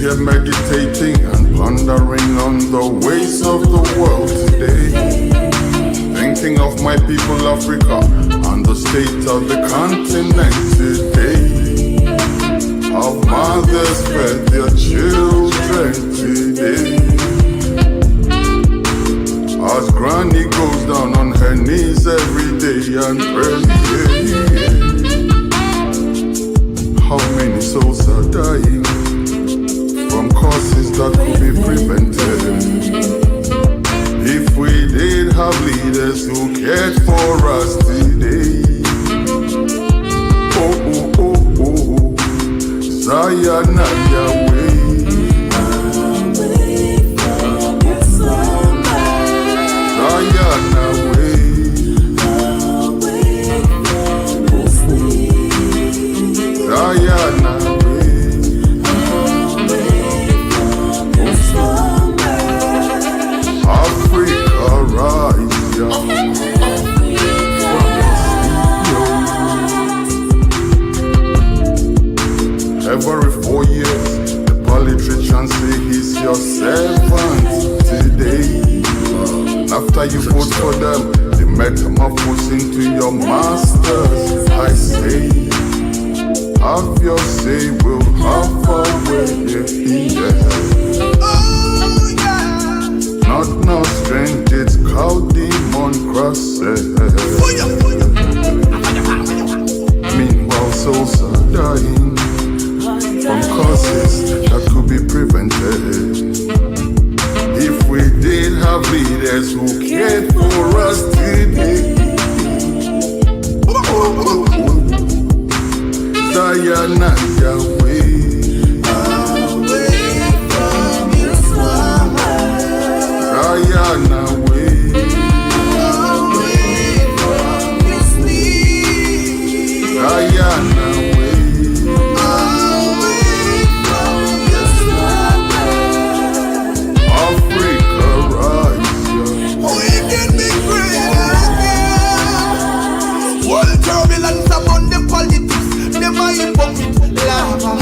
here meditating and pondering on the ways of the world today. Thinking of my people Africa and the state of the continent today. How mothers fed their children today. As granny goes down on her knees every day and prays. How many souls are dying from causes that could be prevented? If we did have leaders who cared for us today. Oh, oh, oh, oh, oh. Zion and Yahweh. Zion away. Zion away. Africa rise, young. Every 4 years, the politicians say he's your servant today. After you vote for them, they metamorphose into your masters. I say, have your say, we'll have our way, yeah. Not no strange, it's cow demon crosses. Meanwhile, souls are dying from causes that could be prevented. If we did have leaders who cared for us today. Zion and Yahweh. Away from your slumber. Zion away. Away from your sleep. Zion away.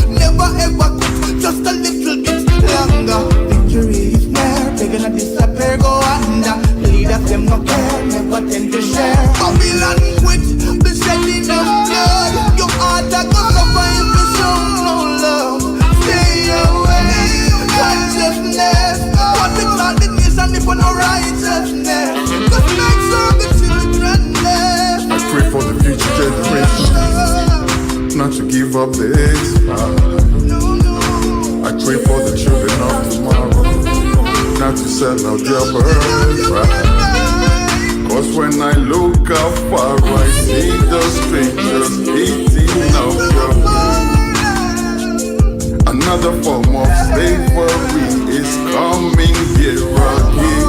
Never ever quit, just a little bit longer. Victory is near, they're gonna disappear, go under. Leaders them no care, never tend to share. Babylon quit, the shedding of blood. Your heart a go suffer if you show no love. Stay away, consciousness. What we call the nation if for no righteousness. Cause like so the children there. I pray for the future generation not to give up this fight. I pray for the children of tomorrow not to sell out their birthright. Cause when I look afar, I see the strangers eating up your food. Another form of slavery is coming here again.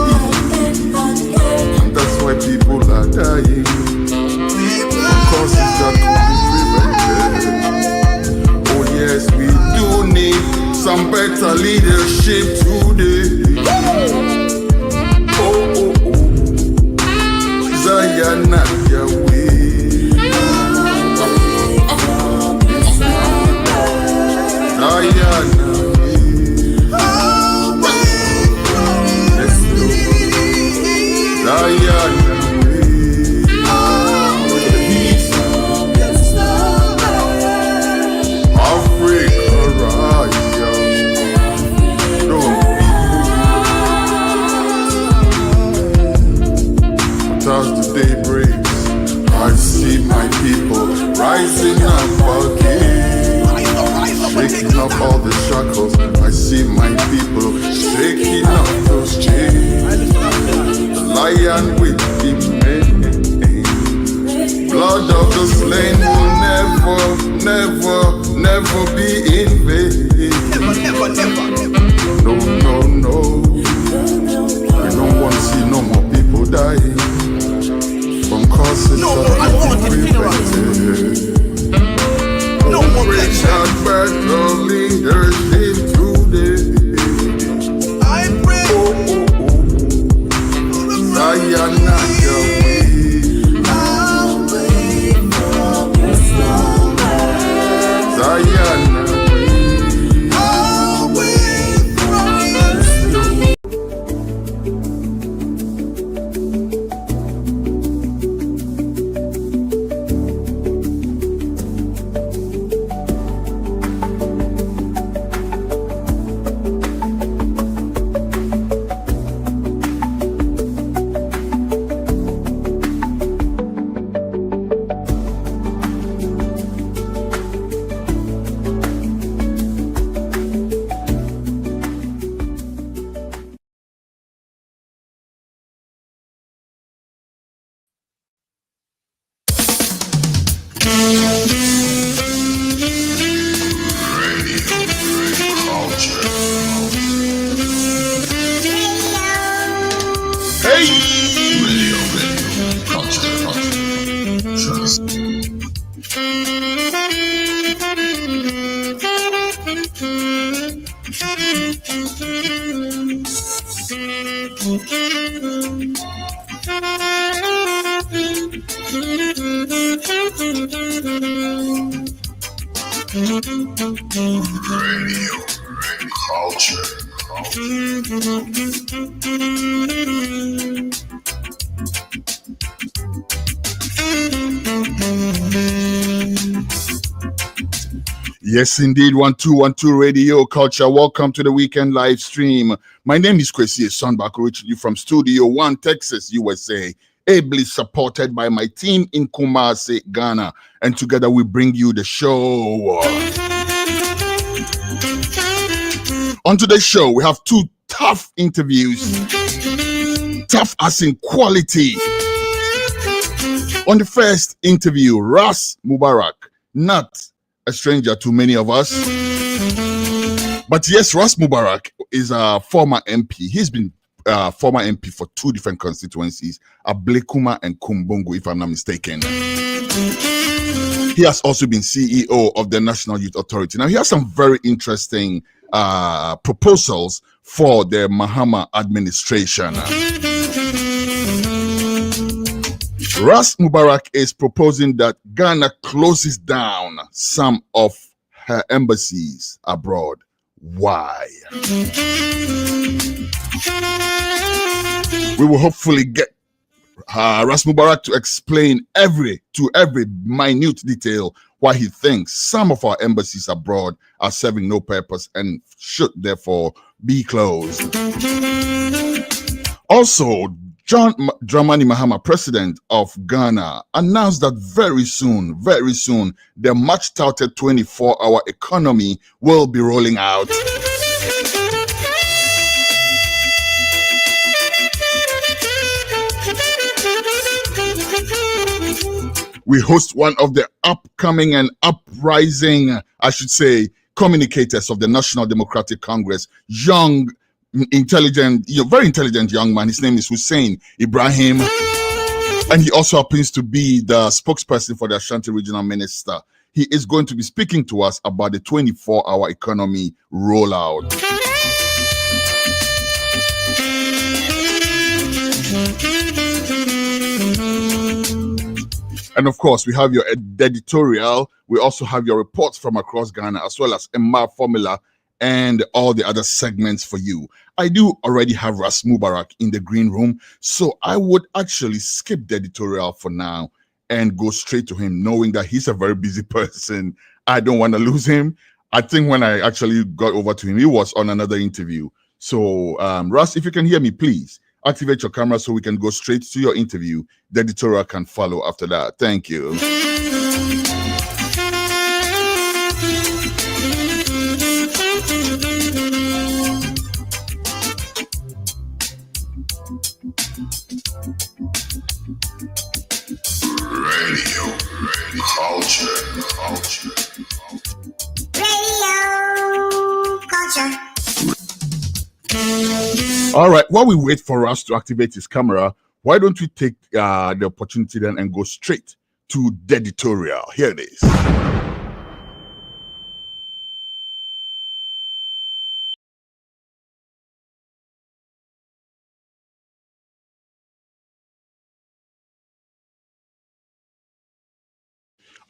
And that's why people are dying. Causes that could be prevented. Oh yes, we do need some better leadership today. Oh, oh, oh. Zion and Yahweh. Zion away. Let's go. Zion away. Africa rise, young. Don't be moved. As the day breaks, I see my people rising up again. Shaking up all the shackles. I see my people shaking up those chains. The lion with the mane. Blood of the slain will never be in vain. Never. No. I don't want to see no more people dying from causes that can be prevented. No more bloodshed. Better leadership today. I pray. Zion and Yahweh. Zion away. Radio culture. Yes, indeed. 1212 Radio Culture. Welcome to the weekend live stream. My name is Kwesi Sonbako, reaching you from Studio 1, Texas, USA. Ably supported by my team in Kumasi, Ghana. And together we bring you the show. On today's show, we have two tough interviews. Tough as in quality. On the first interview, Ras Mubarak, not a stranger to many of us. But yes, Ras Mubarak is a former MP. He's been former MP for two different constituencies, Ablekuma and Kumbungu, if I'm not mistaken. He has also been CEO of the National Youth Authority. Now, he has some very interesting proposals for the Mahama administration. Ras Mubarak is proposing that Ghana closes down some of her embassies abroad. Why? We will hopefully get Ras Mubarak to explain every minute detail why he thinks some of our embassies abroad are serving no purpose and should therefore be closed. Also, John Dramani Mahama, president of Ghana, announced that very soon, the much-touted 24-hour economy will be rolling out. We host one of the upcoming and uprising, I should say, communicators of the National Democratic Congress, young, intelligent, very intelligent young man. His name is Hussein Ibrahim, and he also happens to be the spokesperson for the Ashanti Regional Minister. He is going to be speaking to us about the 24-hour economy rollout. And of course, we have your editorial. We also have your reports from across Ghana, as well as Mmaa Formula and all the other segments for you. I do already have Ras Mubarak in the green room, so I would actually skip the editorial for now and go straight to him, knowing that he's a very busy person. I don't want to lose him. I think when I actually got over to him, he was on another interview. So, Ras, if you can hear me, please activate your camera so we can go straight to your interview. The editorial can follow after that. Thank you. Radio culture. Radio culture. All right, while we wait for us to activate his camera, why don't we take the opportunity then and go straight to the editorial? Here it is.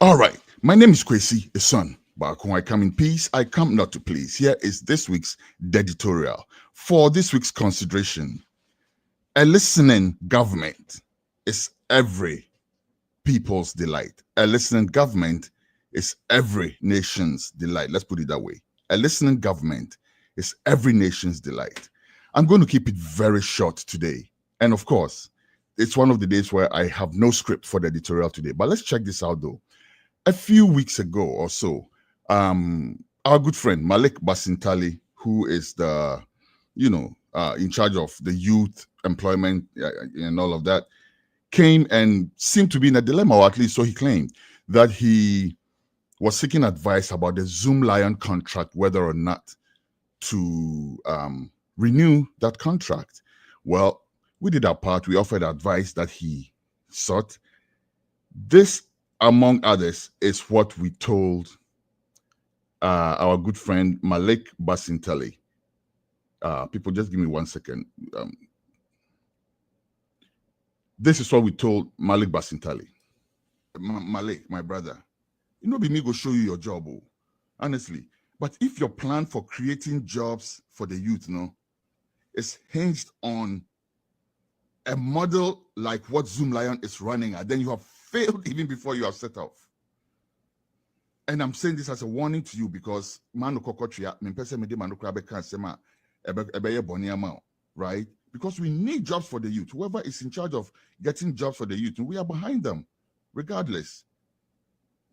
All right, my name is Kwesi Son. But when I come in peace, I come not to please. Here is this week's editorial. For this week's consideration, a listening government is every people's delight. A listening government is every nation's delight. Let's put it that way. A listening government is every nation's delight. I'm going to keep it very short today. And of course, it's one of the days where I have no script for the editorial today. But let's check this out though. A few weeks ago or so, our good friend Malik Basintali, who is the, in charge of the youth employment and all of that, came and seemed to be in a dilemma, or at least so he claimed, that he was seeking advice about the Zoom Lion contract, whether or not to renew that contract. Well, we did our part. We offered advice that he sought. This among others, is what we told our good friend Malik Basintali. People, just give me 1 second. This is what we told Malik Basintali. Malik, my brother, you know, be me go show you your job, honestly. But if your plan for creating jobs for the youth, is hinged on a model like what Zoomlion is running at, then you have failed even before you have set off. And I'm saying this as a warning to you because right? Because we need jobs for the youth. Whoever is in charge of getting jobs for the youth, we are behind them, regardless.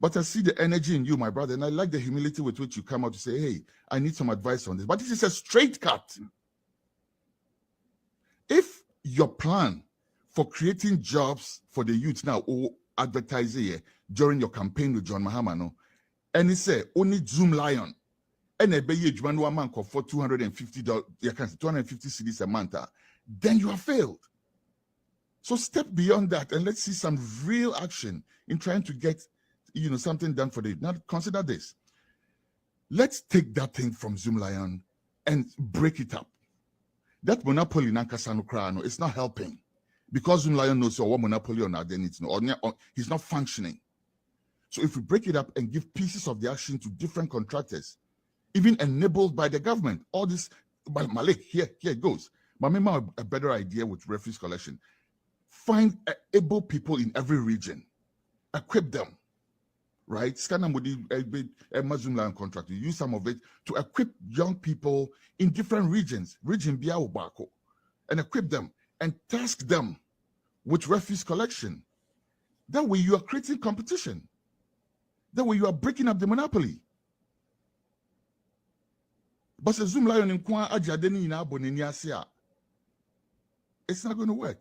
But I see the energy in you, my brother, and I like the humility with which you come out to say, hey, I need some advice on this. But this is a straight cut. If your plan for creating jobs for the youth now or advertising during your campaign with John Mahama, and he say only Zoomlion, and a pay one man for $250, 250 cedis a month, then you have failed. So step beyond that and let's see some real action in trying to get something done for the youth. Now consider this. Let's take that thing from Zoomlion and break it up. That monopoly nankasano it's not helping because Zoomlion knows what monopoly on identity or he's not functioning. So if we break it up and give pieces of the action to different contractors, even enabled by the government, all this, by Malik, here it goes. But maybe a better idea with refuse collection. Find able people in every region, equip them, right? Scanamudi, Zoomlion contract, you use some of it to equip young people in different regions, region Biaubako, and equip them and task them with refuse collection. That way you are creating competition. That way you are breaking up the monopoly. But the Zoomlion in Kwa Ajadeni in Aboniniasia, it's not going to work.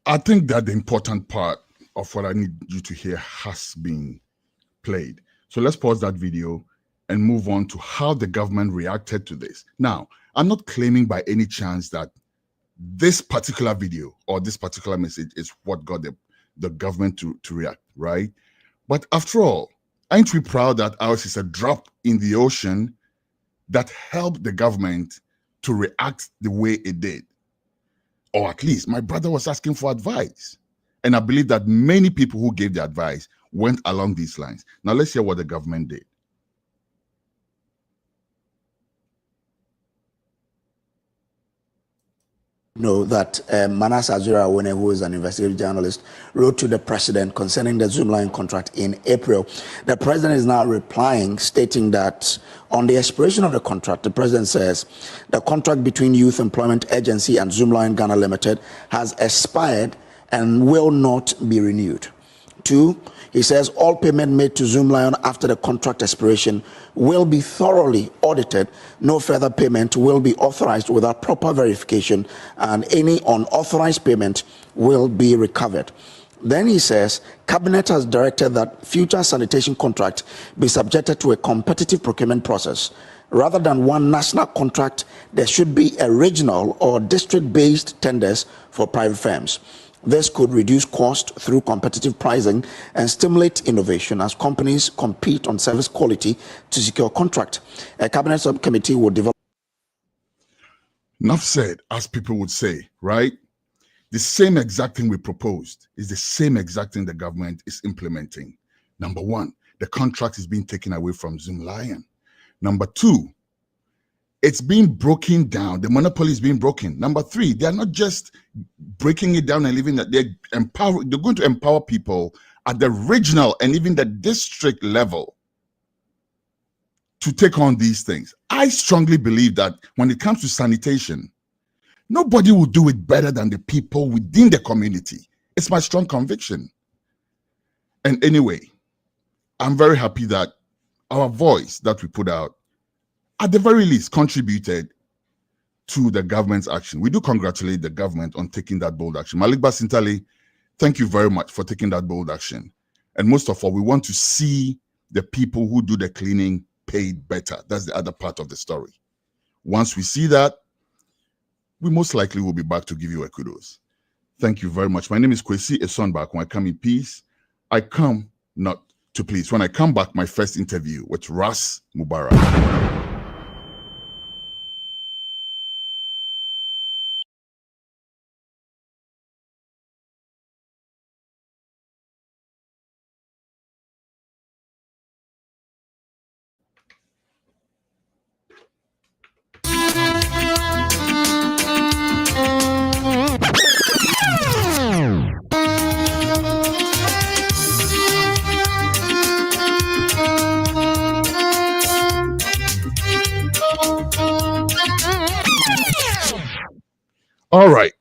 I think that the important part of what I need you to hear has been played. So let's pause that video and move on to how the government reacted to this. Now, I'm not claiming by any chance that this particular video or this particular message is what got the government to react, right? But after all, aren't we proud that ours is a drop in the ocean that helped the government to react the way it did? Or at least my brother was asking for advice. And I believe that many people who gave the advice went along these lines. Now let's hear what the government did. Know that Manas Azura Wene, who is an investigative journalist, wrote to the president concerning the Zoomlion contract in April. The president is now replying, stating that on the expiration of the contract, the president says the contract between Youth Employment Agency and Zoomlion Ghana Limited has expired and will not be renewed. 2, he says all payment made to Zoomlion after the contract expiration will be thoroughly audited. No further payment will be authorized without proper verification, and any unauthorized payment will be recovered. Then he says, Cabinet has directed that future sanitation contract be subjected to a competitive procurement process. Rather than one national contract, there should be a regional or district-based tenders for private firms. This could reduce cost through competitive pricing and stimulate innovation as companies compete on service quality to secure contract. A cabinet subcommittee will develop. Enough said, as people would say, right? The same exact thing we proposed is the same exact thing the government is implementing. Number 1, the contract is being taken away from Zoomlion. Number 2, it's being broken down. The monopoly is being broken. Number 3, they are not just breaking it down and leaving that. They're going to empower people at the regional and even the district level to take on these things. I strongly believe that when it comes to sanitation, nobody will do it better than the people within the community. It's my strong conviction. And anyway, I'm very happy that our voice that we put out, at the very least, contributed to the government's action. We do congratulate the government on taking that bold action. Malik Basintali, thank you very much for taking that bold action. And most of all, we want to see the people who do the cleaning paid better. That's the other part of the story. Once we see that, we most likely will be back to give you a kudos. Thank you very much. My name is Kwesi Esonbak. I come in peace. I come not to please. When I come back, my first interview with Ras Mubarak. All right.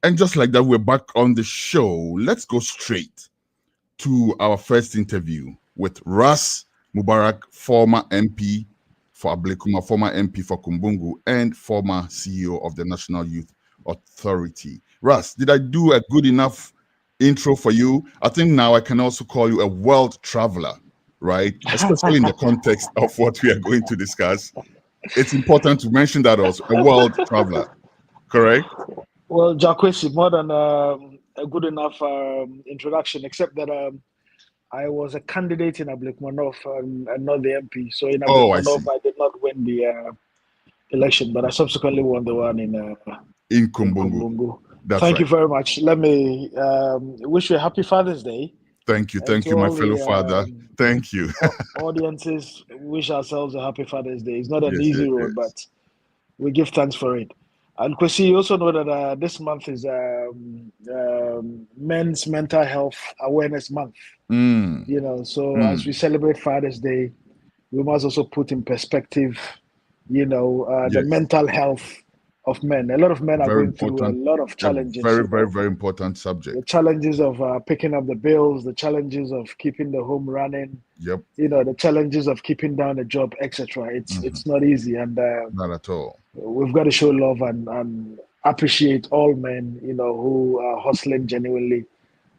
And just like that, we're back on the show. Let's go straight to our first interview with Ras Mubarak, former MP for Ablekuma, former MP for Kumbungu, and former CEO of the National Youth Authority. Ras, did I do a good enough intro for you? I think now I can also call you a world traveler, right? Especially in the context of what we are going to discuss. It's important to mention that also, a world traveler, correct? Well, Jacquesi, more than a good enough introduction, except that I was a candidate in Ablekuma and not the MP. So in Ablekuma I did not win the election, but I subsequently won the one in Kumbungu. Thank you very much. Let me wish you a happy Father's Day. Thank you, my fellow father. Thank you. Audiences, wish ourselves a happy Father's Day. It's not an easy road, but we give thanks for it. And Kwesi, you also know that this month is Men's Mental Health Awareness Month. You know, so as we celebrate Father's Day, we must also put in perspective, you know, the mental health of men. A lot of men are going through a lot of challenges. Very important subject. The challenges of picking up the bills, the challenges of keeping the home running. Yep. You know, the challenges of keeping down a job, etc. It's not easy, and not at all. We've got to show love and appreciate all men, you know, who are hustling genuinely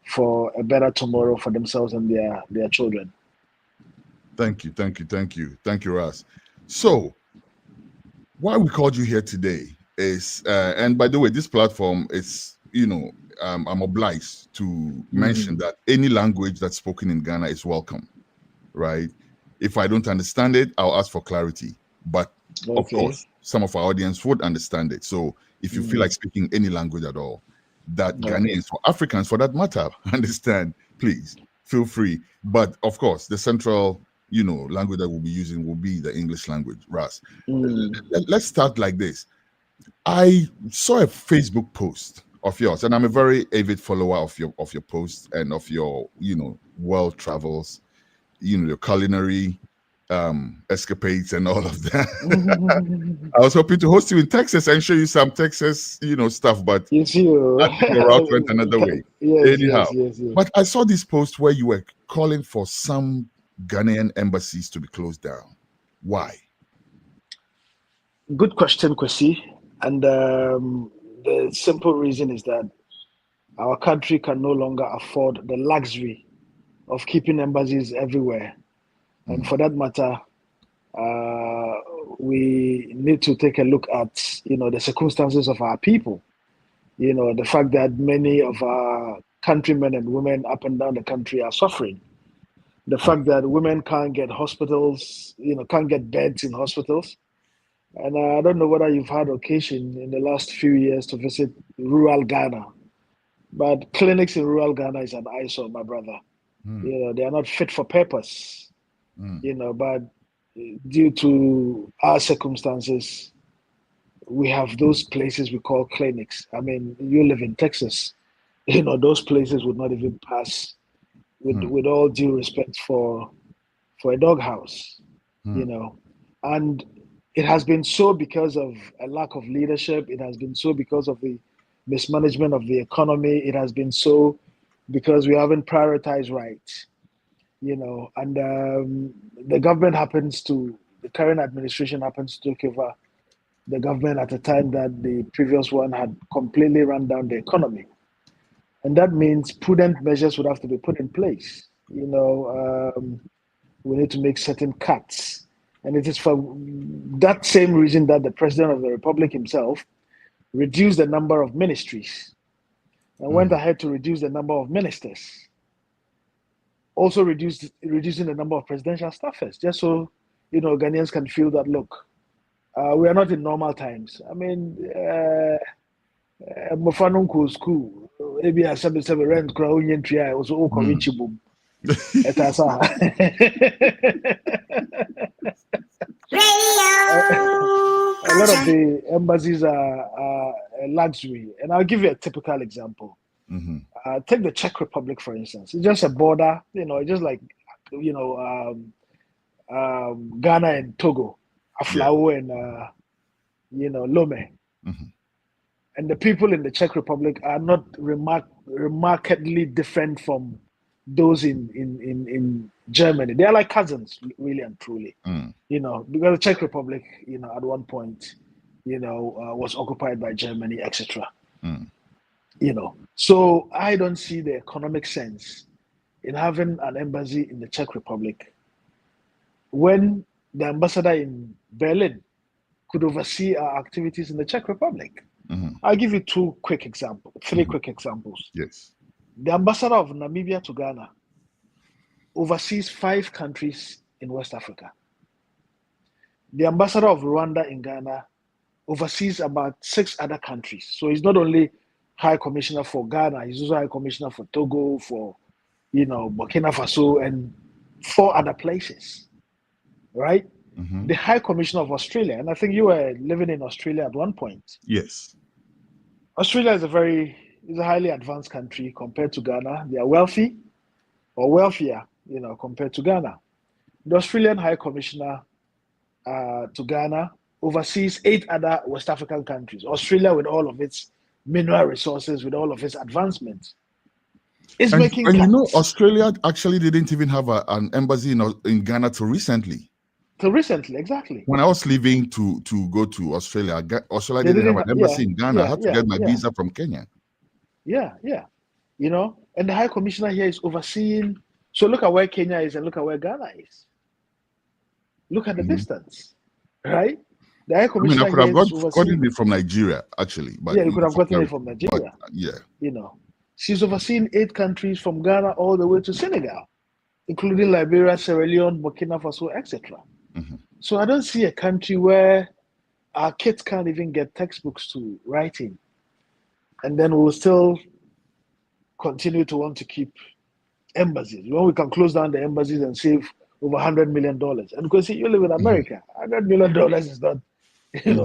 for a better tomorrow for themselves and their children. Thank you, Ras. So, why we called you here today is, and by the way, this platform is, you know, I'm obliged to mention that any language that's spoken in Ghana is welcome, right? If I don't understand it, I'll ask for clarity. But of course, some of our audience would understand it. So if you feel like speaking any language at all, that Ghanaians or Africans for that matter understand, please feel free. But of course, the central, you know, language that we'll be using will be the English language, Ras. Let's start like this. I saw a Facebook post of yours, and I'm a very avid follower of your posts and of your, you know, world travels, you know, your culinary escapades and all of that. I was hoping to host you in Texas and show you some Texas, you know, stuff, but your route went another way. Anyhow, but I saw this post where you were calling for some Ghanaian embassies to be closed down. Why? Good question, Kwesi. And the simple reason is that our country can no longer afford the luxury of keeping embassies everywhere. And for that matter, we need to take a look at, you know, the circumstances of our people. You know, the fact that many of our countrymen and women up and down the country are suffering. The fact that women can't get hospitals, you know, can't get beds in hospitals. And I don't know whether you've had occasion in the last few years to visit rural Ghana, but clinics in rural Ghana is an eyesore, my brother. You know, they are not fit for purpose. You know, but due to our circumstances, we have those places we call clinics. I mean, you live in Texas, you know, those places would not even pass with all due respect for a doghouse, you know. And it has been so because of a lack of leadership. It has been so because of the mismanagement of the economy. It has been so because we haven't prioritized right. You know, and the current administration happens to take over the government at a time that the previous one had completely run down the economy. And that means prudent measures would have to be put in place. You know, we need to make certain cuts. And it is for that same reason that the President of the Republic himself reduced the number of ministries and went ahead to reduce the number of ministers. also reducing the number of presidential staffers, just so Ghanaians can feel that look, we are not in normal times. I mean, Mofanunku school, maybe I said rent crowd try also boom. Etasa. A lot of the embassies are a luxury, and I'll give you a typical example. Take the Czech Republic, for instance. It's just a border, it's just like Ghana and Togo, Aflao and Lome. And the people in the Czech Republic are not remarkably different from those in Germany. They are like cousins, really and truly. Because the Czech Republic, at one point, was occupied by Germany, etc. So I don't see the economic sense in having an embassy in the Czech Republic when the ambassador in Berlin could oversee our activities in the Czech Republic. I'll give you three quick examples. Yes. The ambassador of Namibia to Ghana oversees 5 countries in West Africa. The ambassador of Rwanda in Ghana oversees about 6 other countries. So he's not only High Commissioner for Ghana, he's also High Commissioner for Togo, for Burkina Faso, and 4 other places. Right? The High Commissioner of Australia, and I think you were living in Australia at one point. Yes. Australia is a highly advanced country compared to Ghana. They are wealthy or wealthier, compared to Ghana. The Australian High Commissioner to Ghana oversees 8 other West African countries. Australia, with all of its mineral resources, with all of its advancements, is making. And Australia actually didn't even have an embassy in Ghana till recently. Exactly. When I was leaving to go to Australia, Australia didn't have an embassy in Ghana. I had to get my visa from Kenya. Yeah. And the High Commissioner here is overseeing. So look at where Kenya is and look at where Ghana is. Look at the distance, right? The High Commissioner I could have gotten it from Nigeria, actually. But you could have gotten it from Nigeria. But, she's overseeing 8 countries from Ghana all the way to Senegal, including Liberia, Sierra Leone, Burkina Faso, etc. So I don't see a country where our kids can't even get textbooks to write in, and then we'll still continue to want to keep embassies. When we can close down the embassies and save over $100 million. And because you live in America, $100 million is not,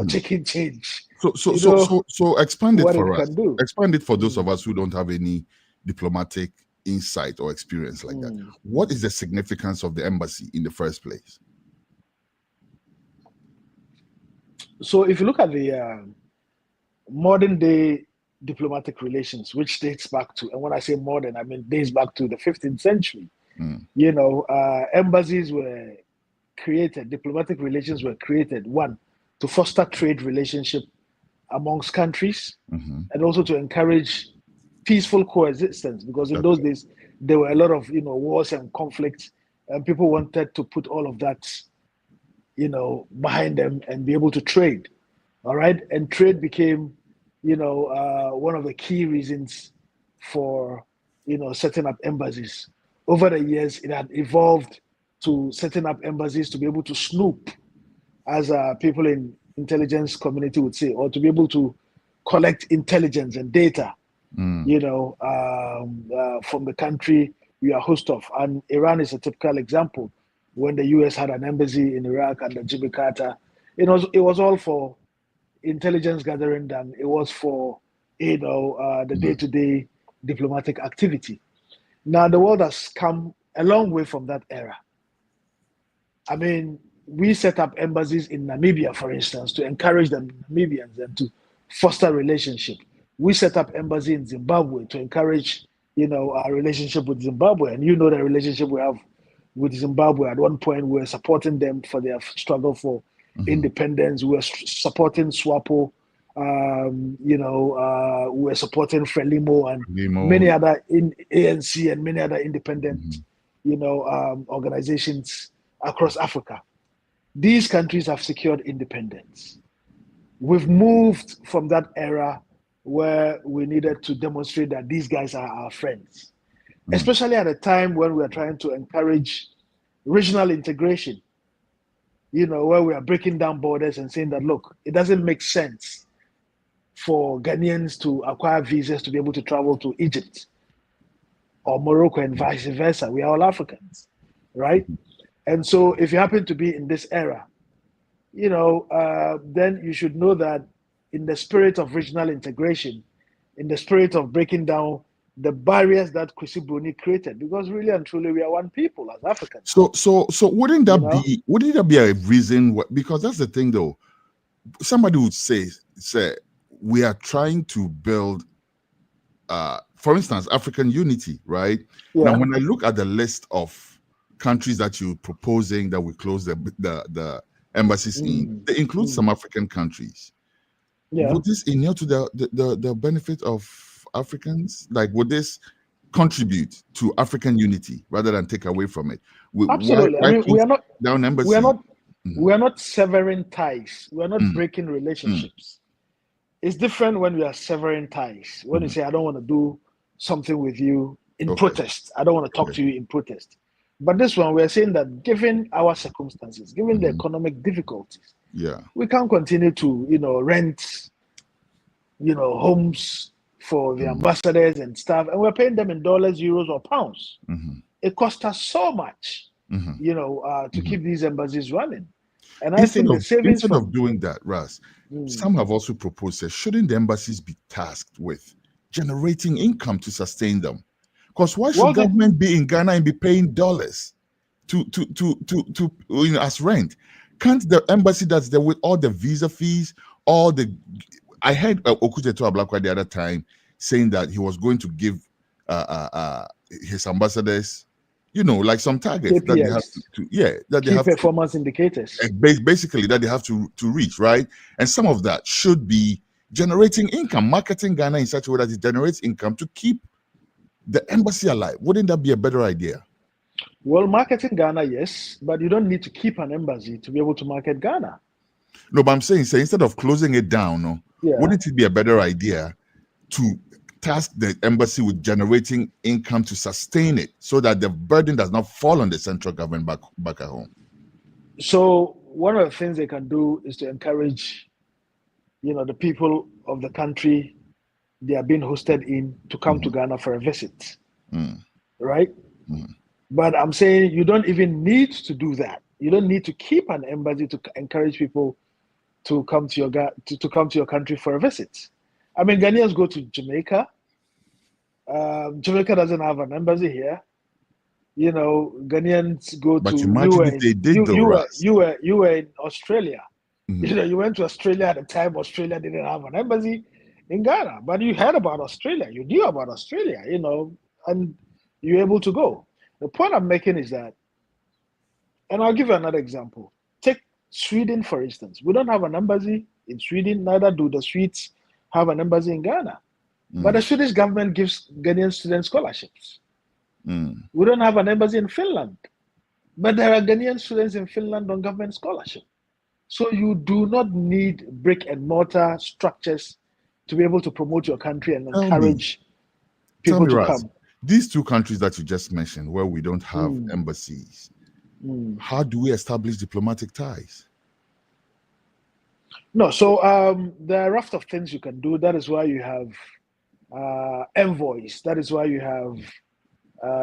chicken change. So expand it for us. Do. Expand it for those of us who don't have any diplomatic insight or experience like that. What is the significance of the embassy in the first place? So if you look at the modern day diplomatic relations, which dates back to, and when I say modern, I mean dates back to the 15th century. Embassies were created, diplomatic relations were created, one, to foster trade relationship amongst countries, and also to encourage peaceful coexistence, because in those days there were a lot of wars and conflicts, and people wanted to put all of that behind them and be able to trade. All right, and trade became one of the key reasons for setting up embassies. Over the years, it had evolved to setting up embassies to be able to snoop, as people in intelligence community would say, or to be able to collect intelligence and data, from the country you are host of. And Iran is a typical example. When the US had an embassy in Iraq under Jimmy Carter, it was all for intelligence gathering than it was for the day-to-day diplomatic activity. Now the world has come a long way from that era. I mean, we set up embassies in Namibia, for instance, to encourage the Namibians and to foster relationship. We set up embassy in Zimbabwe to encourage, our relationship with Zimbabwe. And the relationship we have with Zimbabwe. At one point, we were supporting them for their struggle for independence. We were supporting SWAPO. We were supporting Frelimo and many other ANC and many other independent, organizations across Africa. These countries have secured independence. We've moved from that era where we needed to demonstrate that these guys are our friends. especially at a time when we are trying to encourage regional integration, where we are breaking down borders and saying that, look, it doesn't make sense for Ghanaians to acquire visas to be able to travel to Egypt or Morocco and vice versa. We are all Africans, right? And so if you happen to be in this era, then you should know that in the spirit of regional integration, in the spirit of breaking down the barriers that Kwesi Bruni created, because really and truly we are one people as Africans. So wouldn't that be a reason? Because that's the thing, though. Somebody would say we are trying to build, for instance, African unity, right? Yeah. Now, when I look at the list of countries that you're proposing that we close the embassies in, they include some African countries. Yeah. Would this inure to the benefit of Africans? Like, would this contribute to African unity rather than take away from it? Absolutely. I mean, we are not down embassy. We are not severing ties. We are not breaking relationships. It's different when we are severing ties. When you say, I don't want to do something with you in protest. I don't want to talk to you in protest. But this one, we're saying that given our circumstances, given the economic difficulties, we can't continue to, rent, homes for the ambassadors and stuff, and we're paying them in dollars, euros, or pounds. It costs us so much, to keep these embassies running. And I think the savings instead of doing that, Ras, some have also proposed that shouldn't the embassies be tasked with generating income to sustain them? Because why should government be in Ghana and be paying dollars to as rent? Can't the embassy that's there with all the visa fees, I heard Okujeto Ablakwa the other time saying that he was going to give his ambassadors, like some targets KPIs, that they have they have performance indicators, basically that they have to reach, right? And some of that should be generating income, marketing Ghana in such a way that it generates income to keep the embassy alive. Wouldn't that be a better idea? Well, marketing Ghana, yes, but you don't need to keep an embassy to be able to market Ghana. No, but I'm saying, instead of closing it down, wouldn't it be a better idea to task the embassy with generating income to sustain it so that the burden does not fall on the central government back at home? So one of the things they can do is to encourage, the people of the country they are being hosted in to come to Ghana for a visit, right? But I'm saying you don't even need to do that. You don't need to keep an embassy to encourage people to come to your country for a visit. I mean, Ghanaians go to Jamaica. Jamaica doesn't have an embassy here. Ghanaians go but to. Imagine if they did, you were in Australia. You went to Australia at the time. Australia didn't have an embassy in Ghana, but you heard about Australia. You knew about Australia, and you're able to go. The point I'm making is that, and I'll give you another example. Take Sweden, for instance. We don't have an embassy in Sweden, neither do the Swedes have an embassy in Ghana. But the Swedish government gives Ghanaian students scholarships. We don't have an embassy in Finland, but there are Ghanaian students in Finland on government scholarship. So you do not need brick and mortar structures to be able to promote your country and encourage people to come. These two countries that you just mentioned, where we don't have embassies, how do we establish diplomatic ties? No, so there are a raft of things you can do. That is why you have envoys. That is why you have,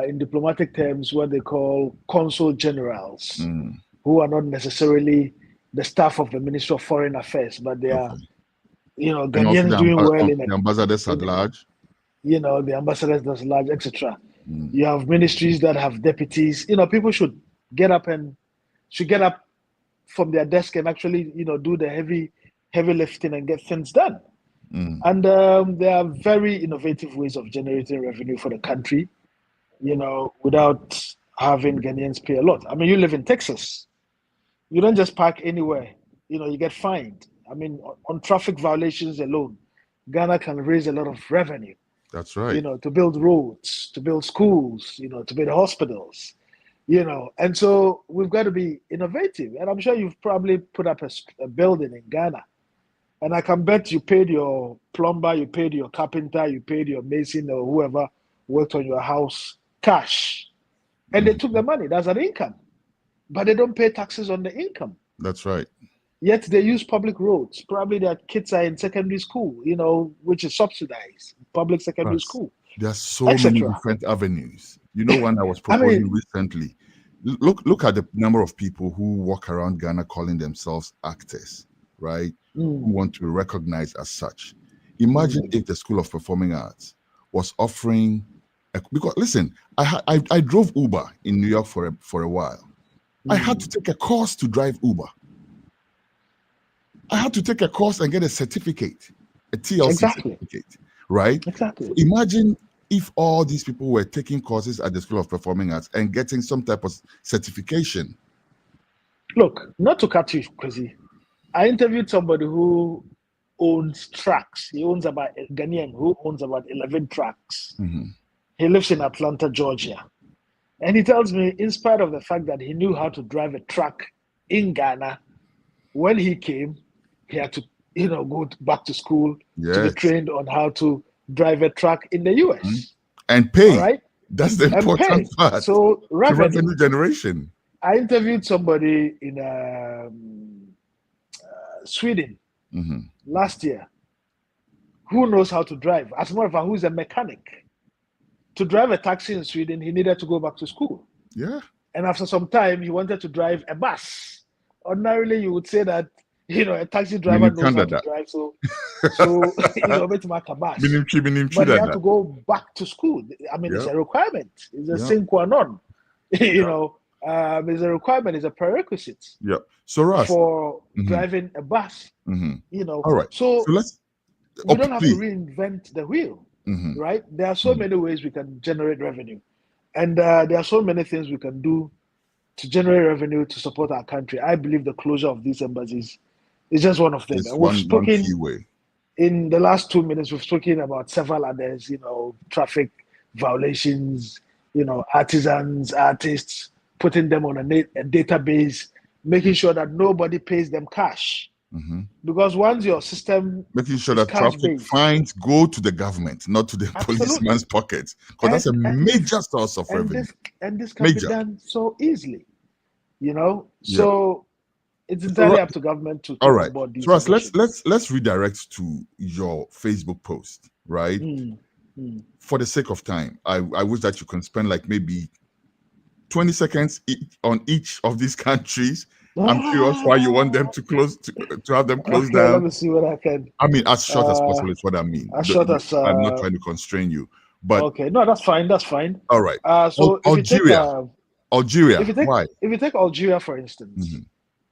in diplomatic terms, what they call consul generals, who are not necessarily the staff of the Ministry of Foreign Affairs, but they are, Ghanaians doing well in the ambassadors at large. The ambassadors at large, etc. You have ministries that have deputies. People should get up from their desk and actually, do the heavy lifting and get things done. And there are very innovative ways of generating revenue for the country, without having Ghanaians pay a lot. I mean, you live in Texas. You don't just park anywhere. You get fined. I mean, on traffic violations alone, Ghana can raise a lot of revenue. That's right. To build roads, to build schools, to build hospitals, And so we've got to be innovative. And I'm sure you've probably put up a building in Ghana. And I can bet you paid your plumber, you paid your carpenter, you paid your mason or whoever worked on your house cash, and they took the money. That's an income, but they don't pay taxes on the income. That's right. Yet they use public roads. Probably their kids are in secondary school, which is subsidized, public secondary school. There are so many different avenues. One I was proposing recently. Look at the number of people who walk around Ghana calling themselves actors, right? Who want to be recognized as such. Imagine if the School of Performing Arts was offering, because listen, I drove Uber in New York for a while. I had to take a course to drive Uber. I had to take a course and get a certificate, a TLC certificate, right? Exactly. So imagine if all these people were taking courses at the School of Performing Arts and getting some type of certification. Look, not to cut you, Kwesi, I interviewed somebody who owns tracks. He owns about a Ghanaian who owns about 11 tracks. He lives in Atlanta, Georgia. And he tells me, in spite of the fact that he knew how to drive a truck in Ghana, when he came, he had to, go back to school to be trained on how to drive a truck in the US. And pay. All right? That's the important part. So revenue generation. I interviewed somebody in Sweden last year who knows how to drive. As a matter of fact, who's a mechanic. To drive a taxi in Sweden, he needed to go back to school. Yeah. And after some time, he wanted to drive a bus. Ordinarily, you would say that, a taxi driver knows how to drive, so to make a bus. But he had to go back to school. I mean, it's a requirement. It's a sine qua non. It's a requirement. It's a prerequisite. Yeah. So Ras, for driving a bus. All right. So let's. We don't have to reinvent the wheel, right? There are so many ways we can generate revenue, and there are so many things we can do to generate revenue to support our country. I believe the closure of these embassies is just one of them. It's We've spoken key way. In the last 2 minutes. We've spoken about several others. Traffic violations. Artisans, artists, putting them on a database, making sure that nobody pays them cash. Because once your system, making sure that traffic fines go to the government, not to the policeman's pockets, because that's a major source of revenue. This can be done so easily, So it's entirely up to government to all right. About these so let's redirect to your Facebook post, right? For the sake of time, I wish that you can spend like maybe 20 seconds on each of these countries. I'm curious why you want them to close to have them close down. Let me see what I can. I mean, as short as possible is what I mean. As short as I'm not trying to constrain you, but okay, no, that's fine. That's fine. All right. So Algeria. Why? If you take Algeria, for instance,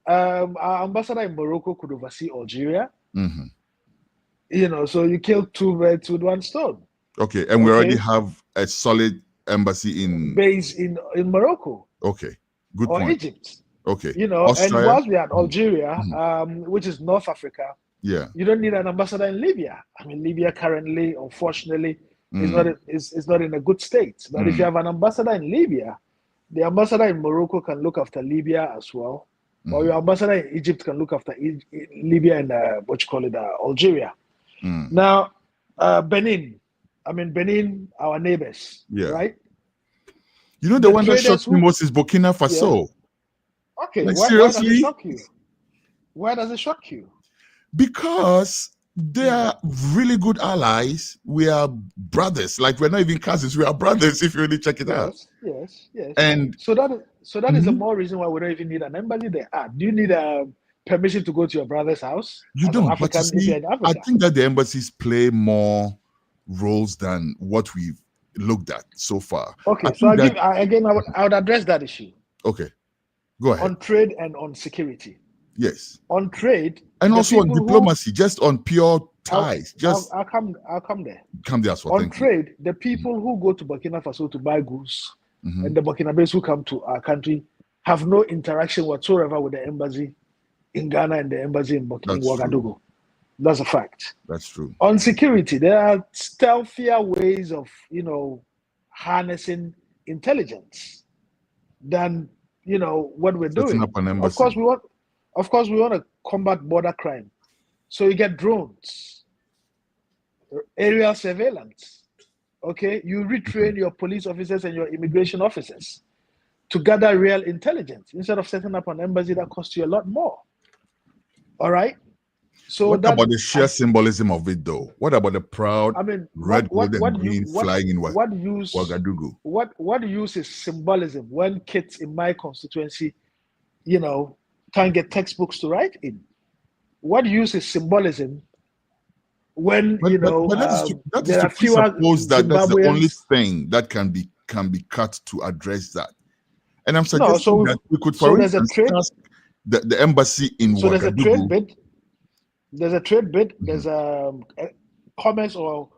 our ambassador in Morocco could oversee Algeria. So you kill two birds with one stone. Okay, and we already have a solid embassy base in Morocco. Okay, good or point. Egypt. Okay, Austria, and whilst we are at Algeria, which is North Africa, you don't need an ambassador in Libya. I mean, Libya currently, unfortunately, is not in a good state. But if you have an ambassador in Libya, the ambassador in Morocco can look after Libya as well, or your ambassador in Egypt can look after Libya and Algeria. Now, Benin, our neighbors, right? The one that shocks me most is Burkina Faso. Okay, like, why does it shock you? Why does it shock you? Because they are really good allies. We are brothers. Like, we're not even cousins. We are brothers if you really check it out. Yes. And so that is the more reason why we don't even need an embassy there. Do you need permission to go to your brother's house? You don't. But you see, I think that the embassies play more roles than what we've looked at so far. Okay, so I would address that issue. Okay. Go ahead. On trade and on security. Yes. On trade. And also on diplomacy, just on pure ties. I'll come there. Come there as well. On trade, the people who go to Burkina Faso to buy goods and the Burkinabes who come to our country have no interaction whatsoever with the embassy in Ghana and the embassy in Ouagadougou. That's a fact. That's true. On security, there are stealthier ways of, harnessing intelligence than what we're doing. Up an embassy. Of course, we want to combat border crime. So you get drones, aerial surveillance. Okay, you retrain your police officers and your immigration officers to gather real intelligence instead of setting up an embassy that costs you a lot more. All right. So what about the sheer symbolism of it, though? What about the proud red, gold, and green flying in Ouagadougou? What use is symbolism when kids in my constituency, you know, can't get textbooks to write in? What use is symbolism when that is to presuppose that that's the only thing that can be cut to address that? And I'm suggesting that we could, for instance, task the embassy in Ouagadougou. There's a trade bid. There's a commerce or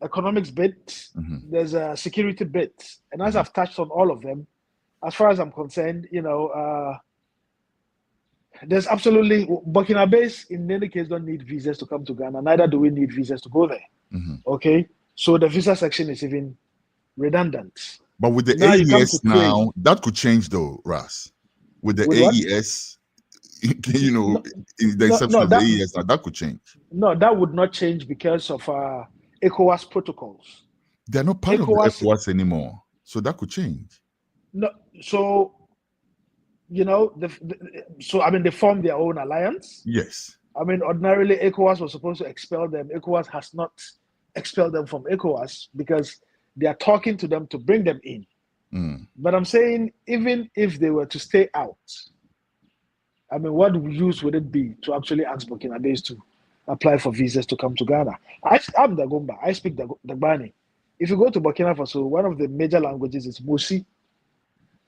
economics bid. There's a security bid. And as I've touched on all of them, as far as I'm concerned, there's absolutely Burkinabés in any case don't need visas to come to Ghana. Neither do we need visas to go there. Okay, so the visa section is even redundant. But with the AES now, that could change though, Ras. With the AES, the exception of the AES, that could change. No, that would not change because of ECOWAS protocols. They're not part of the ECOWAS anymore, so that could change. No, so they formed their own alliance. Yes. Ordinarily ECOWAS was supposed to expel them. ECOWAS has not expelled them from ECOWAS because they are talking to them to bring them in. But I'm saying even if they were to stay out, what use would it be to actually ask Burkinabés to apply for visas to come to Ghana? I'm the Gomba. I speak the Gbani. If you go to Burkina Faso, one of the major languages is Mosi.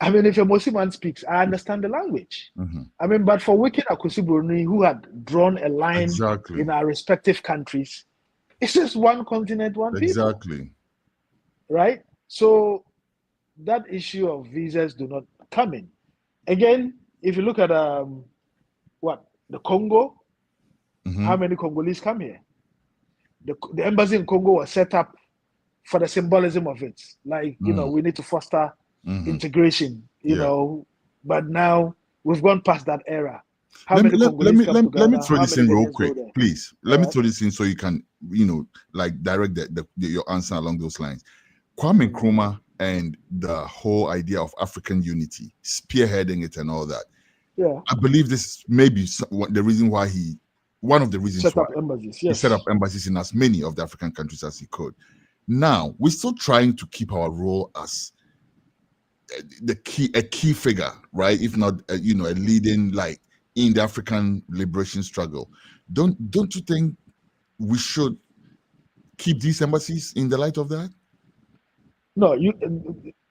If a Mosi man speaks, I understand the language. But for Wiki Akusi Bruni, who had drawn a line in our respective countries, it's just one continent, one people. Exactly. Right? So that issue of visas do not come in. Again, if you look at the Congo, how many Congolese come here? The embassy in Congo was set up for the symbolism of it. Like, we need to foster integration, but now we've gone past that era. Let me throw this in real quick, please. Let me throw this in so you can, direct your answer along those lines. Kwame Nkrumah and the whole idea of African unity, spearheading it and all that. Yeah, I believe this may be the reason why one of the reasons set up embassies. Yes. He set up embassies in as many of the African countries as he could. Now we're still trying to keep our role as a key figure, right? If not, a leading in the African liberation struggle. Don't you think we should keep these embassies in the light of that? No, you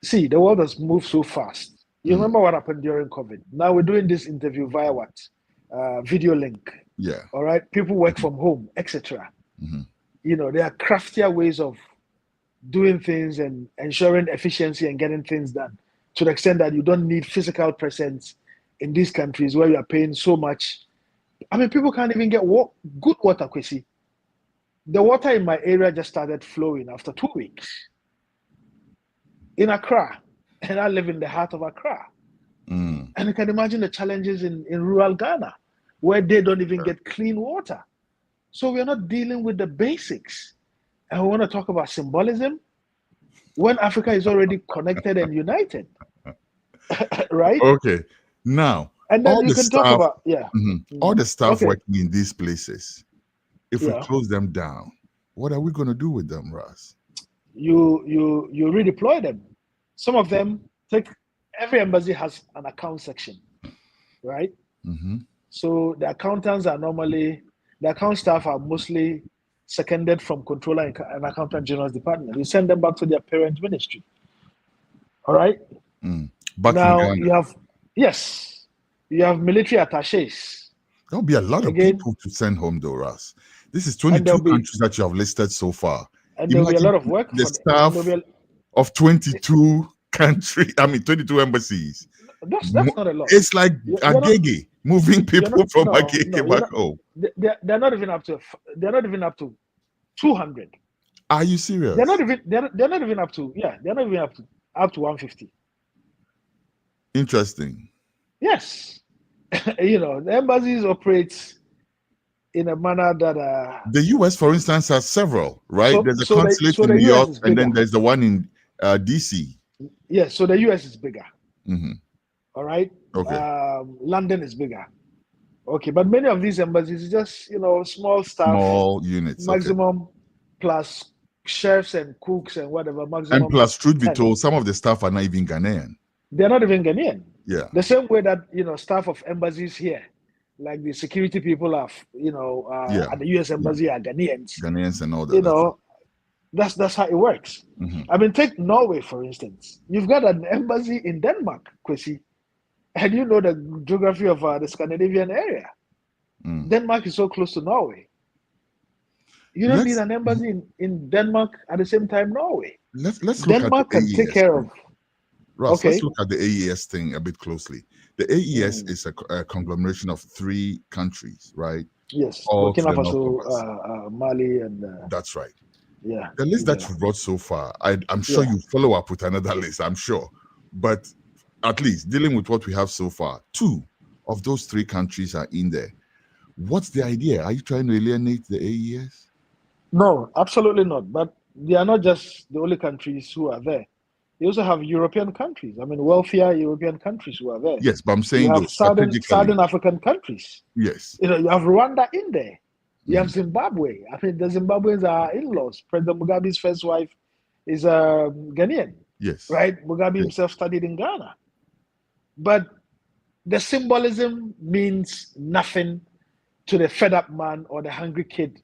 see, the world has moved so fast. You remember what happened during COVID? Now we're doing this interview via what? Video link. Yeah. All right. People work from home, etc. There are craftier ways of doing things and ensuring efficiency and getting things done, to the extent that you don't need physical presence in these countries where you are paying so much. People can't even get good water, Kwesi. The water in my area just started flowing after 2 weeks. In Accra, and I live in the heart of Accra. And you can imagine the challenges in rural Ghana, where they don't even get clean water. So we're not dealing with the basics. And we want to talk about symbolism when Africa is already connected and united. Right? Okay. Now, and then you can talk about, all the staff working in these places, if we close them down, what are we going to do with them, Ras? You redeploy them. Some of them every embassy has an account section, right? So the accountants are the account staff are mostly seconded from controller and accountant general's department. You send them back to their parent ministry. All right. Back now you have military attaches. There'll be a lot of people to send home, though, Ras. This is 22 countries that you have listed so far. And there'll be a lot of work. The staff of 22 countries, 22 embassies. That's not a lot. It's like Agege, moving people from Agege back home. They're not even up to 200. Are you serious? They're not even up to 150. Interesting. Yes. The embassies operate in a manner that the U.S., for instance, has several, right? There's a consulate in the New US York, is and bigger. then there's the one in D.C. Yes, so the US is bigger. Mm-hmm. All right. Okay. London is bigger. Okay, but many of these embassies is just small staff, Small units. maximum plus chefs and cooks and whatever maximum. And plus, truth be 10. told, some of the staff are not even Ghanaian. They're not even Ghanaian. Yeah. The same way that staff of embassies here, like the security people are, at the US embassy are Ghanaians. Ghanaians and all that. That's how it works. Mm-hmm. I mean, take Norway for instance. You've got an embassy in Denmark, Kwesi, and you know the geography of the Scandinavian area. Denmark is so close to Norway. You don't need an embassy in Denmark at the same time Norway. Let's look Denmark at the can AES take care of. Ross, Okay. let's look at the AES thing a bit closely. The AES is a conglomeration of 3 countries, right? Yes, All to Burkina the north of us. Faso, Mali, and that's right. yeah. The list that you've brought so far, I'm sure you follow up with another list, I'm sure. But at least dealing with what we have so far, 2 of those 3 countries are in there. What's the idea? Are you trying to alienate the AES? No, absolutely not. But they are not just the only countries who are there. You also have European countries. I mean, wealthier European countries who are there. Yes, but I'm saying you have Southern African countries. Yes. You have Rwanda in there. You have Zimbabwe. I mean, the Zimbabweans are in-laws. President Mugabe's first wife is a Ghanaian. Yes. Right? Mugabe himself studied in Ghana. But the symbolism means nothing to the fed-up man or the hungry kid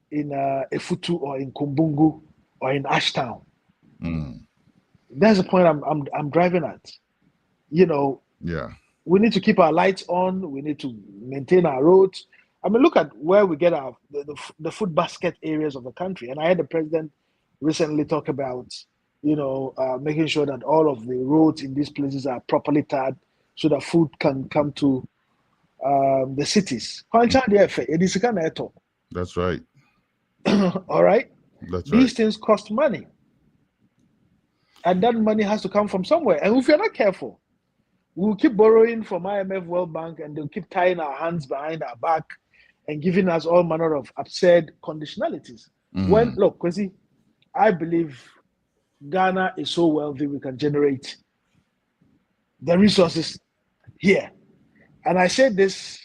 in Efutu or in Kumbungu or in Ashtown. That's the point I'm driving at. We need to keep our lights on. We need to maintain our roads. I mean, look at where we get the food basket areas of the country. And I had the president recently talk about, making sure that all of the roads in these places are properly tarred so that food can come to the cities. That's right. All right? That's These things cost money. And that money has to come from somewhere. And if you're not careful, we'll keep borrowing from IMF, World Bank, and they'll keep tying our hands behind our back and giving us all manner of absurd conditionalities. When, look, Kwesi, I believe Ghana is so wealthy we can generate the resources here. And I say this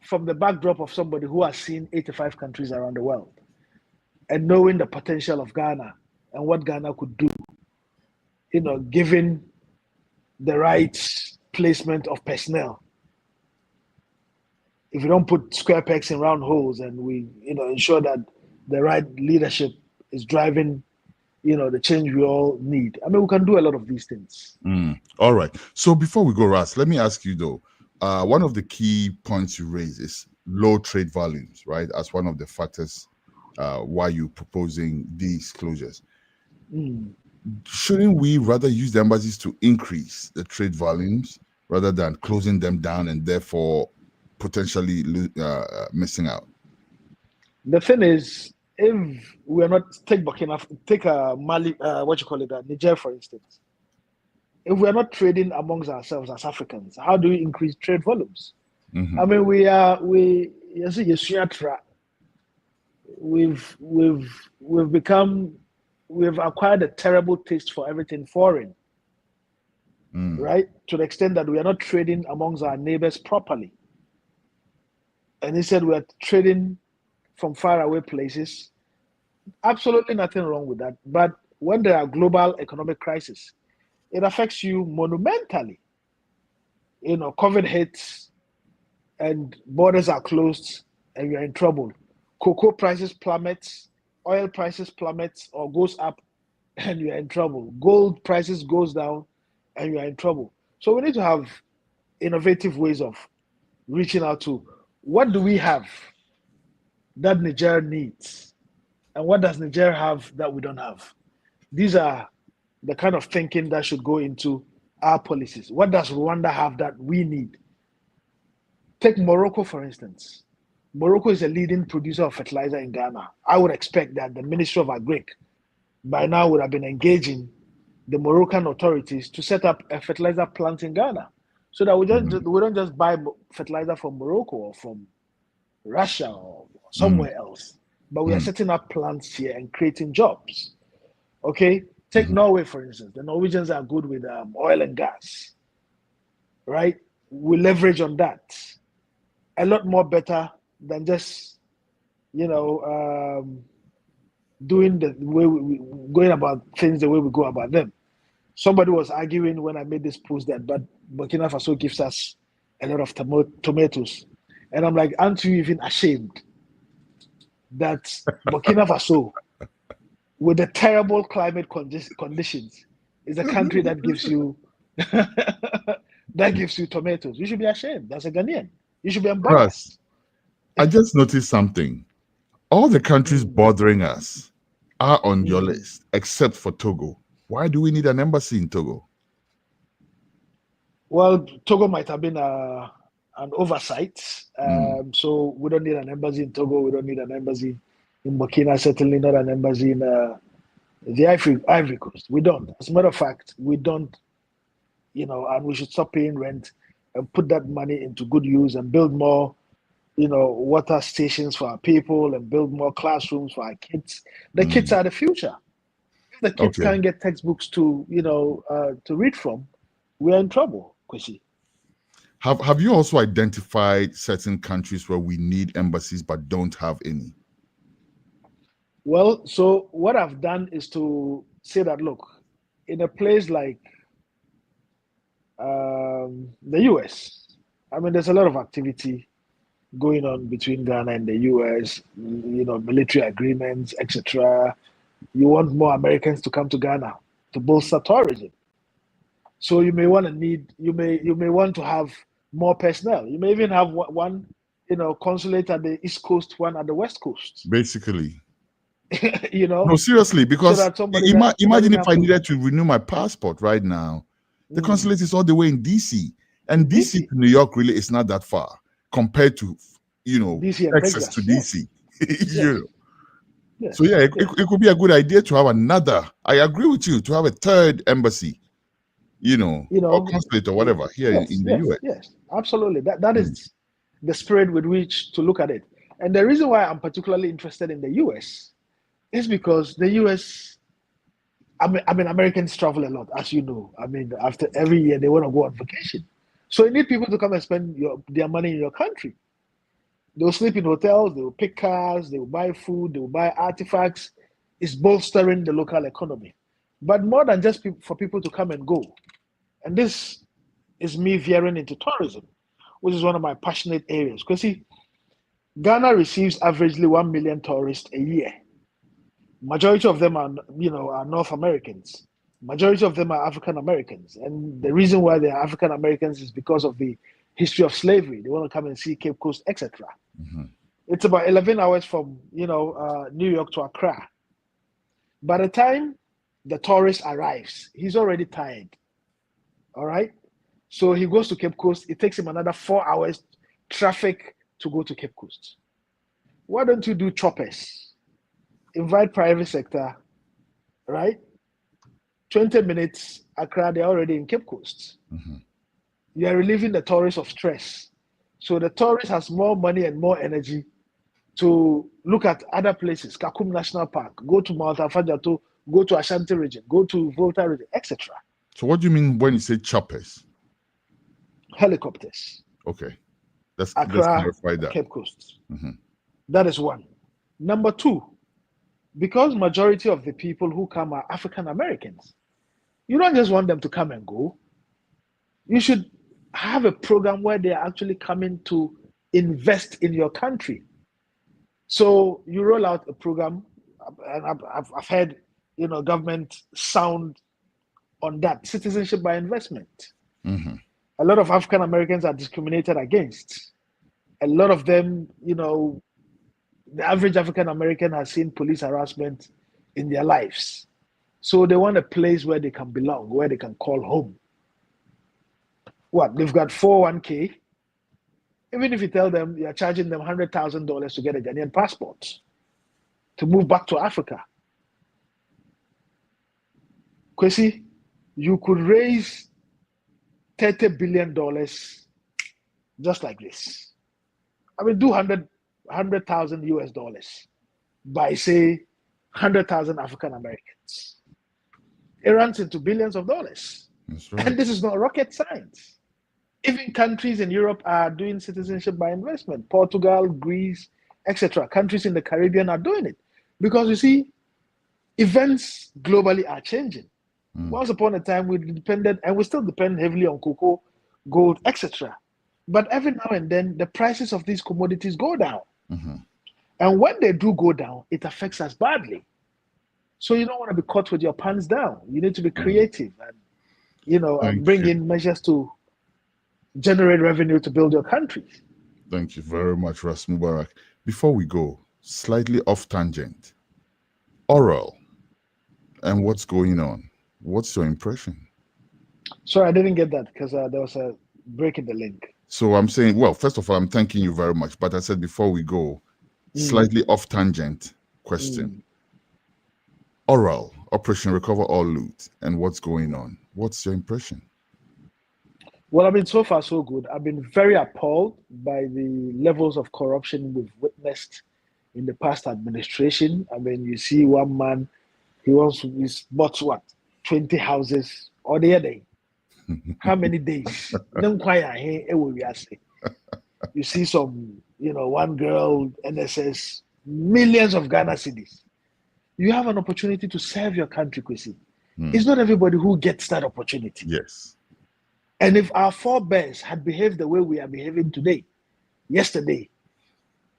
from the backdrop of somebody who has seen 85 countries around the world and knowing the potential of Ghana and what Ghana could do, given the right placement of personnel. If we don't put square pegs in round holes and we, ensure that the right leadership is driving, the change we all need. I mean, we can do a lot of these things. All right. So before we go, Ras, let me ask you though, one of the key points you raise is low trade volumes, right? As one of the factors why you're proposing these closures. Shouldn't we rather use the embassies to increase the trade volumes rather than closing them down and therefore potentially missing out? The thing is, if we are not take Mali, Niger for instance. If we are not trading amongst ourselves as Africans, how do we increase trade volumes? I mean, we've acquired a terrible taste for everything foreign, right? To the extent that we are not trading amongst our neighbors properly. And he said we are trading from faraway places. Absolutely nothing wrong with that. But when there are global economic crises, it affects you monumentally. COVID hits and borders are closed and you're in trouble. Cocoa prices plummets, oil prices plummets or goes up and you're in trouble. Gold prices goes down and you're in trouble. So we need to have innovative ways of reaching out to what do we have that Niger needs and what does Niger have that we don't have. These are the kind of thinking that should go into our policies. What does Rwanda have that we need? Take Morocco, for instance. Morocco is a leading producer of fertilizer in Ghana. I would expect that the Ministry of Agric by now would have been engaging the Moroccan authorities to set up a fertilizer plant in Ghana so that we don't just buy fertilizer from Morocco or from Russia or somewhere else. But we are setting up plants here and creating jobs. Okay? Take Norway, for instance. The Norwegians are good with oil and gas, right? We leverage on that. A lot more better than just, doing the way going about things the way we go about them. Somebody was arguing when I made this post that, but Burkina Faso gives us a lot of tomatoes. And I'm like, aren't you even ashamed that Burkina Faso, with the terrible climate conditions, is a country that gives you tomatoes? You should be ashamed. That's a Ghanaian. You should be embarrassed. I just noticed something. All the countries bothering us are on your list, except for Togo. Why do we need an embassy in Togo? Well, Togo might have been an oversight. So we don't need an embassy in Togo. We don't need an embassy in Burkina, certainly not an embassy in the Ivory Coast. We don't. As a matter of fact, we don't, and we should stop paying rent and put that money into good use and build more, water stations for our people and build more classrooms for our kids. The kids are the future. If the kids can't get textbooks to read from, we're in trouble, Kwesi. Have you also identified certain countries where we need embassies but don't have any? Well, so what I've done is to say that, look, in a place like the US, I mean, there's a lot of activity going on between Ghana and the US, military agreements, etc. You want more Americans to come to Ghana to bolster tourism. So you may want to have more personnel. You may even have one, consulate at the East Coast, one at the West Coast. Basically. No, seriously, because so imagine if I needed to renew my passport right now. The consulate is all the way in DC. And DC to New York really is not that far compared to, DC Texas to DC. Yes. So yeah, it could be a good idea to have another. I agree with you, to have a third embassy, or consulate or whatever here in the US. Yes, absolutely. That is the spirit with which to look at it. And the reason why I'm particularly interested in the US is because the US, I mean, Americans travel a lot, as you know. I mean, after every year, they want to go on vacation. So you need people to come and spend their money in your country. They'll sleep in hotels, they will pick cars, they will buy food, they will buy artifacts. It's bolstering the local economy. But more than just for people to come and go. And this is me veering into tourism, which is one of my passionate areas. Because see, Ghana receives averagely 1 million tourists a year. Majority of them are North Americans. Majority of them are African Americans. And the reason why they are African Americans is because of the history of slavery. They want to come and see Cape Coast, etc. It's about 11 hours from New York to Accra. By the time the tourist arrives, he's already tired. All right? So he goes to Cape Coast. It takes him another 4 hours traffic to go to Cape Coast. Why don't you do choppers? Invite private sector, right? 20 minutes, Accra, they're already in Cape Coast. You are relieving the tourist of stress. So the tourist has more money and more energy to look at other places, Kakum National Park, go to Mount Afajato, go to Ashanti region, go to Volta region, etc. So what do you mean when you say choppers? Helicopters. Okay. Let's Accra, clarify that. Cape Coast. That is one. Number two, because majority of the people who come are African Americans, you don't just want them to come and go. You should have a program where they are actually coming to invest in your country. So you roll out a program, and I've heard, government sound on that, citizenship by investment. A lot of African Americans are discriminated against. A lot of them, the average African American has seen police harassment in their lives. So they want a place where they can belong, where they can call home. What? They've got 401k. Even if you tell them you're charging them $100,000 to get a Ghanaian passport to move back to Africa. Kwesi, you could raise $30 billion just like this. I mean, do $100 $100,000 US by, say, 100,000 African Americans. It runs into billions of dollars. That's right. And this is not rocket science. Even countries in Europe are doing citizenship by investment. Portugal, Greece, etc. Countries in the Caribbean are doing it. Because you see, events globally are changing. Once upon a time, we depended, and we still depend heavily on cocoa, gold, etc. But every now and then, the prices of these commodities go down. And when they do go down, it affects us badly. So you don't want to be caught with your pants down. You need to be creative and, and bring in measures to generate revenue to build your country. Thank you very much, Ras Mubarak. Before we go, slightly off tangent. Oral and what's going on. What's your impression? Sorry, I didn't get that because there was a break in the link. So I'm saying, well, first of all, I'm thanking you very much. But I said before we go, slightly off tangent question. Oral, Operation Recover All Loot, and what's going on. What's your impression? Well, I mean, so far so good. I've been very appalled by the levels of corruption we've witnessed in the past administration. I mean, you see one man, he's bought what, 20 houses or the other day. How many days? You see some, one girl, NSS, millions of Ghana cedis. You have an opportunity to serve your country, Kwesi. It's not everybody who gets that opportunity. Yes. And if our forebears had behaved the way we are behaving yesterday,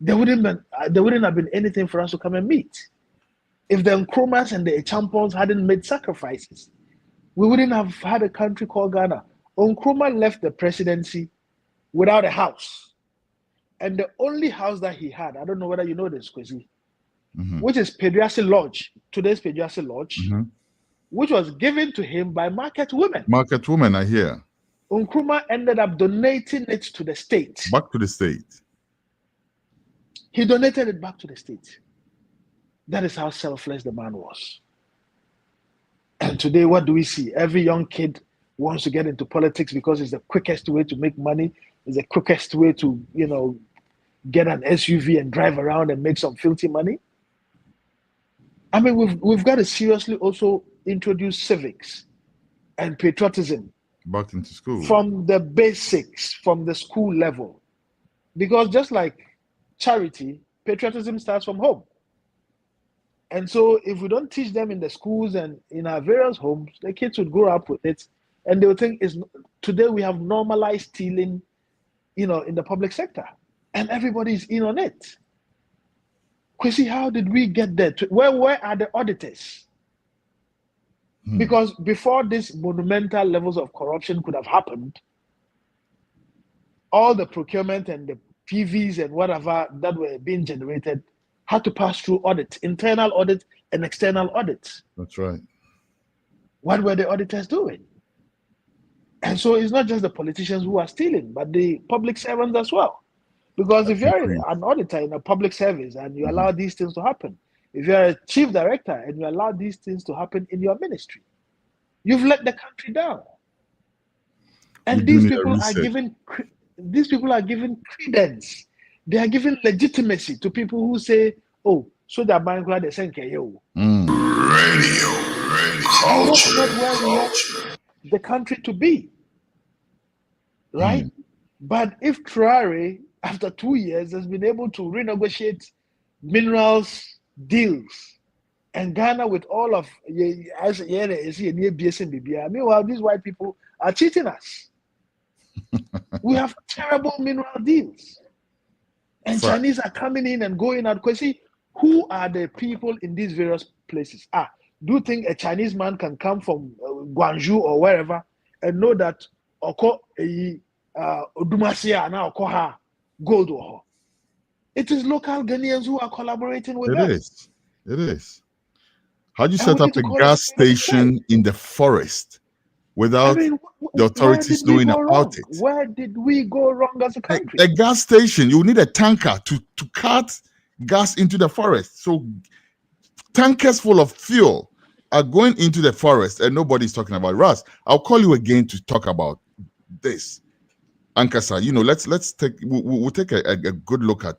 there wouldn't have been anything for us to come and meet. If the Nkrumahs and the Echampons hadn't made sacrifices, we wouldn't have had a country called Ghana. Nkrumah left the presidency without a house. And the only house that he had, I don't know whether you know this, Kwesi, which is Peduasi Lodge, today's Peduasi Lodge, which was given to him by market women. Market women are here. Nkrumah ended up donating it to the state. Back to the state. He donated it back to the state. That is how selfless the man was. And today, what do we see? Every young kid wants to get into politics because it's the quickest way to make money. It's the quickest way to, get an SUV and drive around and make some filthy money. I mean, we've got to seriously also introduce civics and patriotism back into school from the basics, from the school level, because just like charity, patriotism starts from home. And so, if we don't teach them in the schools and in our various homes, the kids would grow up with it, and they would think today we have normalized stealing, in the public sector, and everybody's in on it. Kwesi, how did we get there? Where are the auditors? Because before these monumental levels of corruption could have happened, all the procurement and the PVs and whatever that were being generated had to pass through audit, internal audit and external audit. That's right. What were the auditors doing? And so it's not just the politicians who are stealing, but the public servants as well. Because if you're an auditor in a public service and you allow these things to happen, if you're a chief director and you allow these things to happen in your ministry, you've let the country down. And these people are given credence. They are giving legitimacy to people who say, "Oh, so that Bangla they send you." Radio culture. That's not where we want the country to be, right? But if Traore, after 2 years, has been able to renegotiate minerals deals, and Ghana with all of meanwhile, these white people are cheating us. We have terrible mineral deals. And Chinese are coming in and going out. Kwesi, who are the people in these various places? Do you think a Chinese man can come from Guangzhou or wherever and know that Odumasia and Okoha gold? It is local Ghanaians who are collaborating with us. It is. How do you set up a gas station in the forest without the authorities knowing about it? Where did we go wrong as a country? A gas station, you need a tanker to cart gas into the forest. So tankers full of fuel are going into the forest and nobody's talking about it. Ras, I'll call you again to talk about this. Ankasa, let's take we'll take a good look at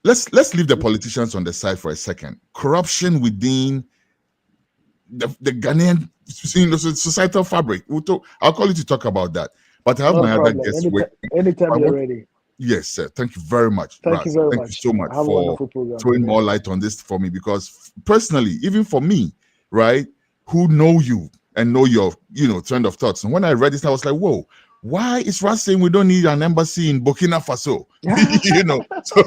let's leave the politicians on the side for a second. Corruption within the Ghanaian societal fabric. I'll call you to talk about that. But I have my other guests. Anytime you're ready. Yes, sir. Thank you very much. Thank you very much. Thank you so much Have for throwing more light on this for me, because personally, even for me, right, who know you and know your, trend of thoughts. And when I read this, I was like, whoa, why is Ras saying we don't need an embassy in Burkina Faso? So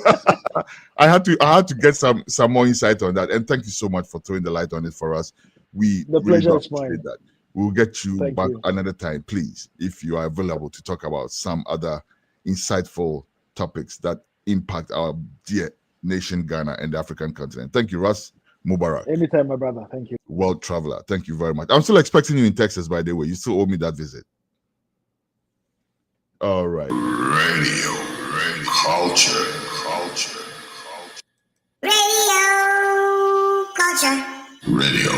I had to get some more insight on that. And thank you so much for throwing the light on it for us. The pleasure is mine. That. We'll get you back another time, please, if you are available to talk about some other insightful topics that impact our dear nation, Ghana, and the African continent. Thank you, Ras Mubarak. Anytime, my brother. Thank you. World traveler. Thank you very much. I'm still expecting you in Texas, by the way. You still owe me that visit. All right. Radio culture. Radio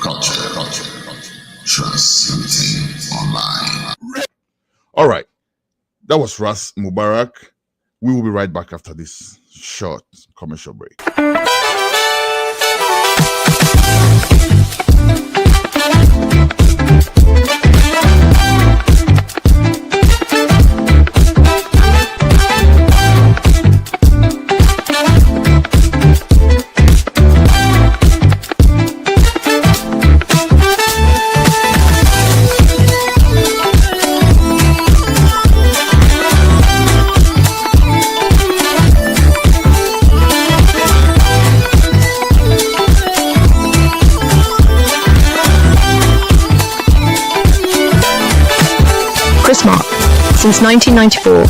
culture. Transmitting online. All right. That was Ras Mubarak. We will be right back after this short commercial break. Since 1994,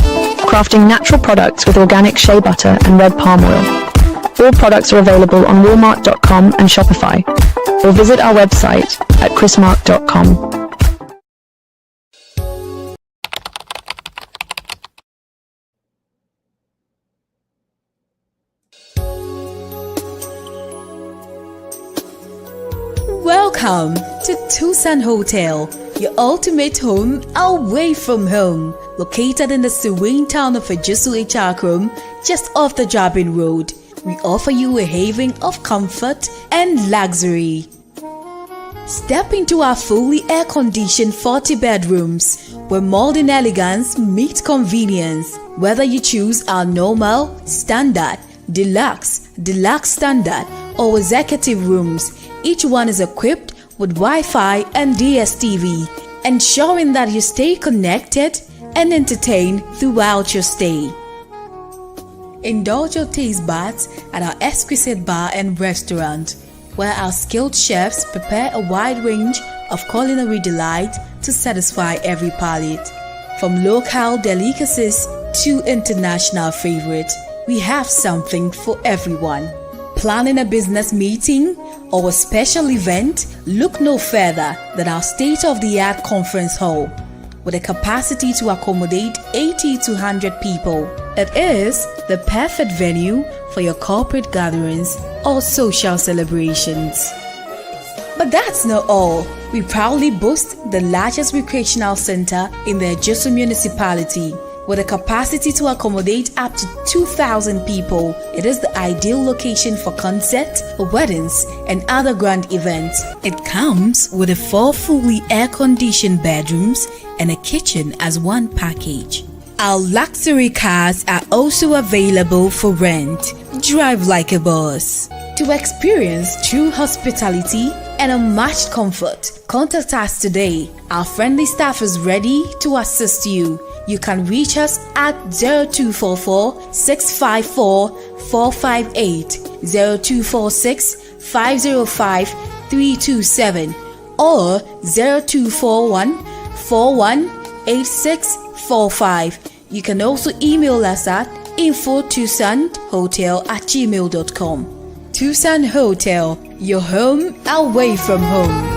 crafting natural products with organic shea butter and red palm oil. All products are available on Walmart.com and Shopify, or visit our website at chrismark.com. Welcome to Tucson Hotel, your ultimate home away from home. Located in the serene town of Ejisu Ichakrum, just off the Jabin Road, we offer you a haven of comfort and luxury. Step into our fully air-conditioned 40 bedrooms, where modern elegance meets convenience. Whether you choose our normal, standard, deluxe standard, or executive rooms, each one is equipped with Wi-Fi and DSTV, ensuring that you stay connected and entertained throughout your stay. Indulge your taste buds at our exquisite bar and restaurant, where our skilled chefs prepare a wide range of culinary delight to satisfy every palate. From local delicacies to international favorites, we have something for everyone. Planning a business meeting or a special event? Look no further than our state-of-the-art conference hall. With a capacity to accommodate 80 to 100 people. It is the perfect venue for your corporate gatherings or social celebrations. But that's not all. We proudly boast the largest recreational center in the Ejisu municipality. With a capacity to accommodate up to 2,000 people, it is the ideal location for concerts, weddings, and other grand events. It comes with 4 fully air-conditioned bedrooms and a kitchen as one package. Our luxury cars are also available for rent. Drive like a boss. To experience true hospitality and unmatched comfort, contact us today. Our friendly staff is ready to assist you. You can reach us at 0244 654 458, 0246 505 327, or 0241 418645. You can also email us at info@tucsonhotel@gmail.com. Tucson Hotel, your home away from home.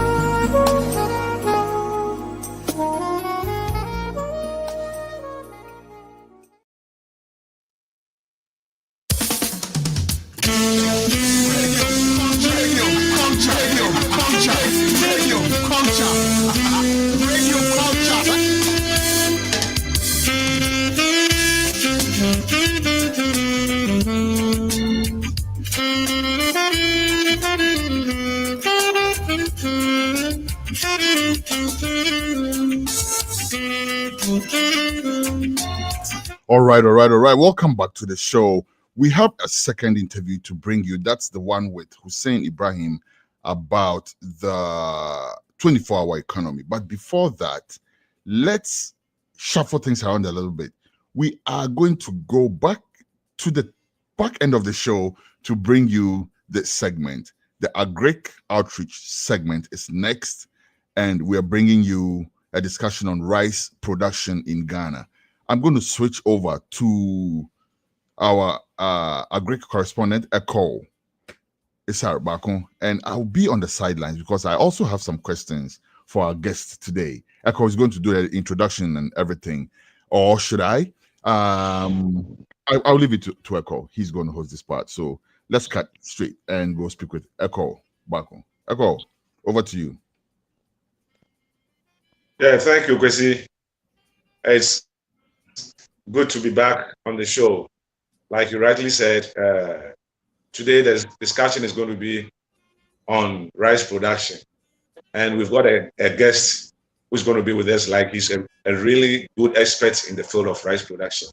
All right. Welcome back to the show. We have a second interview to bring you. That's the one with Hussein Ibrahim about the 24-hour economy. But before that, let's shuffle things around a little bit. We are going to go back to the back end of the show to bring you this segment. The Agric Outreach segment is next, and we're bringing you a discussion on rice production in Ghana. I'm going to switch over to our Agric correspondent, Eko Isar-Bakun, and I'll be on the sidelines because I also have some questions for our guest today. Eko is going to do the introduction and everything, or should I? I'll leave it to Eko. He's going to host this part. So let's cut straight and go speak with Eko Bakun. Eko, over to you. Yeah, thank you, Kwesi. It's good to be back on the show. Like you rightly said, today the discussion is going to be on rice production. And we've got a guest who's going to be with us, like he's a really good expert in the field of rice production.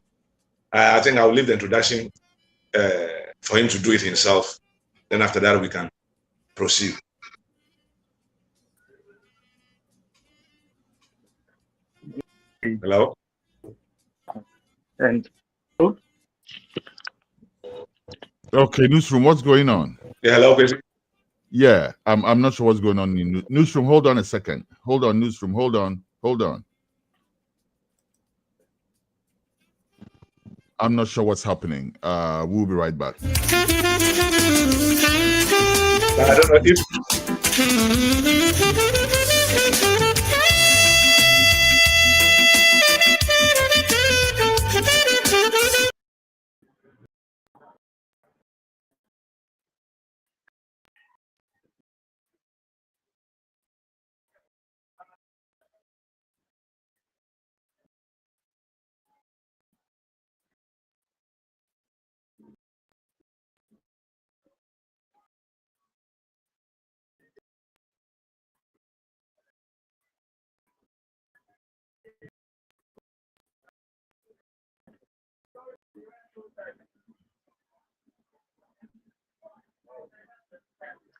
I think I'll leave the introduction for him to do it himself. Then after that, we can proceed. Hello? And okay, Newsroom, what's going on? Yeah, hello, Kwesi. Yeah, I'm not sure what's going on in Newsroom. Hold on a second. Hold on, Newsroom. Hold on. I'm not sure what's happening. We'll be right back. I don't know if...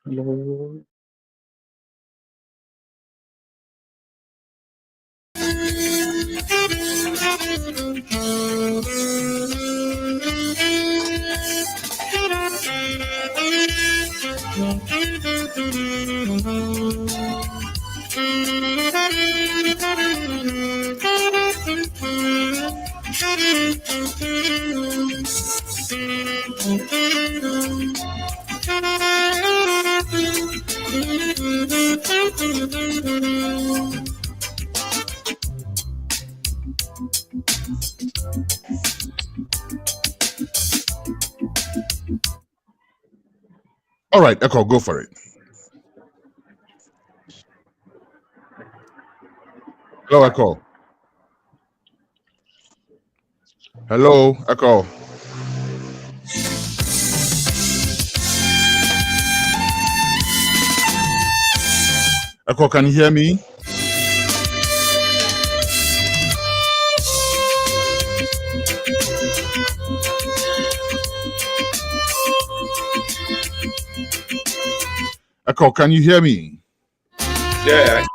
hello. All right, Eko, go for it. Hello, Eko. Hello, Eko. Eko, can you hear me? Eko, can you hear me? Yeah.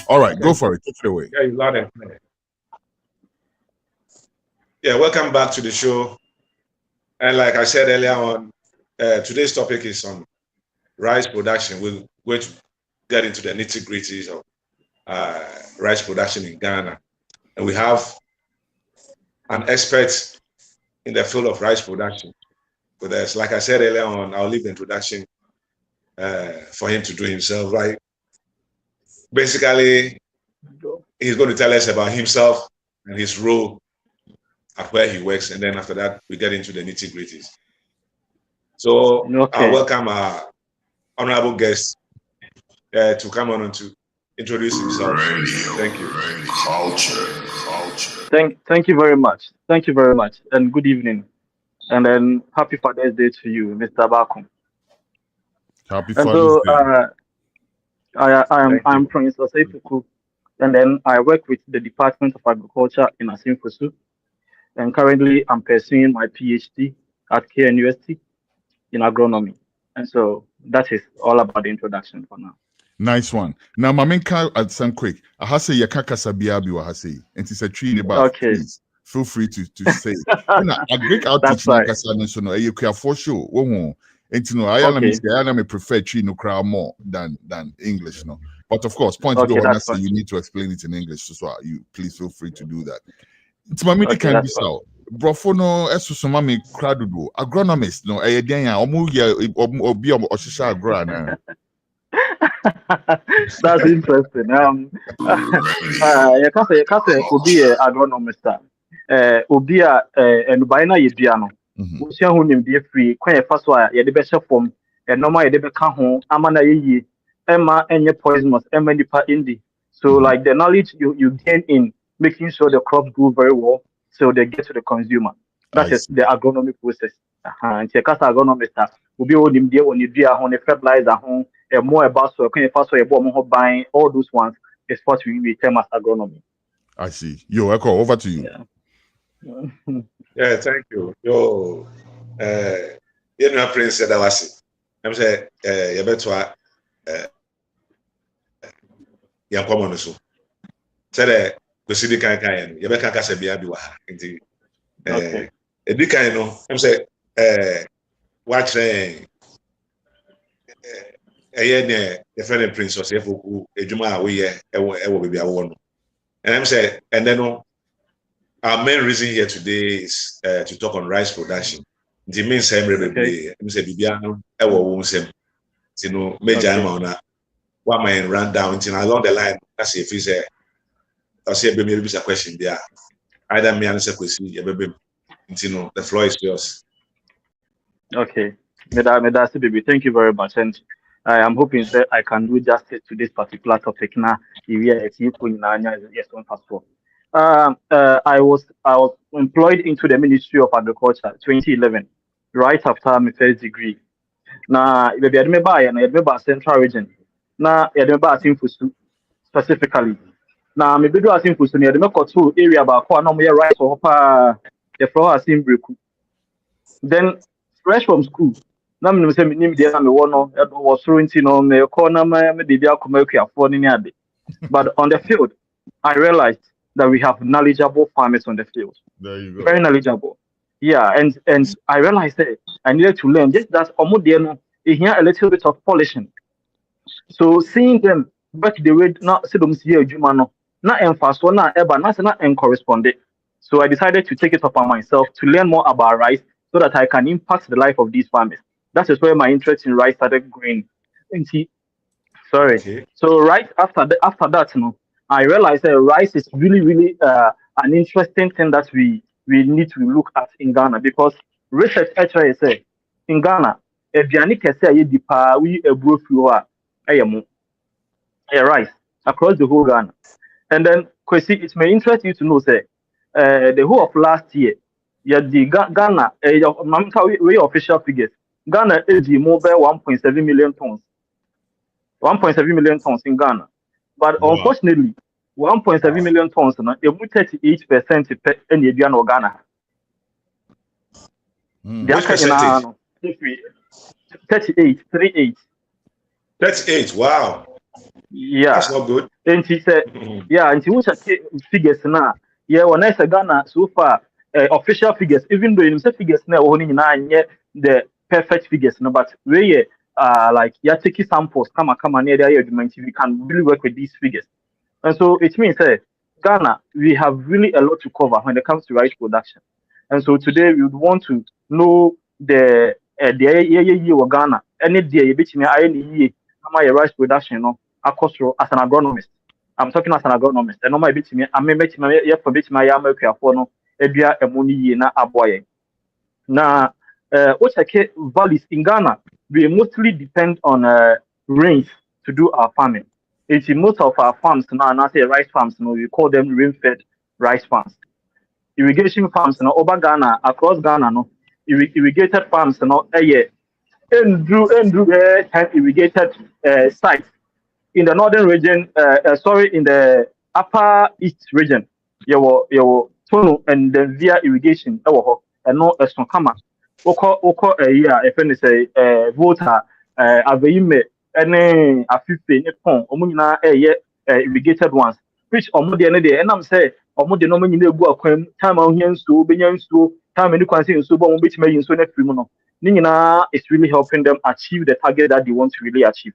All right, go for it. Take it away. Yeah, you loud and clear. Yeah, welcome back to the show. And like I said earlier on, today's topic is on rice production. We're going to get into the nitty-gritties of rice production in Ghana. And we have an expert in the field of rice production with us. Like I said earlier on, I'll leave the introduction for him to do himself. Right? Basically, he's going to tell us about himself and his role at where he works, and then after that, we get into the nitty-gritties. So I welcome our honorable guest to come on and to introduce himself. Thank you. Thank you very much. Thank you very much, and good evening, and then happy Father's Day to you, Mr. Bakun. Happy Father's Day. I'm Prince Osei Opoku. And then I work with the Department of Agriculture in Asimfosu. And currently I'm pursuing my PhD at KNUST in agronomy. And so that is all about the introduction for now. Nice one. Now, Mamenka at some quick. I have say Yakaka Sabiabi wa hase. And it's a tree about please feel free to say. And I break out to Nakasa so no you can for sure. And you know, I may prefer tree no crowd more than English, no. But of course, point to go on say you need to explain it in English, so you please feel free to do that. It's my can be so. Brofo no esusoma me kradudo. Agronomist no eyedian ya omu ye obi oshisha agro. That's interesting. You can say obi agronomist. Obi and by na yeduano. Usia hu nim de free kwan fa so a ye de be form e normal ye de be ka ho amana ye emma enye poisonous emma nipa indi. So like the knowledge you gain in making sure the crops grow very well so they get to the consumer. That is the agronomy process. And check out agronomist will be on him there on the fertilizer home and more about so can fast buying all those ones is what we term as agronomy. I see. Yo, Echo, over to you. Yeah, thank you. Yo, you know, Prince said I was. I'm saying, you better young common so. Said kwesi di kan kan ye be kan kasa bia bi wa nti e di kan no em say wa kire ne the friend Prince Osei Opoku ejuma a we ye ewo baby awo no and em say and then no our main reason here today is to talk on rice production. The main same baby em say bibia no ewo wo nsem ti no major ma na wa man run down until along the line as if he say I'll say maybe a question there. Either me answer question, the floor is yours. Okay. Medasi baby, thank you very much. And I am hoping that I can do justice to this particular topic now. I was employed into the Ministry of Agriculture 2011, right after my first degree. Now, I remember Central Region. Now, I remember Asimfosu specifically. Now, maybe do Asimfosu near the Mekotu area about Kwanomo rice or the floor Asimbriku. Then, fresh from school, now I'm saying, was throwing on the corner, but on the field, I realized that we have knowledgeable farmers on the field. There you go. Very knowledgeable. Yeah, and I realized that I needed to learn just that here a little bit of polishing. So seeing them back the way not see them see Jumano, not emphasize not ever not correspond. So I decided to take it upon myself to learn more about rice so that I can impact the life of these farmers. That is where my interest in rice started growing. Okay. So right after that, I realized that rice is really an interesting thing that we need to look at in Ghana, because research actually says in Ghana, rice across the whole Ghana. And then, Kwesi, it may interest you to know, say, the whole of last year, the Ghana, we official figures, Ghana is more than 1.7 million tons. 1.7 million tons in Ghana. But unfortunately, 1.7 million tons, it 38% in the Ghana. Which percentage? 38, wow. Yeah. That's not good. And she said, yeah, and she was figures now. Yeah, when I say Ghana, so far, official figures, even though you say figures now, only the perfect figures, no, but we like you're taking samples, come near the argument, we can really work with these figures. And so it means Ghana, we have really a lot to cover when it comes to rice production. And so today we would want to know the Ghana, any day between my rice production, as an agronomist. I'm talking as an agronomist. And my bit me, I may make my for bit my America for no ebia emoni na aboye. Now, what values in Ghana, we mostly depend on rains to do our farming. It's most of our farms now, and I say rice farms, we call them rain-fed rice farms. Irrigation farms, over Ghana, across Ghana, irrigated farms, and irrigated sites in the northern region. In the upper east region, your Tono and then via irrigation, and no as from Kama. Oko a year, if any say, voter, Avime, any a 50 pon, Omuna a year irrigated ones, which Omudi day, and I'm say, Omudi no many go time on here, so Benyan so time and you can see so bomb which may so next criminal. Nina is really helping them achieve the target that they want to really achieve.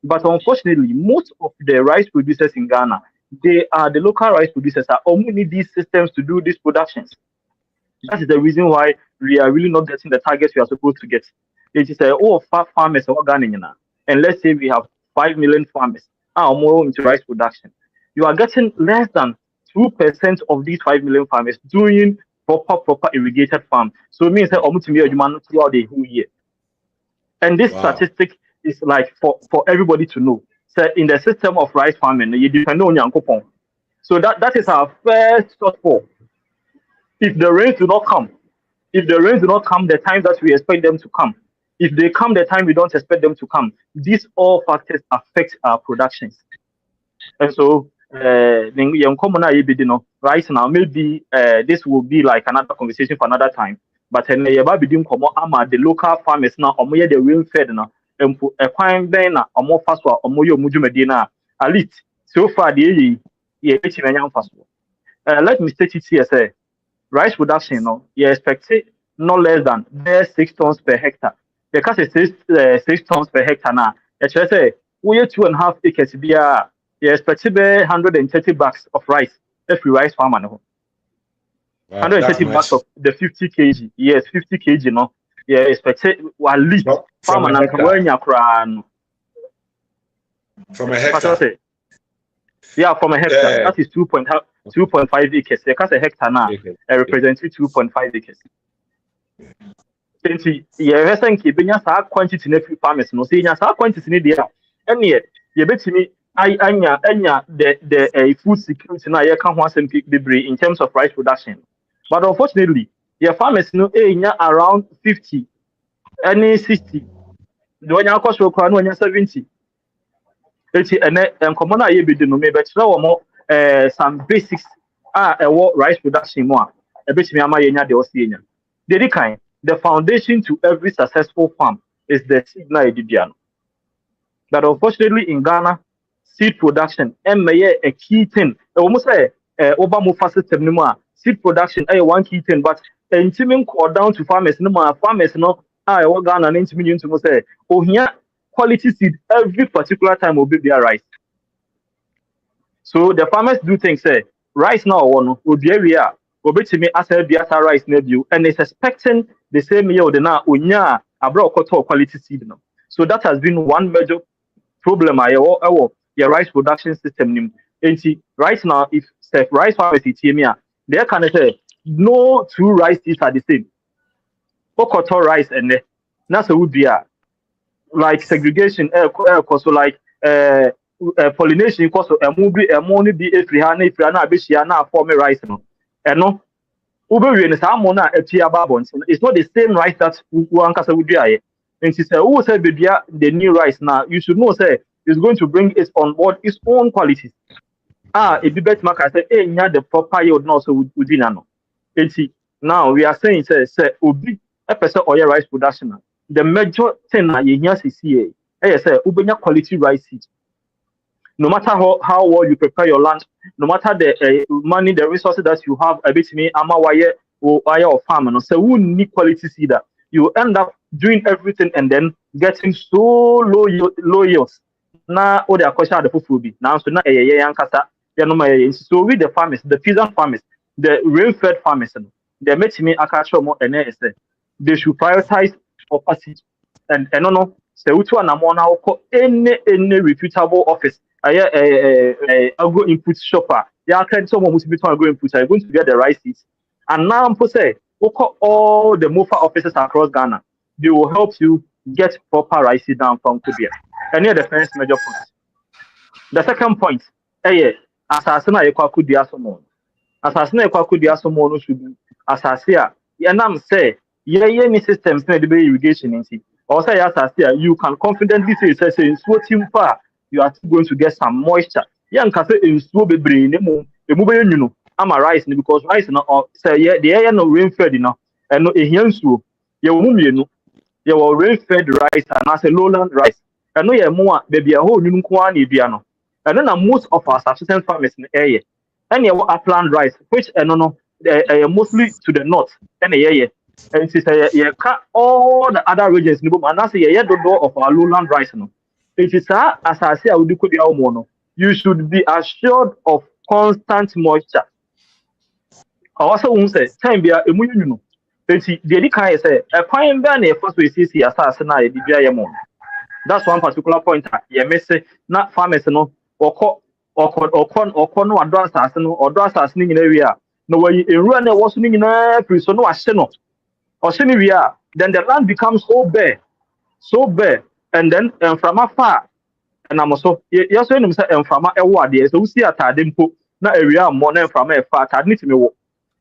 But unfortunately, most of the rice producers in Ghana, they are the local rice producers are only need these systems to do these productions. That is the reason why we are really not getting the targets we are supposed to get. It is farmers are Ghana, and let's say we have 5 million farmers are more into rice production. You are getting less than 2% of these 5 million farmers doing proper irrigated farm. So it means that almost throughout the whole year. And this statistic is like for everybody to know. So in the system of rice farming, you depend on your coupon. So that is our first shortfall. If the rains do not come, the time that we expect them to come, if they come the time we don't expect them to come, these all factors affect our productions. And so right now, maybe this will be like another conversation for another time. But the local farmers now, the rain fed now, a fine then, or more fast or more Mujumedina, at least so far the let me state it here, say, rice production, you expect no less than 6 tons per hectare. Because it's 6 tons per hectare now, it's say, we 2.5 acres be you expect 130 bags of rice every rice farmer. 130 bags of the 50 kg. Yes, 50 kg, no. Yeah, expect at least farmer from a hectare. Yeah, from a hectare. That is 2.5 acres. Because a hectare now represents 2.5 acres. Yeah, thank you. Benya sa quantity in farmers no say nya sa quantity in there. And yet, you bet me anya the food security na ye can ho asem bebre in terms of rice production. But unfortunately, your farmers no around 50, any 60. The one you cost for no 70. And common I be no me but more some basics rice production more. A bit me ama yenya de osienya. The foundation to every successful farm is the seed na edibiano. But unfortunately in Ghana, seed production a key thing. Almost say Obama system no more. Seed production one key thing, but intimate call down to farmers no more. Farmers no Ghana and intimate to say here quality seed every particular time will be their rice. So the farmers do think say rice now will be area will be to me as a rice nephew and it's expecting the same yield now unya abroad quality seed now. So that has been one major problem your rice production system. Right now, if rice farmers they can say no 2 rice seeds are the same. Okoto rice and that's a would be like segregation, so like pollination, because only be if we have form rice no. It's not the same rice that Uankasa would be. And she said, who said the new rice now? You should know, say, it's going to bring it on board its own qualities. It be better, I said, hey, the proper yield now, so would be nano. And see, now we are saying, say, Ubi, a person oil rice production. The major thing now, you see, say, Ubenya quality rice seed. No matter how well you prepare your land, no matter the money, the resources that you have, a bit me, ama wire or farm, so we need quality seed. You end up doing everything and then getting so low yields. Now, all the question the food be now. So now, so with the farmers, the peasant farmers, the rain-fed farmers, they make me a more and they should prioritize opacity and no. So which one I'm on any reputable office. Agro input shopper. Yeah, can someone who's between agro inputs are going to get the right seeds. And now I'm say, all the MOFA offices across Ghana, they will help you get proper rice seed down from Kubia. And here the first major point. The second point, Assassin Ekwaku Diasomon. Assassin Ekwaku Diasomon should be Assasia. Yanam say, any systems need to be irrigation in sea. Or say Assasia, you can confidently say, so team far. You are going to get some moisture yan ka say nsuo bebre ne mu emu be nyunu ama rice ne because rice no say ye de no rain fed no eno ehia nsuo ye wo mienu ye wo rain fed rice and as a lowland rice eno ye mo a be bia ho nyunu ko na edua no eno na most of our subsistence farmers in eye and ye upland rice which eno no mostly to the north and ye and say ye cut all the other regions ni bo and as ye dodo of our lowland rice no it is as I say I would do no you should be assured of constant moisture also won say time bia emu nyunu enti the kan say a kwan ba na first we see asase na e bia ye mo that's one particular point ye miss na farmers no okọ no ado asase no odo asase ni nyina wi a no wayi enrua na wo so ni nyina free so no ahye no ohye ni wi a then the land becomes so bare and then from afar and I'm also yes when say enframa ewo ade so usi atade mpo na area mo na enframa e fa atade nitime wo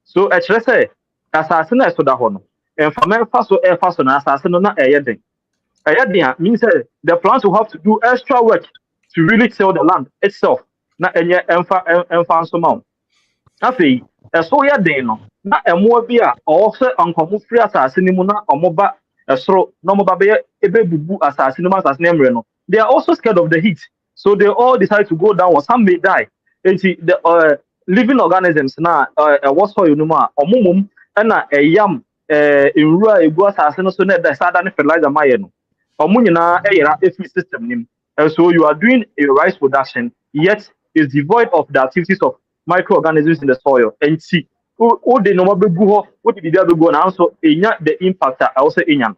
so e kire say asase na so da ho no enframa e fa so na asase no na eyeden means the plants will have to do extra work to really till the land itself na enye emfa so ma afi so ya den no na emo bi a o se ankomo free asase ni mu na omoba esoro na omoba be ebebubu asase ni mu asase na emre no they are also scared of the heat so they all decide to go down or some may die and the living organisms na what soil no ma omumum na eyam enrua egu asase no so na da sada ne fertilizer maye no omunyina eyera efi system nim and so you are doing a rice production yet is devoid of the activities of microorganisms in the soil and see o de no ma begu ho o de bibia begu na so enya the impact also enya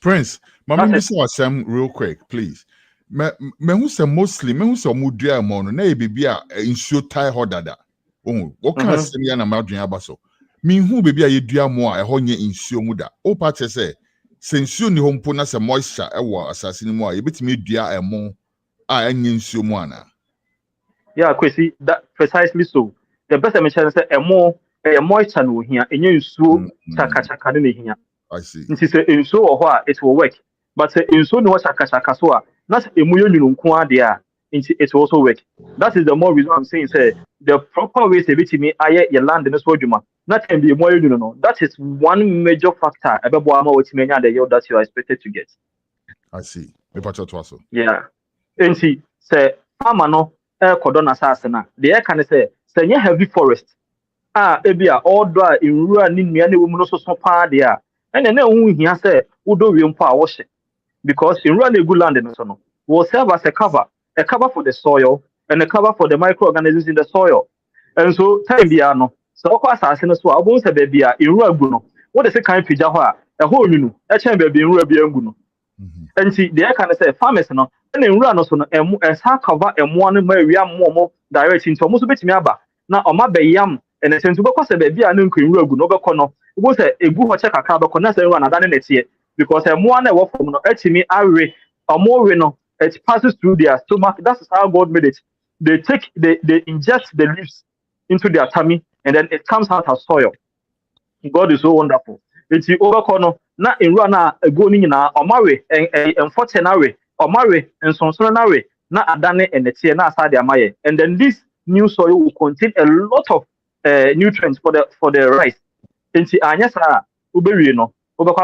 Prince, Mama, some real quick, please. Me who say mostly, me who say mudria mono, na baby a insure tie hodada. Oh, what can I say na madrin abaso? Me who baby a yedua mo a ho nye insure muda. O part say insure ni hompo na se moisture e wo asase ni mo a yebetimi dua emo a enye insure mo ana. Yeah, Kwesi, that precisely so. The best I mention say moisture no here, enye insure chaka no here. I see. Nti say insure or it will work. But insure no chaka so a not emu yenu nko ade a nti it will also work. That is the more reason I'm saying say the proper way say bitimi aye your land in so adwuma. Not can be more you know. That is one major factor ebebo ama wetimi nya the yield that you are expected to get. I see. Me pacho to aso. Yeah. Nti say farmer no kodon asase na. The can say nye heavy forest. Ebia all dry in rural ni nua na wo mu no so pa de a. And na hu hia say udo wi mpo a wo hye. Because in rural good land in so will serve as a cover for the soil and a cover for the microorganisms in the soil. And so time biano, so of course as so I won't say baby in rural guno. What is a kind of pija a whole you a chamber being rural guno. And see the can say farmers no and in rural so as ha cover and one more direct into almost a bit meaba. Now on my bay yam and a sense to because a baby and in rural guno kono was a good check a crab or connect and run a done next year. Because one work from no etimi array or more no it passes through their stomach. That's how God made it. They ingest the leaves into their tummy and then it comes out as soil. God is so wonderful. It's the overcorner na in run a go na or marry and fortunary or marry and sonary na adane and the tia na side amaye. And then this new soil will contain a lot of nutrients for the rice. Into anyasa uberi no. So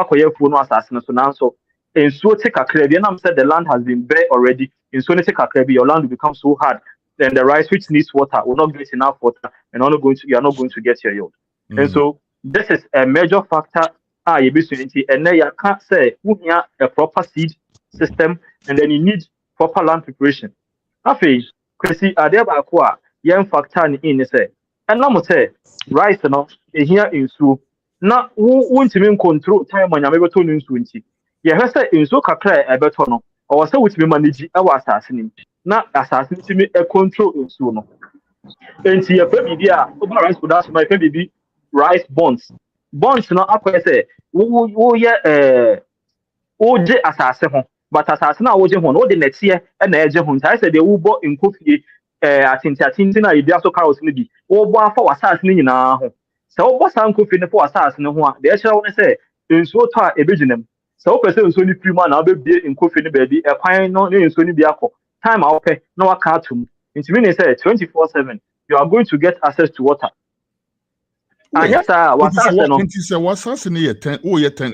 in so take a crab, said the land has been bare already. In so take a crab, your land will become so hard. Then the rice which needs water will not get enough water, and you are not going to get your yield. And so this is a major factor. And then you can't say we have a proper seed system, and then you need proper land preparation. Afi, Kwesi adeba kwa young factor in say, and now say rice no here in so. Na won't even control time when I'm able to news winty. Ye has in so kakra a better no, or so which me manage our assassin. Not assassin to me a control in soon. And see a baby, over rice production, my baby rice bonds. Bonds not up say, OJ assassin, but assassin, I was one, the next year, and the edge of I said they will bought in coffee. I think I did also carrots maybe, or for assassin in our home. So what's uncle fin for assassin no one? The actual one say in so far a vision. So person so ni free man I'll be in coffee baby a pine no in so ni biako. Time I'll pay no account to It means say 24/7 you are going to get access to water. And yes, what's happening 10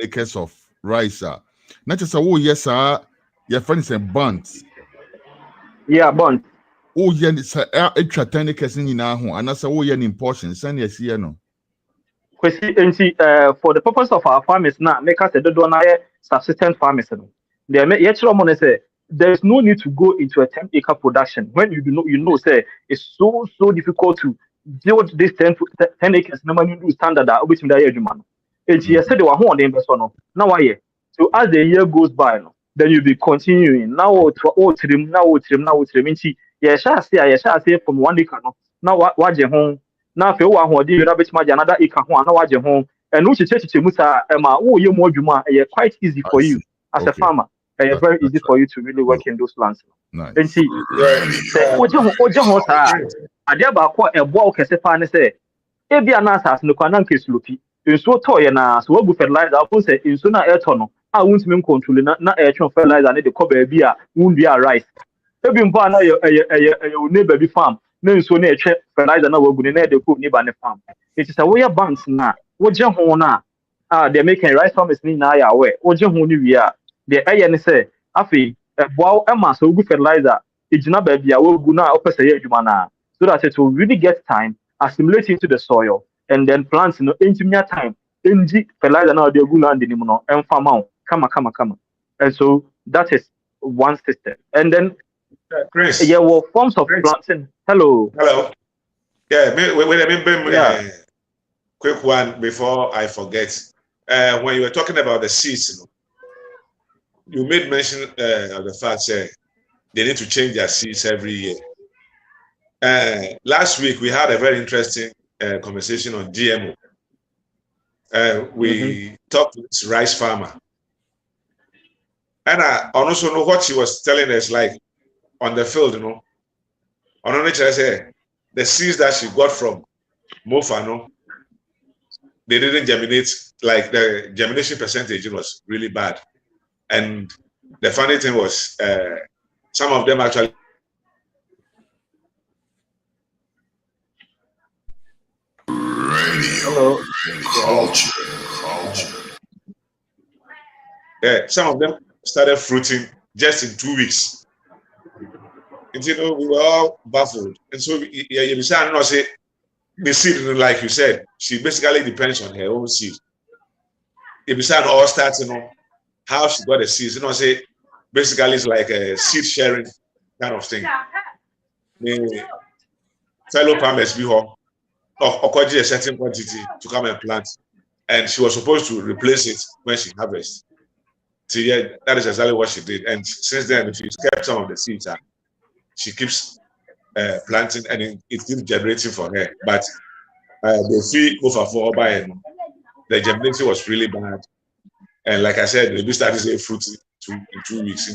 acres of rice, not just your friends and bonds. Yeah, bonds. It's extra 10 acres in Yinaho, and that's in portions, and yes, no. For the purpose of our farmers now, make us a subsistence farmers. There's no need to go into a 10-acre production when you know, say it's so difficult to build this 10 acres. No man do standard that which man. And she said they were on the investment. Now why? So as the year goes by, then you'll be continuing. Now trim. Yeah, shall say from 1 acre. Now what you home? Now if you want to do another acre, now what you home? And which is you more quite easy for you as a farmer. It's very easy for you to really work in those lands. Nice. And see, a ball can say, if the answers no can case looky, in so toy and as well with fertilizer, I won't say in sooner air tunnel. I won't mean control not air fertilizer and the cover beer won't be a rice. If you buy your neighbor farm, no so near fertilizer now we're going to the cook neighbor farm. It is a way of banks now. What jump on now? They're making rice farmers now away. What jump on we are. The air say, Afi, wow, Emma, so good fertilizer. It's not baby, I will go now, so that it will really get time, assimilate into the soil, and then plants into time. NG fertilizer now, they're going to and farm out. Come. And so that is one system. And then, Chris, there were forms of planting. Hello. Yeah, quick one before I forget. When you were talking about the seeds, you made mention of the fact that they need to change their seeds every year. Last week, we had a very interesting conversation on GMO. We talked to this rice farmer. And I also know what she was telling us, like on the field, On nature, say the seeds that she got from Mofa, they didn't germinate, like the germination percentage was really bad. And the funny thing was, some of them actually culture. Yeah, some of them started fruiting just in 2 weeks. And we were all baffled. And so you say the seed, like you said, she basically depends on her own seed. If you all starts, how she got the seeds, say basically it's like a seed sharing kind of thing. The fellow farmers be home or a certain quantity to come and plant, and she was supposed to replace it when she harvests. So yeah, that is exactly what she did. And since then, she's kept some of the seeds. She keeps planting, and it keeps generating for her. But the fee over for buying the germination was really bad. And like I said, the started to fruit in 2 weeks.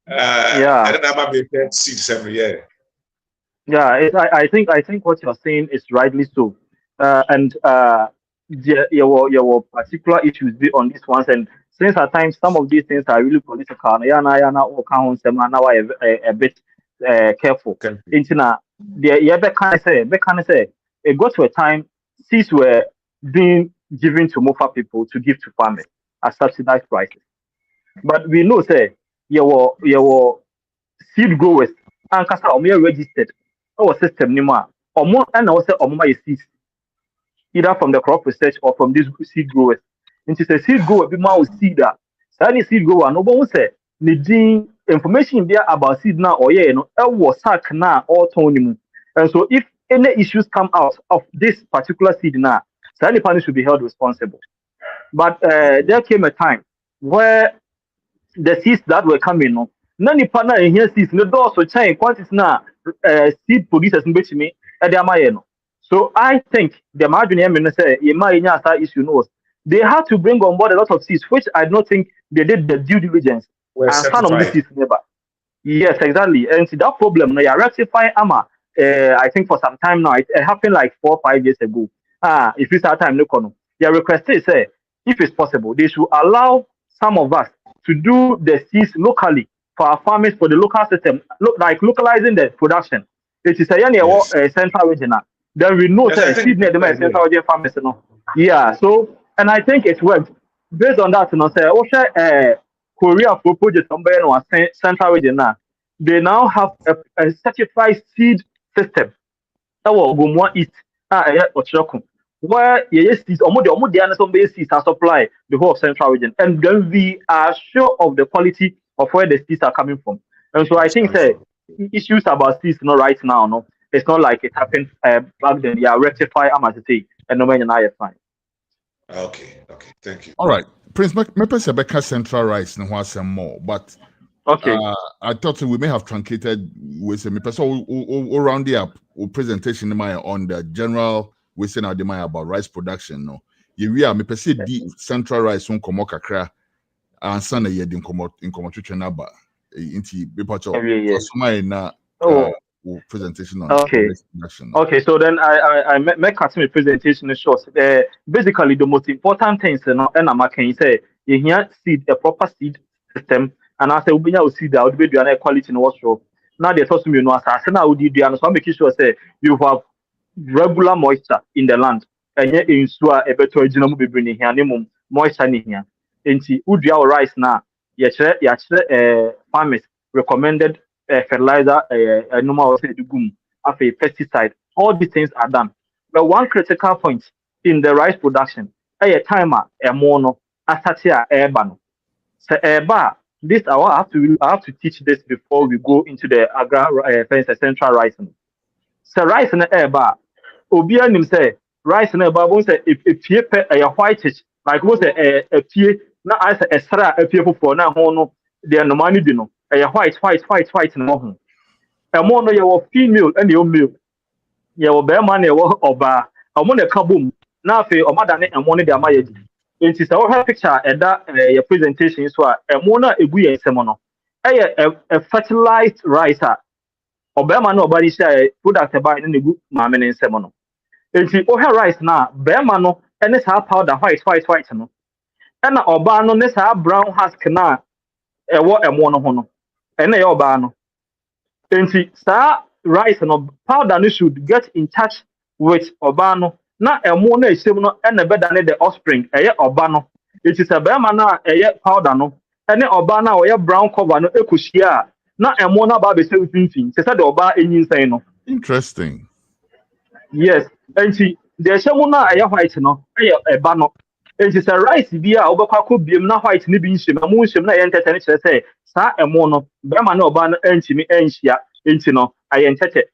I don't know about the seeds every year. Yeah, I think what you're saying is rightly so. And your particular issues be on this ones. And since at times some of these things are really political, now a bit careful. Intina, it got to a time seeds were being given to Mofa people to give to farmers at subsidized prices. But we know, say, your seed growers and registered our system nima or more and also seeds either from the crop research or from these seed growers. And to say seed grower be more seed that any seed grower no one say needing information there about seed now or was sack now or tonimu. And so if any issues come out of this particular seed now, any party should be held responsible. But there came a time where the seeds that were coming, none partner in here seeds, no door so change quantities now seed producers in which me at the So I think the margin minister issue knows they had to bring on board a lot of seeds, which I don't think they did the due diligence. And some of these seeds never. Yes, exactly. And see that problem now, rectify AMA. I think for some time now, it happened like 4 or 5 years ago. If it's our time, no. Their request is, if it's possible, they should allow some of us to do the seeds locally for our farmers for the local system, like localizing the production. It is a central region. Then we know that seed near the central region farmers. Yeah, so and I think it worked. Based on that, say, Korea for project on central region now. They now have a certified seed system. That will go more east. Where seeds, seeds are supply the whole of central region, and then we are sure of the quality of where the seeds are coming from. And so I think issues about seeds right now, no, it's not like it happened back then. Yeah, rectify Amaziti and no man and fine. Okay, thank you. All right, Prince, maybe Sebeka Central Rice no was some more, but okay. I thought we may have truncated with me. So around the presentation on the general we say now about rice production. No, we are me per se the Central Rice on komo kakra and sana ye din komo in komo naba inti bepacho na presentation on rice production. Okay, so then I make a presentation in short. Basically, the most important things, and I can say you hear seed a proper seed system. And I say, we see that would be the quality in what's wrong. Now they told me, I would do so I'm making sure say you have regular moisture in the land. And yet in Sua a better original be bringing here, moisture in here. And see, would you rice now? Yes, farmers recommended fertilizer, normal after pesticide. All these things are done. But one critical point in the rice production, a timer, a mono, a satia, a ban. So this I have to teach this before we go into the central rice. So rice in the air bar. Obianim say rice in the bar won't say if you pay a whitish like what's a pea na I say extra a pea for now no they are no money dino a white no a mono your female and your male your bear money or bar a money kaboom now for or madame and money the amayedi. It is our picture and that your presentation is what a mona a buoy semono. A fertilized rice. Obama nobody say product by any good mamma in semono. If you her rice now, Bermano and it's half powder white no. And Obano this half brown husk na a what a mono. And a Obano. And see, star rice and powder should get in touch with Obano. Na a mona is similar and a better than the offspring, a Obano. It is a Bermana, a powder no, and a Obana or a brown cover no ecushia. Na a mona baby thing. Said the Oba in insane. Interesting. Yes, and see, there's a mona a white no, a bano. It is a rice beer over could be na white nibbing shim, a moon shim, I entertain say, sa a mono, Bermano ban and me enchia, intino, I entertain.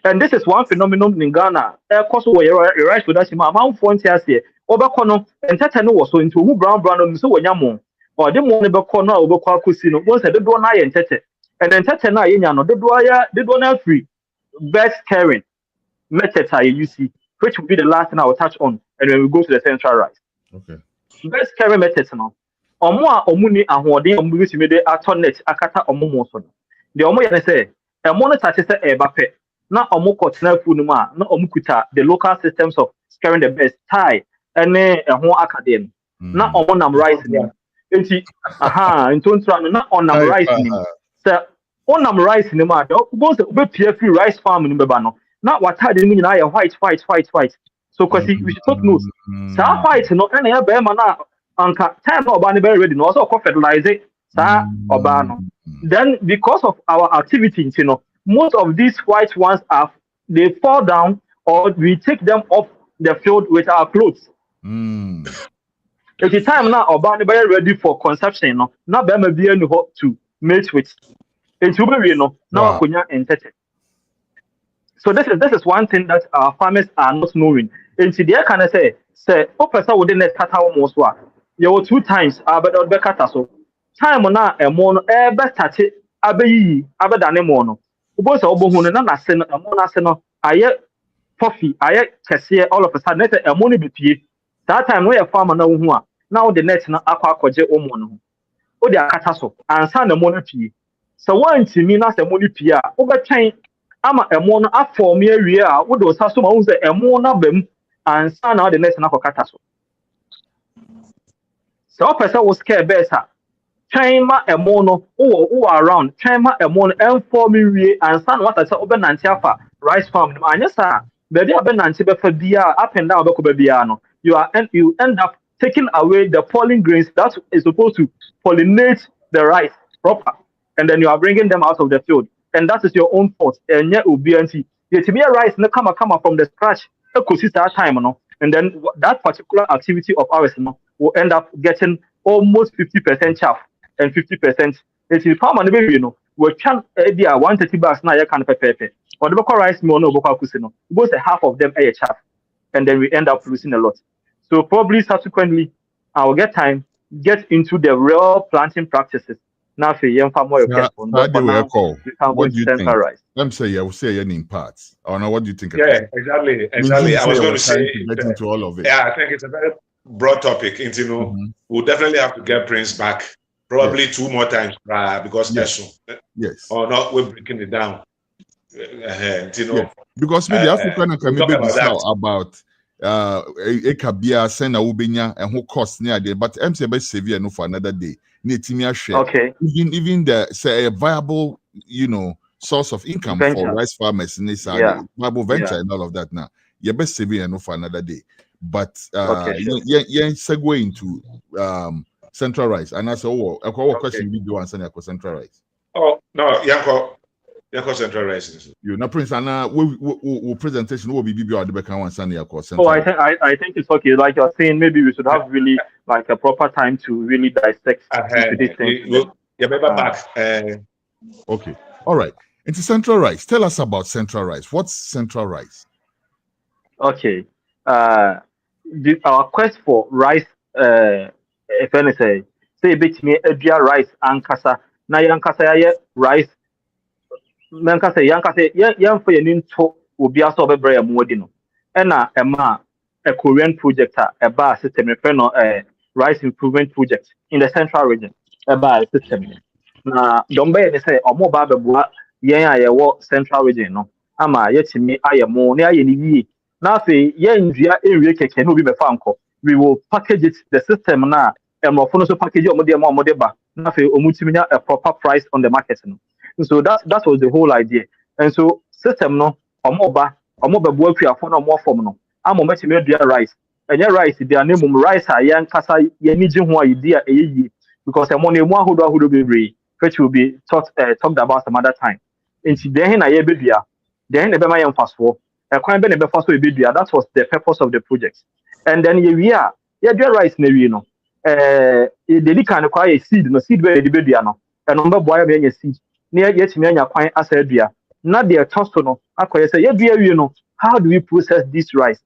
And this is one phenomenon in Ghana. Cost where rice production amount for here. Obacono and Tatano was so into brown so yamo. Or the money bacono over Quacusino was a good one I and Tete. And then Tatana Yano, the Dwyer, the donor free. Best caring method you see, which will be the last thing I will touch on. And when we go to the central rice. Okay. Best caring methods now. Omwa omuni and hoarding on which made a tonnet, akata or momoson. The Omo say, a monitor is a bape. Not omoko funuma, not omukuta, the local systems of scaring the best tie, and a whole academy. Not on rising. And don't not on rising. Sir, on rising the matter, both the free rice farm in Babano. Not what had in I white. So, because we should not lose. So, white, no, and a bear mana, anka, time or banny ready, no, also fertilize it, sir, or bano. Then, because of our activities, most of these white ones they fall down or we take them off the field with our clothes. At the time now, Obama very ready for consumption, not Bama be any hot to mate with. It's now and so this is one thing that our farmers are not knowing. And today can I say, Professor within the Tata most you were 2 times, but so time on a mono best touch it, abadane mono. Both are both na seno a mona seno aye coffee aye kese all of a sudden a money be that time we a farmer now the net na akwa koje omo no o de akata so ansa na money pie so one to me na se money pie a o betwen ama e mo no aform awie a wo de osaso ma wo se e mo na bam ansa na the net na akata so person was scared better China a mono or around China a mono and for me and son what I said open antiafa rice farm. And yes, sir, baby, I've been anti-befabia up and down Becobabiano. You end up taking away the pollen grains that is supposed to pollinate the rice proper, and then you are bringing them out of the field, and that is your own fault. And yet, UBNT, yet me rice no come from the scratch, a that time, no, and then that particular activity of ours, no, will end up getting almost 50% chaff and 50%. If you farm and baby, you know, we can be 130 bags now. You can pay. Or the local rice mill, no, both half of them a chaff, and then we end up losing a lot. So probably subsequently, I will get into the real planting practices. Now for young farmer, what do you think? Let me say, I will say in parts. Or now, what do you think? Yeah, exactly. I was going to say get into all of it. Yeah, I think it's a very broad topic. And, you know, we'll definitely have to get Prince back probably 2 more times because yes, or not, we're breaking it down. You know, because maybe African can maybe about Ekabia send a ubenya and who cost near there, but MCB severe no for another day. Okay. Even the say a viable, you know, source of income for rice farmers in this viable venture and all of that now. You best severe no for another day. But segue into central rice. And I say, a question you do answer central rice. Oh no, Yanko central rice. You know, Prince Anna, we presentation will be central. Oh, I think it's okay. Like you're saying, maybe we should have really like a proper time to really dissect this thing. Back. Okay, all right. Into central rice. Tell us about central rice. What's central rice? Okay, our quest for rice. If anything, say bit me a rice and kasa. Na yankasa rice. Yankasa yan for your into will be also a very modino. And a Korean project, a bar system, a rice improvement project in the central region, a bar system. Now, don't be they say, or more baba, I walk central region, no. Ama yet me, I am more near ye. Now, say, via area can be fanco. We will package it, the system now, and more package your modeba. Now, a proper price on the market. So that was the whole idea. And so system no omoba work we are for no more form no. I'm on to rice. And your rice their name rice yan kasa yenijin ho idea because I'm only one who be which will be talked about some other time. And then I be then the my fast for a quite be fast will be that was the purpose of the project. And then your rice no they can acquire a seed no seed where the baby no and number boy be a seed. Near yet me quite as a beer. Not their tostono. Say, you know, how do we process this rice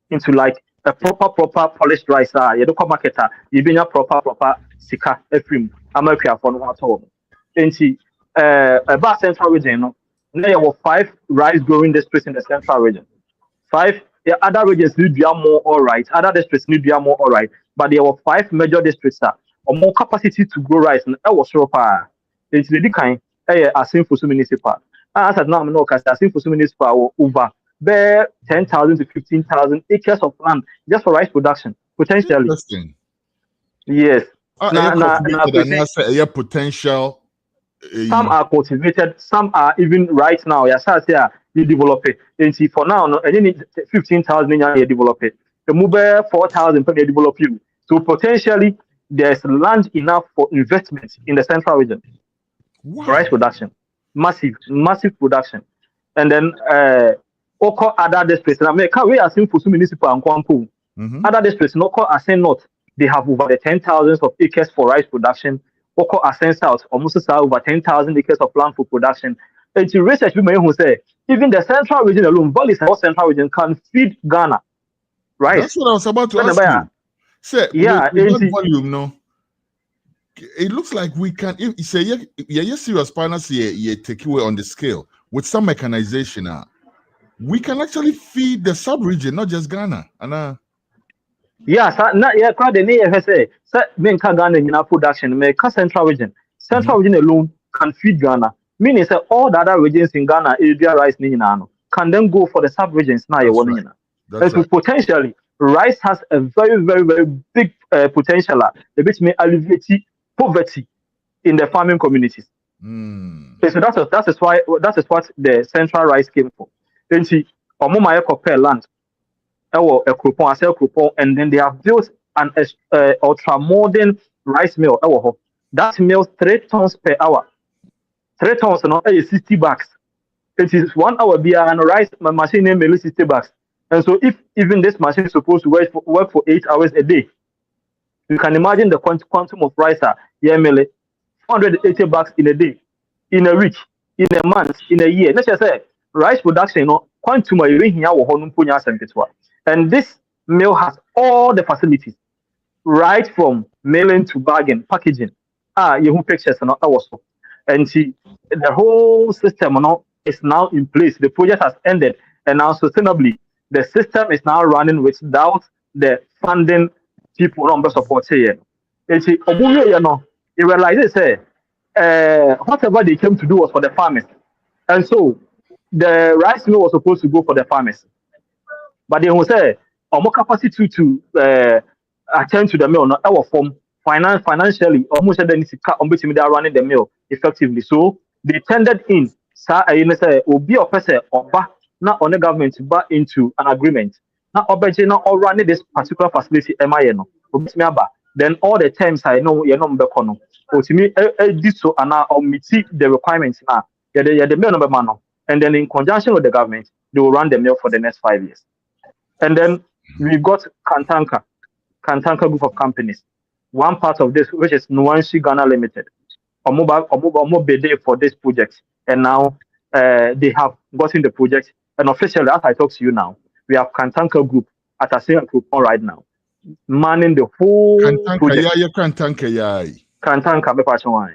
into like a proper polished rice? You don't come marketer, you been a proper sika efrim. America for no at all. And see, about central region, there were 5 rice growing districts in the central region. 5 the other regions need to be more alright, other districts need to be more alright, but there were 5 major districts or more capacity to grow rice and was so far. It's the kind as for municipal. As at now, no, because as for municipal over bare 10,000 to 15,000 acres of land just for rice production potentially. Interesting. Yes. Potential. Some are cultivated, some are even right now. Yes, you develop it. And see for now, no, and you need 15,000 you develop it. The move 4,000 per develop you. So potentially there's land enough for investment in the central region. Wow. Rice production, massive production, and then other districts. And America, we are seeing for some municipal and Kumbungu. Other districts, North, they have over the 10,000 of acres for rice production. Oko Ascent South, almost over 10,000 acres of land for production. And to research, we may who say even the central region alone, Bali central region can feed Ghana. Right. That's what I was about to ask you. Say, with volume, no. It looks like we can say serious partners here take away on the scale with some mechanization. We can actually feed the sub-region, not just Ghana. And quite the name say Ghana in our production, make central region. Central region alone can feed Ghana. Meaning say all the other regions in Ghana, area rice can then go for the sub-regions now. And so potentially rice has a very, very, very big potential. The bit may alleviate poverty in the farming communities. So that is what the central rice came for. Then see, Omoma compare land, and then they have built an ultra modern rice mill. That mill 3 tons per hour. 3 tons, 60 bags. It is 1 hour beer and rice machine named 60 bags. And so if even this machine is supposed to work for 8 hours a day, you can imagine the quantum of rice, 480 bags in a day, in a week, in a month, in a year. Let's just say rice production, quantum. And this mill has all the facilities, right from milling to bagging, packaging. You pictures also. And see, the whole system is now in place. The project has ended, and now sustainably, the system is now running without the funding people on support here. And see, you realize whatever they came to do was for the farmers, and so the rice mill was supposed to go for the farmers, but they will say more capacity to attend to the mill our form financially almost running the mill effectively. So they tendered in obi opese oba na on the government back into an agreement na obeje na or running this particular facility then all the terms I know mbeko to me this so and meet the requirements now the mill number man, and then in conjunction with the government they will run the mill for the next 5 years. And then we've got Kantanka group of companies. One part of this, which is Nuanshi Ghana Limited, bid for this project, and now they have gotten the project. And officially, as I talk to you now, we have Kantanka Group at a single group right now, manning the whole project. Kantanka,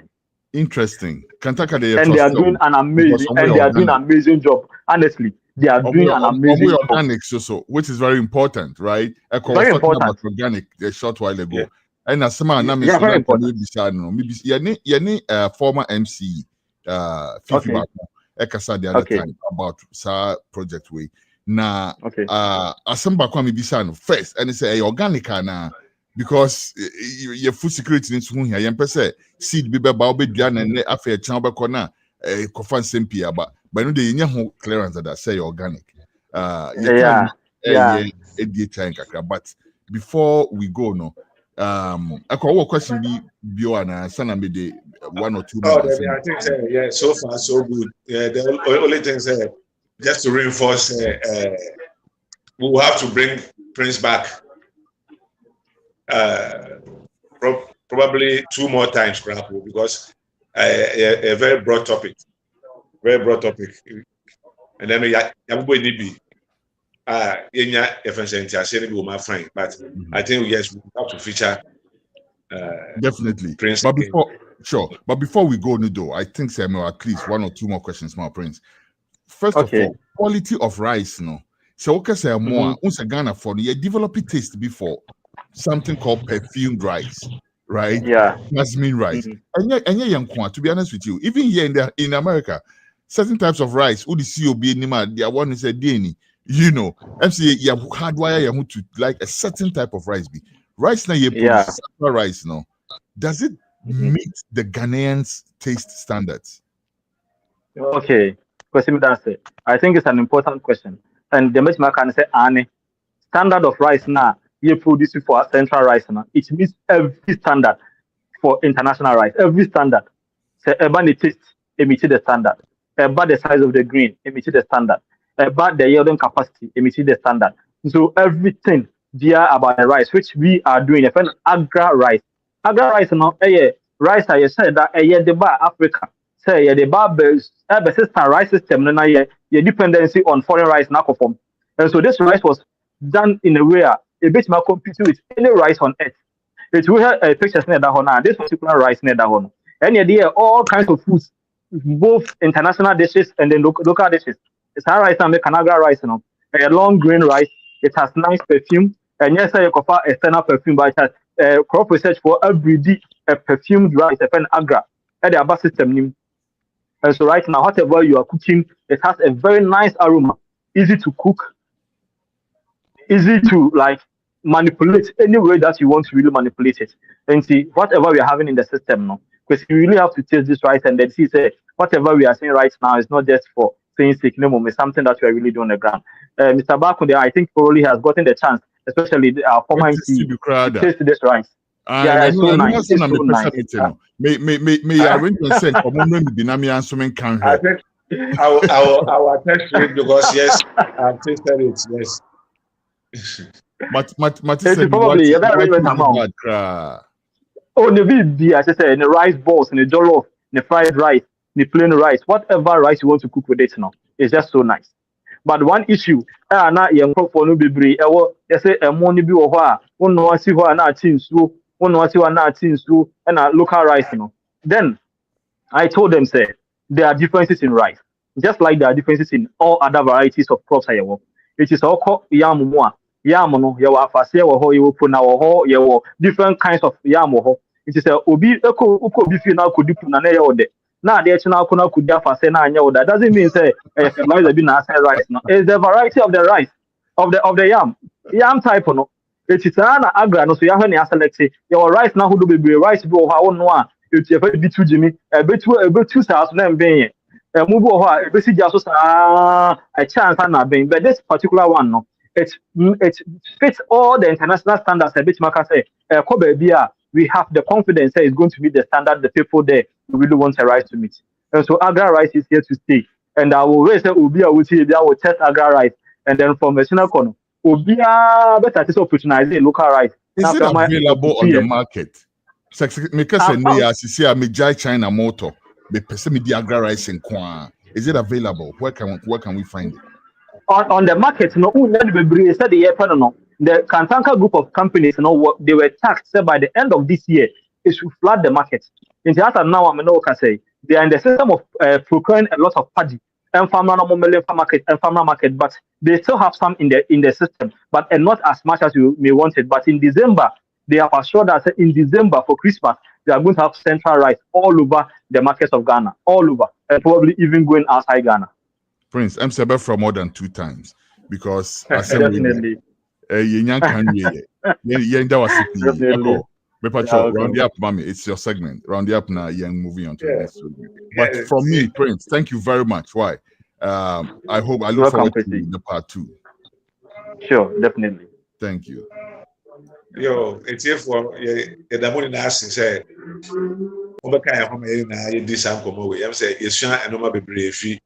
interesting. Kantanka, and they are doing an amazing job. Honestly, they are doing an amazing job. Organic, which is very important, right? Very important. About organic a short while ago. Yeah. And as someone very important. Former MC Fifi Bako Ekasa the other time about Sa project way. Na asamba kwa mibisa first and say organic na because your food security needs to here yempese seed be ba obedua na ne afa chan obekọ na kofan sempia ba no dey nya ho clearance that say organic. But before we go no I call question be Bioana Sana made 1 or 2 minutes. I think so far so good. The only thing just to reinforce we will have to bring Prince back probably 2 more times because a very broad topic. And then I'm going to be but I think yes, we have to feature definitely Prince. But before we go, Nudo, I think Samuel, at least 1 or 2 more questions, my Prince. First of all, quality of rice, so okay, say more. Ghana for you develop a taste before something called perfumed rice, right? Yeah, jasmine rice. And to be honest with you, even here in America, certain types of rice, would see you be the one is a Dani. MC you hardwire you to like a certain type of rice. Rice now rice no. Does it meet the Ghanaians' taste standards? Okay, question that's it. I think it's an important question. And the man can say standard of rice now you produce it for central rice now. It meets every standard for international rice. Every standard. So about the taste, it meets the standard. About the size of the grain, it meets the standard. About the yielding capacity, it meets the standard. So everything there about the rice, which we are doing, a agra rice. Agra rice now, rice I said that the bar Africa. Say the bar persistent rice system, now your dependency on foreign rice now perform. And so this rice was done in a way a bit more compete with any rice on earth. It will have a picture near that one. This particular rice near that one. And yeah, all kinds of foods, both international dishes and then local dishes. It's a rice and make Agra rice, a long grain rice. It has nice perfume. And yes, I offer external perfume, but it has crop research for every day a perfumed rice, a pen agra, and the Abba system. And so right now, whatever you are cooking, it has a very nice aroma, easy to cook, easy to like manipulate any way that you want to really manipulate it. And see, whatever we are having in the system now, because you really have to taste this rice and then see, say, whatever we are saying right now is not just for saying sick, no more, it's something that we are really doing on the ground. Mr. Bakunde, I think probably has gotten the chance, especially our former MC, to taste this rice. Yeah, it's so nice. It's so nice. May arrange and send for moment Binami and Sumen can I think I will attest to it because yes, I've tasted it. Yes. Probably yeah, that relevant amount. Oh, the BB, as I said, the rice balls, and the jollof, the fried rice, the plain rice, whatever rice you want to cook with it now, it's just so nice. But one issue, na young for no be they say a money be or one no see who are not teams through, one no see who are not teams through, and a local rice, you know. Then I told them, say, there are differences in rice, just like there are differences in all other varieties of crops. It is all called yam more. Yam no, you have a say or you put now you different kinds of yam. It is a obi uko bifi now could do na ode. Now the now could have say na that doesn't mean say rice be na rice. No, it's the variety of the rice of the yam type no. It is an agra no so you have any select your rice now who do be rice be how no. It's a very bit too Jimmy, a bit 2,000 and being a move or a basic just a chance and being, but this particular one, no, it fits all the international standards. A bit, Maka say, Kobe Bia, we have the confidence that it's going to be the standard the people there really want a rice to meet. And so Agra rice is here to stay. And I will raise Ubia will see, will test Agra rice, and then from a National Corner, Ubia better to opportunize local rice. Is it available on the market? Because I may China motor, the person Agra rice in Kwan. Is it available? Where can we find it? On the market, no, the Kantanka group of companies, they were taxed by the end of this year. It should flood the market. In the answer now, I'm say they are in the system of procuring a lot of paddy and farmer market, but they still have some in the system, but not as much as you may want it. But in December, they have assured us that in December for Christmas, they are going to have central rice all over the markets of Ghana, all over, and probably even going outside Ghana. Prince, I'm Seba for more than 2 times because definitely. Round up, mommy. It's your segment. Round up now, young moving on to the next segment. But from me, Prince, thank you very much. Why? I look forward to the part 2. Sure, definitely. Thank you. Yo, it's here for the money nasty said. Overcome home in this uncle. I'm saying, it's Shan and Oma be brave.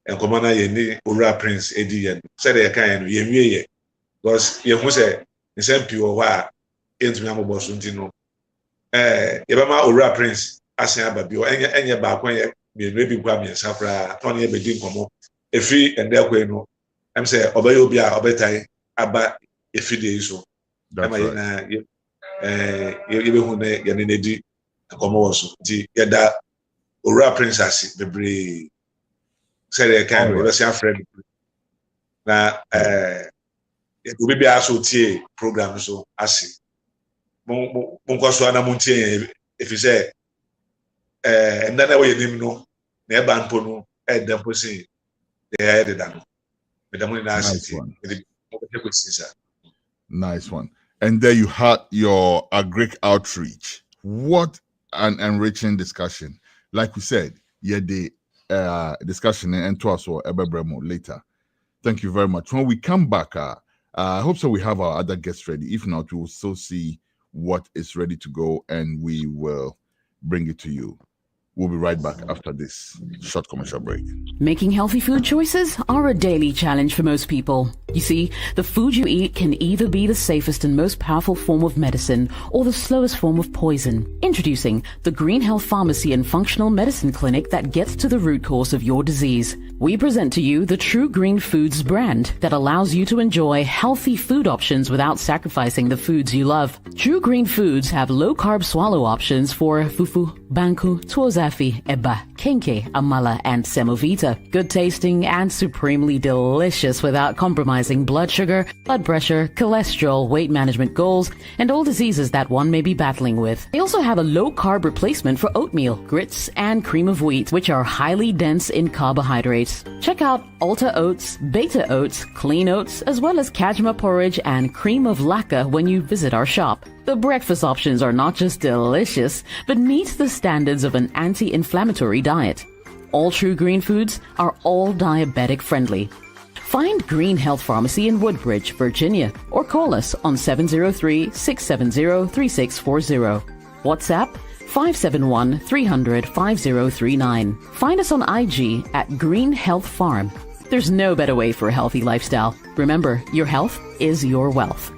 And Commander Yeni, Ura Prince Eddie, and said they can, ye, because you must say, it's empty or why, into Yamabo Suntino. Yabama Ura Prince, Asia Babio, and your back when you maybe Guami and Safra, Tony Bedin Como, a free and there way no. I'm saying, Obayobia, Obetai, Abba, a few days so. That's right. Yanedi, Comoso, the Yada, Ura Princess, the Bray. Said I can with a friend. Now, it will be also TA program. So I see. Monkoswana Muntie, if you say, and then I will name no, never Banpono, at the pussy, they had it done. With the money, nice one. And there you had your agric outreach. What an enriching discussion. Like we said, the discussion and to us or Ebebremo later. Thank you very much. When we come back, I hope so we have our other guests ready. If not, we will still see what is ready to go and we will bring it to you. We'll be right back after this short commercial break. Making healthy food choices are a daily challenge for most people. You see, the food you eat can either be the safest and most powerful form of medicine or the slowest form of poison. Introducing the Green Health Pharmacy and Functional Medicine Clinic that gets to the root cause of your disease. We present to you the True Green Foods brand that allows you to enjoy healthy food options without sacrificing the foods you love. True Green Foods have low-carb swallow options for fufu, banku, tuozafi, eba, kenke, amala, and semovita. Good tasting and supremely delicious without compromising blood sugar, blood pressure, cholesterol, weight management goals, and all diseases that one may be battling with. They also have a low-carb replacement for oatmeal, grits, and cream of wheat, which are highly dense in carbohydrates. Check out Alta Oats, Beta Oats, Clean Oats, as well as Kajma porridge and cream of laka when you visit our shop. The breakfast options are not just delicious, but meet the standards of an anti-inflammatory diet. All True Green Foods are all diabetic friendly. Find Green Health Pharmacy in Woodbridge, Virginia, or call us on 703-670-3640. WhatsApp 571-300-5039. Find us on IG at Green Health Farm. There's no better way for a healthy lifestyle. Remember, your health is your wealth.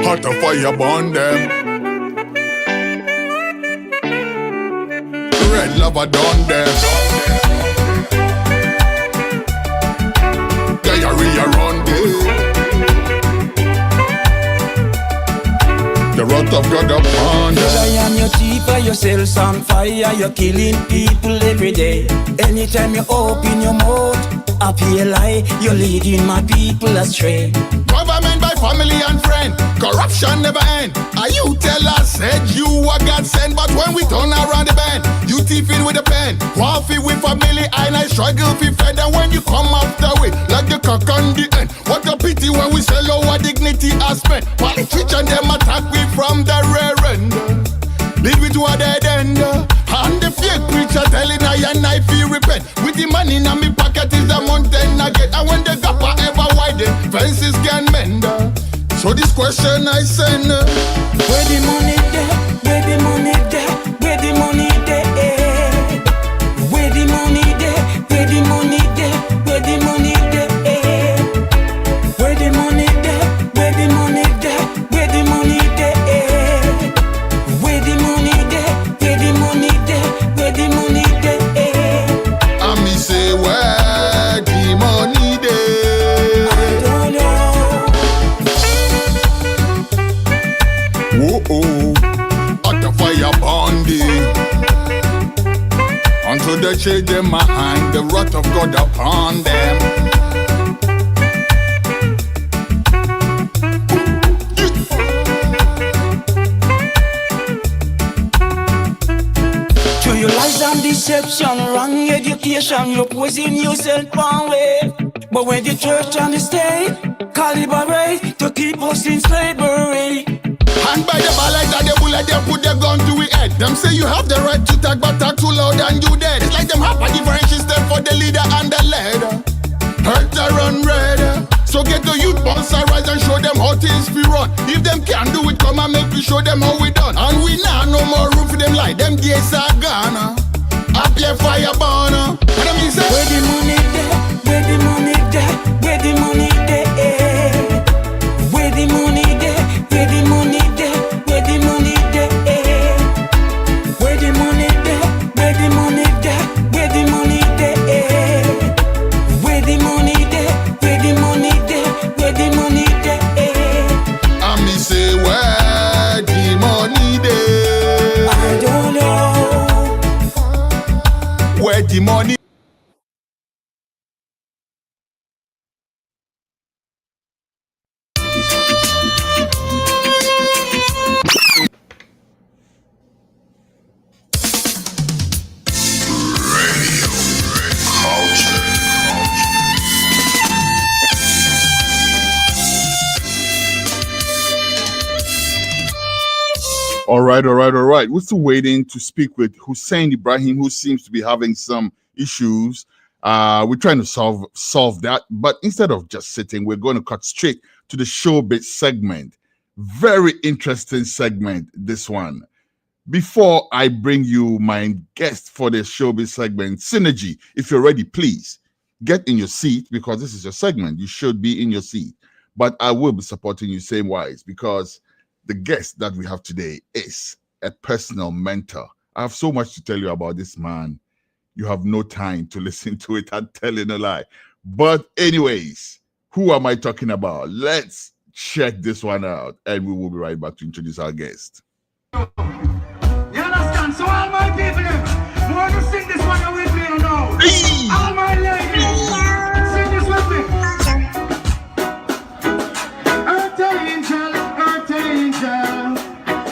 Hot a fire burn them. Red lava done them. Diarrhea run them. The wrath of God upon them. I am your thief, yourselves on fire. You're killing people every day. Anytime you open your mouth, up here lie, you're leading my people astray. Government by family and friend, corruption never end. And you tell us said you are God sent, but when we turn around the bend, you thieving with a pen. Coffee with family and I struggle for fed. And when you come after we, like the cock on the end. What a pity when we sell our dignity as men. Politicians them attack we from the rear end. Lead we to a dead end. And the fake preacher telling I and I feel repent. With the money in my pocket is a mountain again. And when the gap are ever widen, fences can mend. So this question I send. Where the money there? Where the money there? Where the money there? Where the money there? Where the money there? Where the money there? Where the money there? Where the money there? Where the money there? Where the money there? Where the money there? Where the money there? And me say where the money there? I don't know. Whoa, hot a fire bonding. Until they change their mind, the wrath of God upon them. Through your lies and deception, wrong education, you poison yourself one way. But when the church and the state collaborate to keep us in slavery. And by the ballot and the bullet, they put their gun to your head. Them say you have the right to talk, but talk too loud and you dead. It's like them have a different system for the leader and the leader. Hurt to run red. So get the youth boss rise and show them how things be run. If them can't do it, come and make we show them how we done. And we now no more room for them like them days are gone. Up your fire burner. And I mean say, where the money there? Where the money there? Where the money there? Where the money there? Where the money there? Where the money there? Where the money there? Where the money there? Where the money there? Where the money there? Where the money there? Where the money there? and me say where the money there? I don't know. Where the money? All right. We're still waiting to speak with Hussein Ibrahim, who seems to be having some issues. We're trying to solve that, but instead of just sitting, we're going to cut straight to the showbiz segment. Very interesting segment, this one. before I bring you my guest for the showbiz segment, Synergy, if you're ready, please get in your seat because this is your segment. You should be in your seat. But I will be supporting you same wise because the guest that we have today is a personal mentor. I have so much to tell you about this man. You have no time to listen to it. I'm telling a lie. But anyways, who am I talking about? Let's check this one out and we will be right back to introduce our guest. You understand? So all my people, you want to sing this one with me or no? Hey! All my ladies, sing this with me. Earth angel,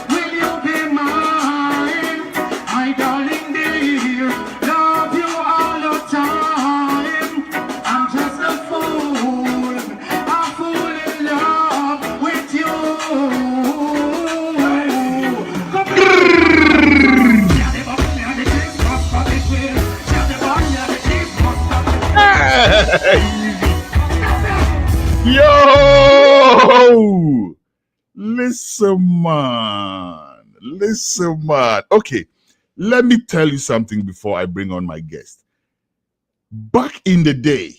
will you be mine? My darling dear, love you all the time. I'm just a fool in love with you. Yo! Listen, man. Okay, let me tell you something before I bring on my guest. Back in the day,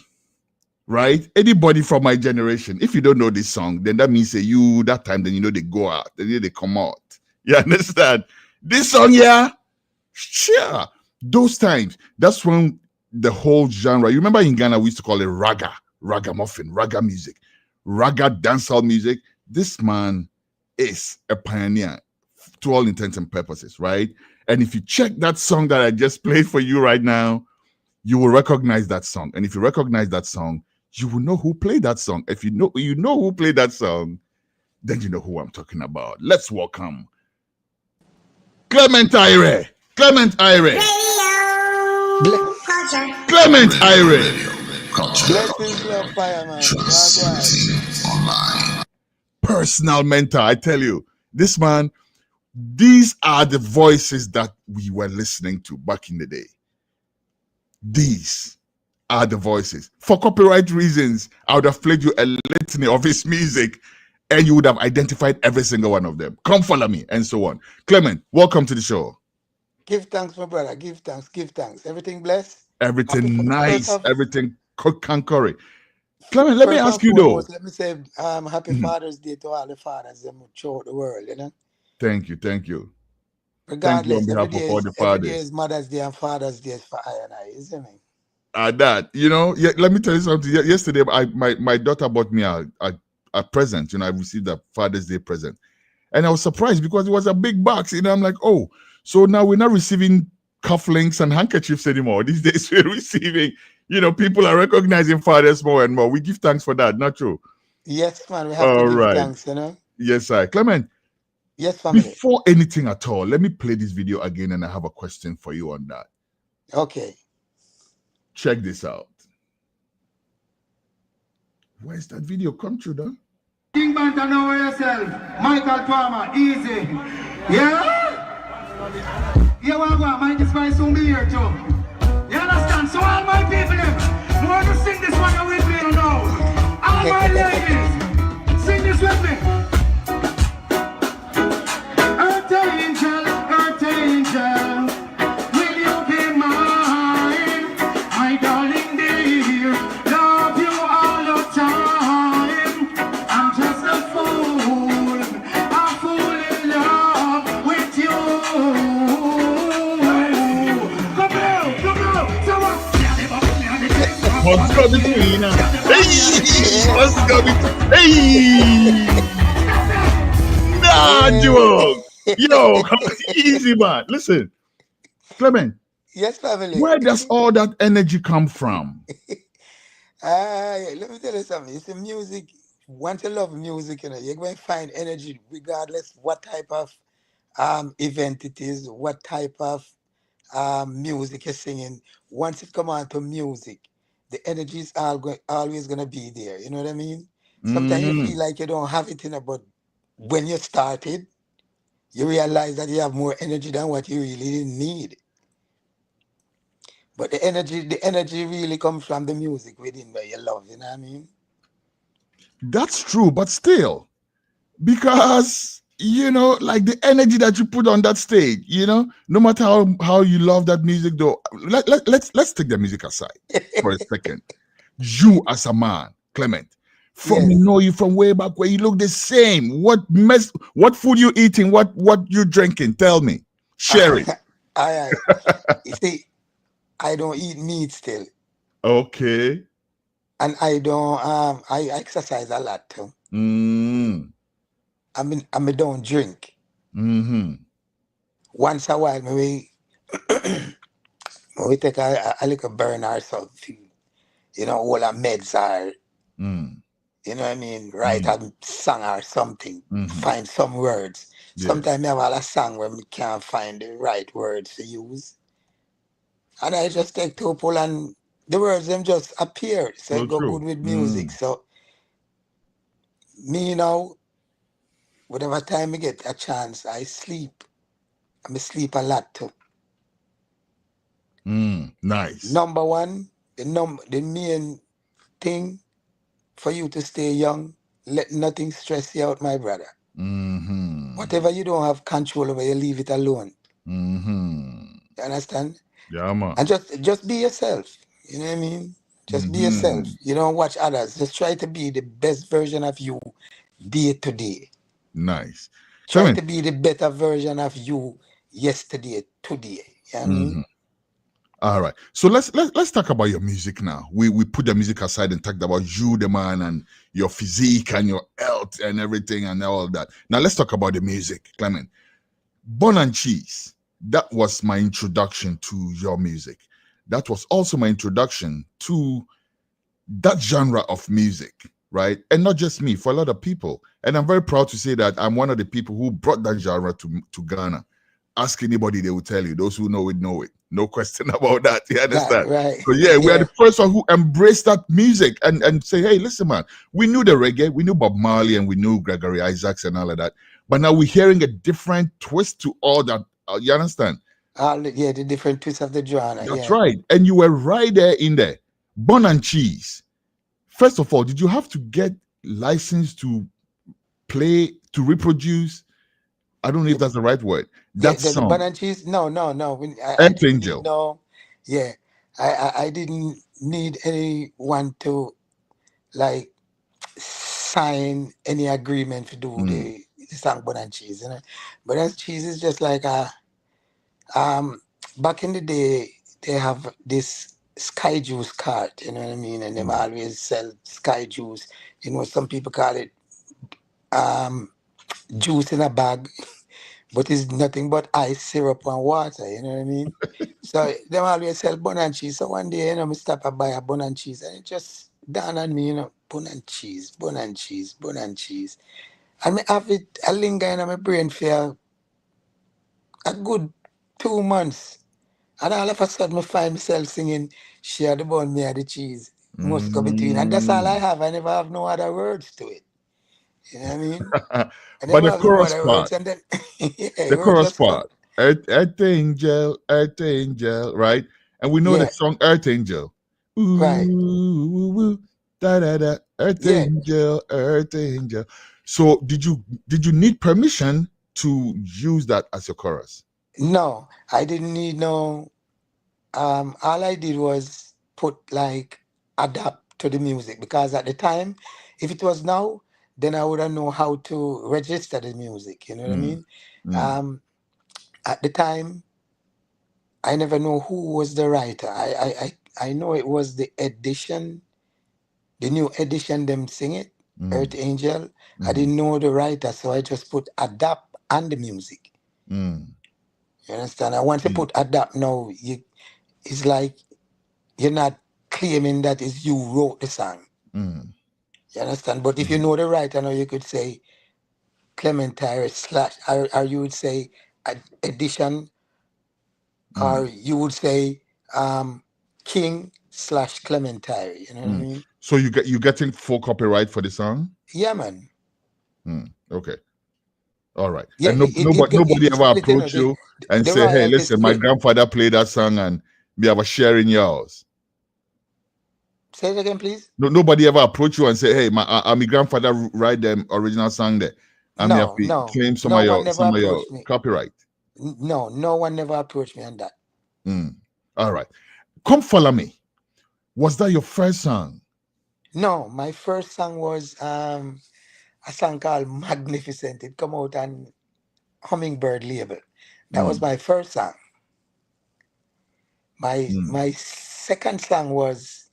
right? Anybody from my generation, if you don't know this song, then that means you that time, then you know they go out, then they come out. You understand? This song, yeah, sure. Those times, that's when the whole genre. You remember in Ghana we used to call it ragamuffin, raga music, raga dancehall music. This man is a pioneer to all intents and purposes, right? And if you check that song that I just played for you right now, you will recognize that song. And if you recognize that song, you will know who played that song. If you know who played that song, then you know who I'm talking about. Let's welcome Clement Irie. Clement Irie. Clement Irie. Personal mentor. I tell you, this man, these are the voices that we were listening to back in the day. These are the voices. For copyright reasons, I would have played you a litany of his music and you would have identified every single one of them. Come follow me and so on. Clement, welcome to the show. Give thanks, my brother. Give thanks. Everything blessed? Everything nice. Everything concurring. Clement, let me ask you though. Let me say happy Father's Day to all the fathers throughout the world, you know? Thank you. Regardless, Thank you on behalf of all the fathers. Every day is Mother's Day and Father's Day for I and I, isn't it? That, let me tell you something. Yesterday, my daughter bought me a present. I received a Father's Day present. And I was surprised because it was a big box. I'm like, oh, so now we're not receiving cufflinks and handkerchiefs anymore. These days we're receiving, people are recognizing fathers more and more. We give thanks for that, not true? Yes, man, we have to give thanks, Yes, sir. Clement. Yes, family. Before anything at all, let me play this video again and I have a question for you on that. Okay. Check this out. Where's that video? Come through, though. King Banter, know yourself. Michael Palmer, easy. Yeah? Yeah, well, my despise soon be here too. You understand? So all my people, you want to sing this one with me or no? All my ladies, sing this with me. Earth angel, will you be mine? My darling dear, love you all the time. I'm just a fool in love with you. What's go between us? What's go between? Hey! Nah, Joe. Yo, easy, man. Listen, Clement. Yes, family. Where does all that energy come from? Let me tell you something. It's the music. Once you love music, you're going to find energy regardless what type of event it is, what type of music you're singing. Once it comes on to music, the energy is always going to be there. You know what I mean? Sometimes you feel like you don't have it but when you started, you realize that you have more energy than what you really need. But the energy really comes from the music within where you love, you know what I mean? That's true, but still, because you know, like the energy that you put on that stage, you know, no matter how you love that music though. Let's take the music aside for a second. You as a man, Clement, from Yes. you from way back where you look the same. What food you eating? What you drinking? Tell me. Share it. All right. You see, I don't eat meat still. Okay. And I don't I exercise a lot too. I don't drink. Once a while, maybe we take a little burn or something. You know, all our meds are, you know what I mean, write a song or something, find some words. Yeah. Sometimes I have a song where we can't find the right words to use. And I just take two pull and the words them just appear. So it go true. good with music. So me now, whatever time I get a chance, I sleep. I sleep a lot too. Nice. Number one, the main thing for you to stay young, let nothing stress you out, my brother. Whatever you don't have control over, you leave it alone. You understand? Yeah, man. And just be yourself. You know what I mean? Just be yourself. You don't watch others. Just try to be the best version of you day to day. Nice. Try to be the better version of you yesterday, today. You know what I mean? All right. So let's talk about your music now. We put the music aside and talked about you, the man, and your physique and your health and everything and all that. Now let's talk about the music, Clement. Bun and Cheese. That was my introduction to your music. That was also my introduction to that genre of music, right? And not just me, for a lot of people. And I'm very proud to say that I'm one of the people who brought that genre to Ghana. Ask anybody, they will tell you. Those who know it, know it. No question about that. You understand? Right. So yeah, we are the first one who embraced that music and say, hey, listen, man, we knew the reggae, we knew Bob Marley, and we knew Gregory Isaacs and all of that. But now we're hearing a different twist to all that. You understand? The different twists of the genre. That's right. And you were right there in there. Bun and Cheese. First of all, did you have to get licensed to play, to reproduce? I don't know if that's the right word. That the song. Bun and Cheese? No. Earth Angel. No. Yeah. I didn't need anyone to like sign any agreement to do the song Bun and Cheese, you know. Bun and Cheese is just like back in the day they have this Sky Juice card, you know what I mean? And they always sell Sky Juice. You know, some people call it juice in a bag, but it's nothing but ice, syrup, and water, you know what I mean? So they always sell bun and cheese. So one day, you know, I stop and buy a bun and cheese, and it just dawned on me, you know, bun and cheese, bun and cheese, bun and cheese. And I have it, I linger in my brain for a good 2 months. And all of a sudden, I find myself singing, share the bun, me the cheese, must go between. And that's all I have. I never have no other words to it. You know what I mean? But the chorus part, and then, the chorus part, Earth Angel, right? And we know the song Earth Angel. Ooh, right. Ooh, ooh, da da da, Earth Angel, Earth Angel. So did you need permission to use that as your chorus? No, I didn't need no. All I did was put like adapt to the music, because at the time, if it was now, then I wouldn't know how to register the music. You know what I mean? At the time, I never know who was the writer. I know it was the edition, the new edition. Them sing it, Earth Angel. I didn't know the writer, so I just put adapt and the music. You understand? I want to put adapt now. It's like you're not claiming that it's you wrote the song. You understand? But if you know the writer now, you could say Clement Irie / or you would say edition, or you would say King / Clement Irie. You know what I mean? So you getting full copyright for the song? Yeah, man. Okay. All right. Yeah, and nobody ever approach you and say, hey, listen, my grandfather played that song and we have a share in yours. Say it again, please. Nobody ever approach you and say, hey, my grandfather write the original song there. No. claim some No of one your never approached me. copyright. No one never approached me on that. All right. Come Follow Me. Was that your first song? No, my first song was a song called Magnificent. It come out on Hummingbird label. That was my first song. My second song was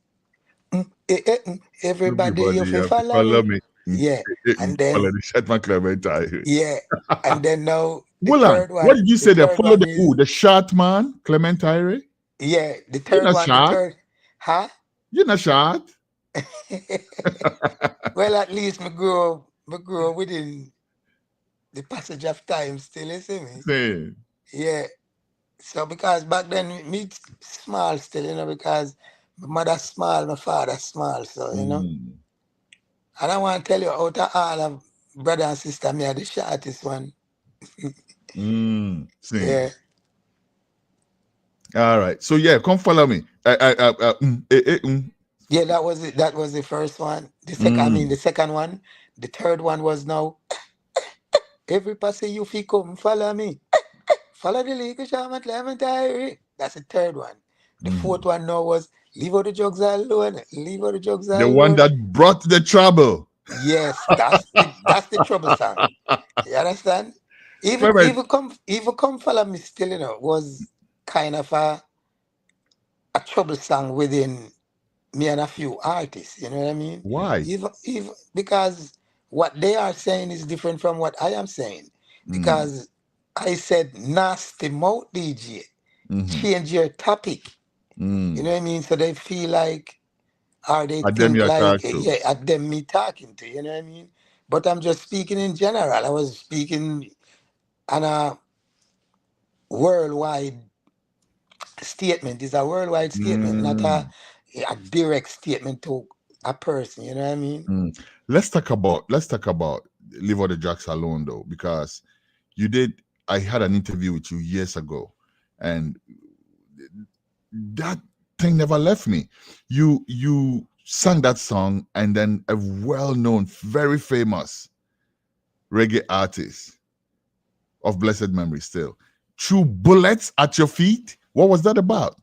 Everybody You Fi have to Follow Me. me. Yeah. And then Follow the Shetman Clement Irie. yeah. And then now the Hold on. third one. What did you say there? Follow the is, who? The short man, Clement Irie? Yeah, the You're third not one, short. the third. Huh? You're not short. Well, at least me grow within the passage of time still, you see me? Same. Yeah. So because back then me small still, because my mother small, my father small, so And I want to tell you, out of all of brother and sister, me are the shortest one. Same. Yeah. All right. So yeah, Come Follow Me. Yeah, that was it. That was the first one. The second, the second one. The third one was now. Every person you feel come follow me. Follow the legal shaman Clement Irie. That's the third one. The fourth one now was Leave Out the Drugs Alone. Leave Out the Drugs Alone. The one that brought the trouble. Yes, that's the trouble song. You understand? Even come follow me still, was kind of a trouble song within me and a few artists. You know what I mean? Why? Even because what they are saying is different from what I am saying. Because I said nasty mouth DJ, change your topic. You know what I mean? So they feel like, or they think like, yeah, at them me talking to, you know what I mean? But I'm just speaking in general. I was speaking on a worldwide statement. It's a worldwide statement, not a direct statement to a person, you know what I mean? Let's talk about Leave All the Drugs Alone though, because I had an interview with you years ago, and that thing never left me. You sang that song, and then a well-known, very famous reggae artist of blessed memory still threw bullets at your feet. What was that about?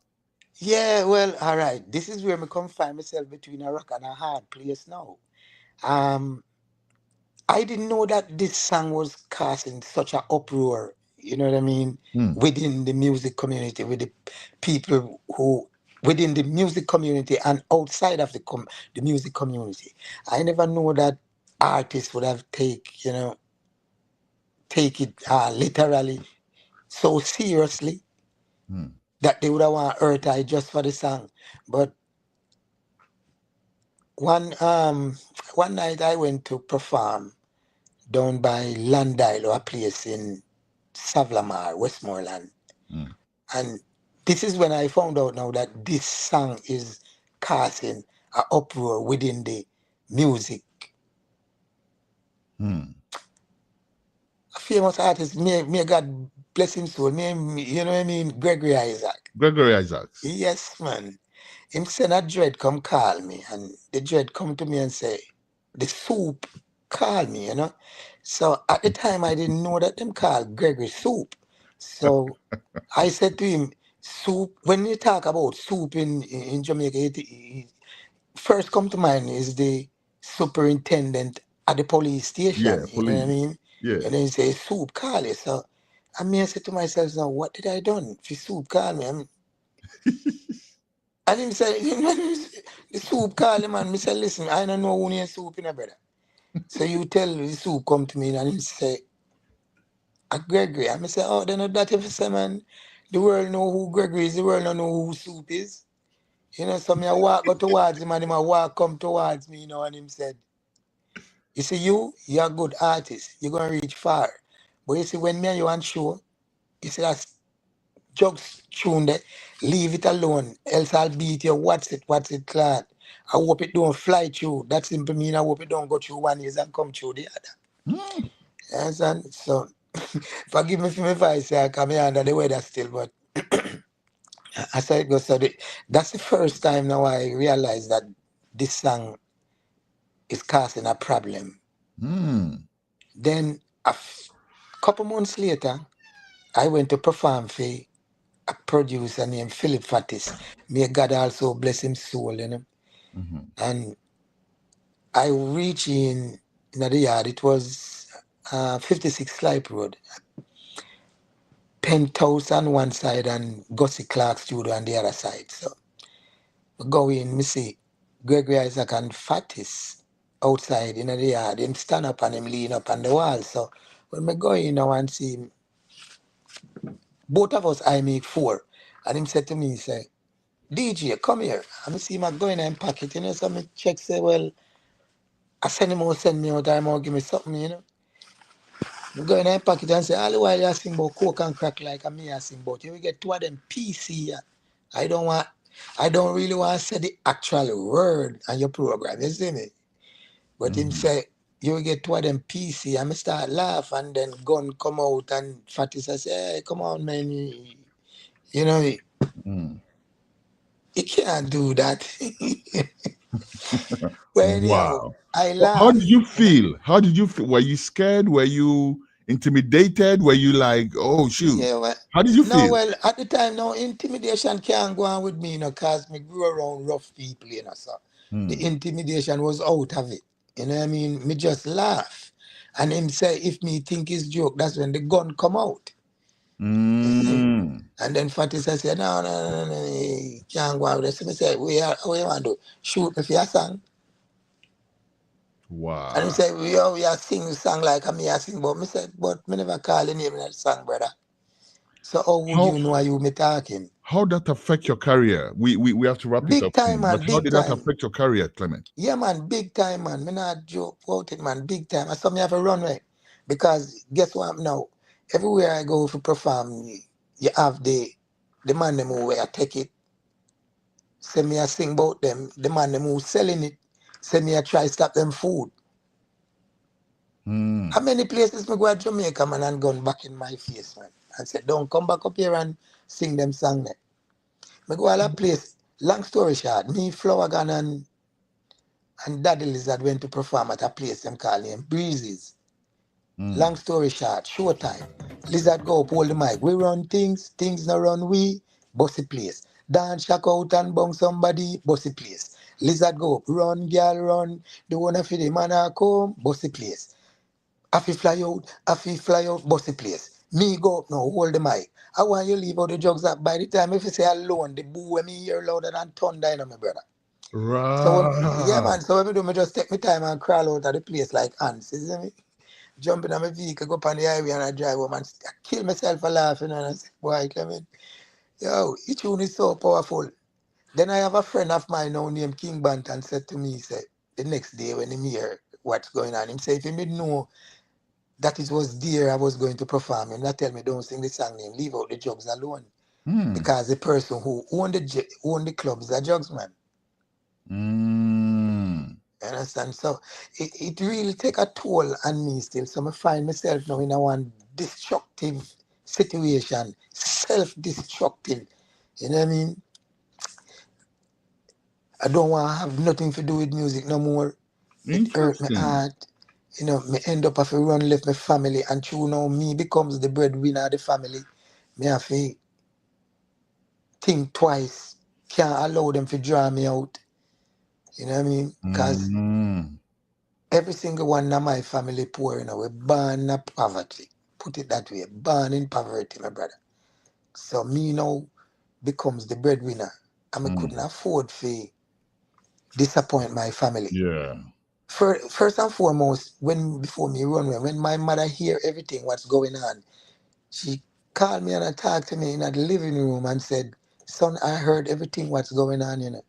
Yeah, well, all right. This is where I come find myself between a rock and a hard place now. I didn't know that this song was causing such an uproar, you know what I mean, within the music community, with the people who within the music community and outside of the music community. I never know that artists would have take it literally so seriously that they would have want to hurt I just for the song. But one night I went to perform down by Landile, a place in Savlamar, Westmoreland. And this is when I found out now that this song is causing an uproar within the music. A famous artist, may God bless him soul, you know what I mean, Gregory Isaac. Gregory Isaacs. Yes, man. Him send a dread come call me, and the dread come to me and say, the soup call me, So at the time I didn't know that them called Gregory Soup. So I said to him, soup, when you talk about soup in Jamaica, it first come to mind is the superintendent at the police station. You know what I mean? Yeah. And then he say, soup call you. So I said to myself, now what did I done for soup call me? And him say, the soup call him, and I said, listen, I don't know who needs soup in a brother. So you tell the soup come to me, and he say, Gregory. I say, oh, then that if you say, man, the world know who Gregory is, the world don't know who soup is. So me I walk go towards him, and him I walk come towards me, and him said, you see, you're a good artist, you're gonna reach far. But you see, when me and you on show, you see that's Jugs tune that, leave it alone, else I'll beat you. What's it, lad? I hope it don't fly through. That simply mean I hope it don't go through one ears and come through the other. You understand? So, forgive me for my voice, I come here under the weather still, but I said it goes. So that's the first time now I realized that this song is causing a problem. Then couple months later, I went to perform for a producer named Philip Fattis. May God also bless him soul, you know. And I reached in the yard. It was 56 Slipe Road. Penthouse on one side and Gussie Clark studio on the other side. So we go in, me see Gregory Isaac and Fattis outside in the yard. Him stand up and him lean up on the wall. So when we go in now and see him, both of us I make 4. And him said to me, he say, DJ, come here. And me see him go in and pocket, you know, so me check, say, well, I send him out, send me out, I'm out, give me something, you know. I go in and pocket and say, all the while you sing about coke and crack like me I sing about, you will get 2 of them PC here. I don't really want to say the actual word on your program, you see me? But him say, you will get 2 of them PC, and I start laugh, and then gun come out, and Fatty say, hey, come on, man, you know, you can't do that. Well, anyhow, Wow. I Well, how did laugh. you feel? How did you feel? Were you scared? Were you intimidated? Were you like, oh shoot? Yeah, well, How did you no, feel? well, at the time, no, intimidation can't go on with me, you know, because me grew around rough people, you know, so the intimidation was out of it. You know what I mean? Me just laugh. And him say, if me think it's joke, that's when the gun come out. You see? And then Fatty says, no, you can't go on with this. So me say, what you want to do? Shoot me for your song? Wow. And he say, we are sing song like me I sing, but me said, but me never call the name of that song, brother. So how would you know you me talking? How did that affect your career? We have to wrap it Big up time, soon. man, But how big did that time. affect your career, Clement? Yeah, man, big time, man. Me not joke about it, man, big time. I saw me have a runway. Because guess what now? Everywhere I go to perform, you have the man them who I take it. Say me I sing about them. The man them who selling it. Say me I try stop them food. How many places me go to Jamaica, man, and gun back in my face, man. And said, don't come back up here and sing them song there. Me go all a place. Long story short, me, Flower Gun and Daddy Lizard went to perform at a place them call him Breezes. Long story short, showtime. Lizard go up, hold the mic. We run things no run we, bossy place. Dance shack out and bong somebody, bossy place. Lizard go up, run, girl, run. The one for the man a come, bossy place. Afi fly out, bossy place. Me go up now, hold the mic. I want you leave out the drugs up. By the time if you say alone, the boo when me hear louder than thunder, you know, my brother. Right. So yeah, man. So when me do, me just take my time and crawl out of the place like ants. You see me? Jump in on my vehicle, go up on the highway and I drive home and I kill myself for laughing and I say, boy, Clement, yo, each tune is so powerful. Then I have a friend of mine now named King Banton said to me, he said, the next day when he hear what's going on, him say, if he didn't know that it was there I was going to perform, him not tell me don't sing the song name, leave out the drugs alone. Because the person who owned the club is a drugs man. You understand? So it really take a toll on me still. So I find myself now in a one destructive situation, self-destructive. You know what I mean? I don't want to have nothing to do with music no more. It hurt my heart. You know, me end up have to run left my family and through now me becomes the breadwinner of the family. Me have to think twice. Can't allow them to draw me out. You know what I mean? Because every single one of my family poor, you know, we're born in poverty. Put it that way, born in poverty, my brother. So me now becomes the breadwinner. And I couldn't afford to disappoint my family. Yeah. First and foremost, before me run away, when my mother hear everything what's going on, she called me and talked to me in the living room and said, son, I heard everything what's going on, you know.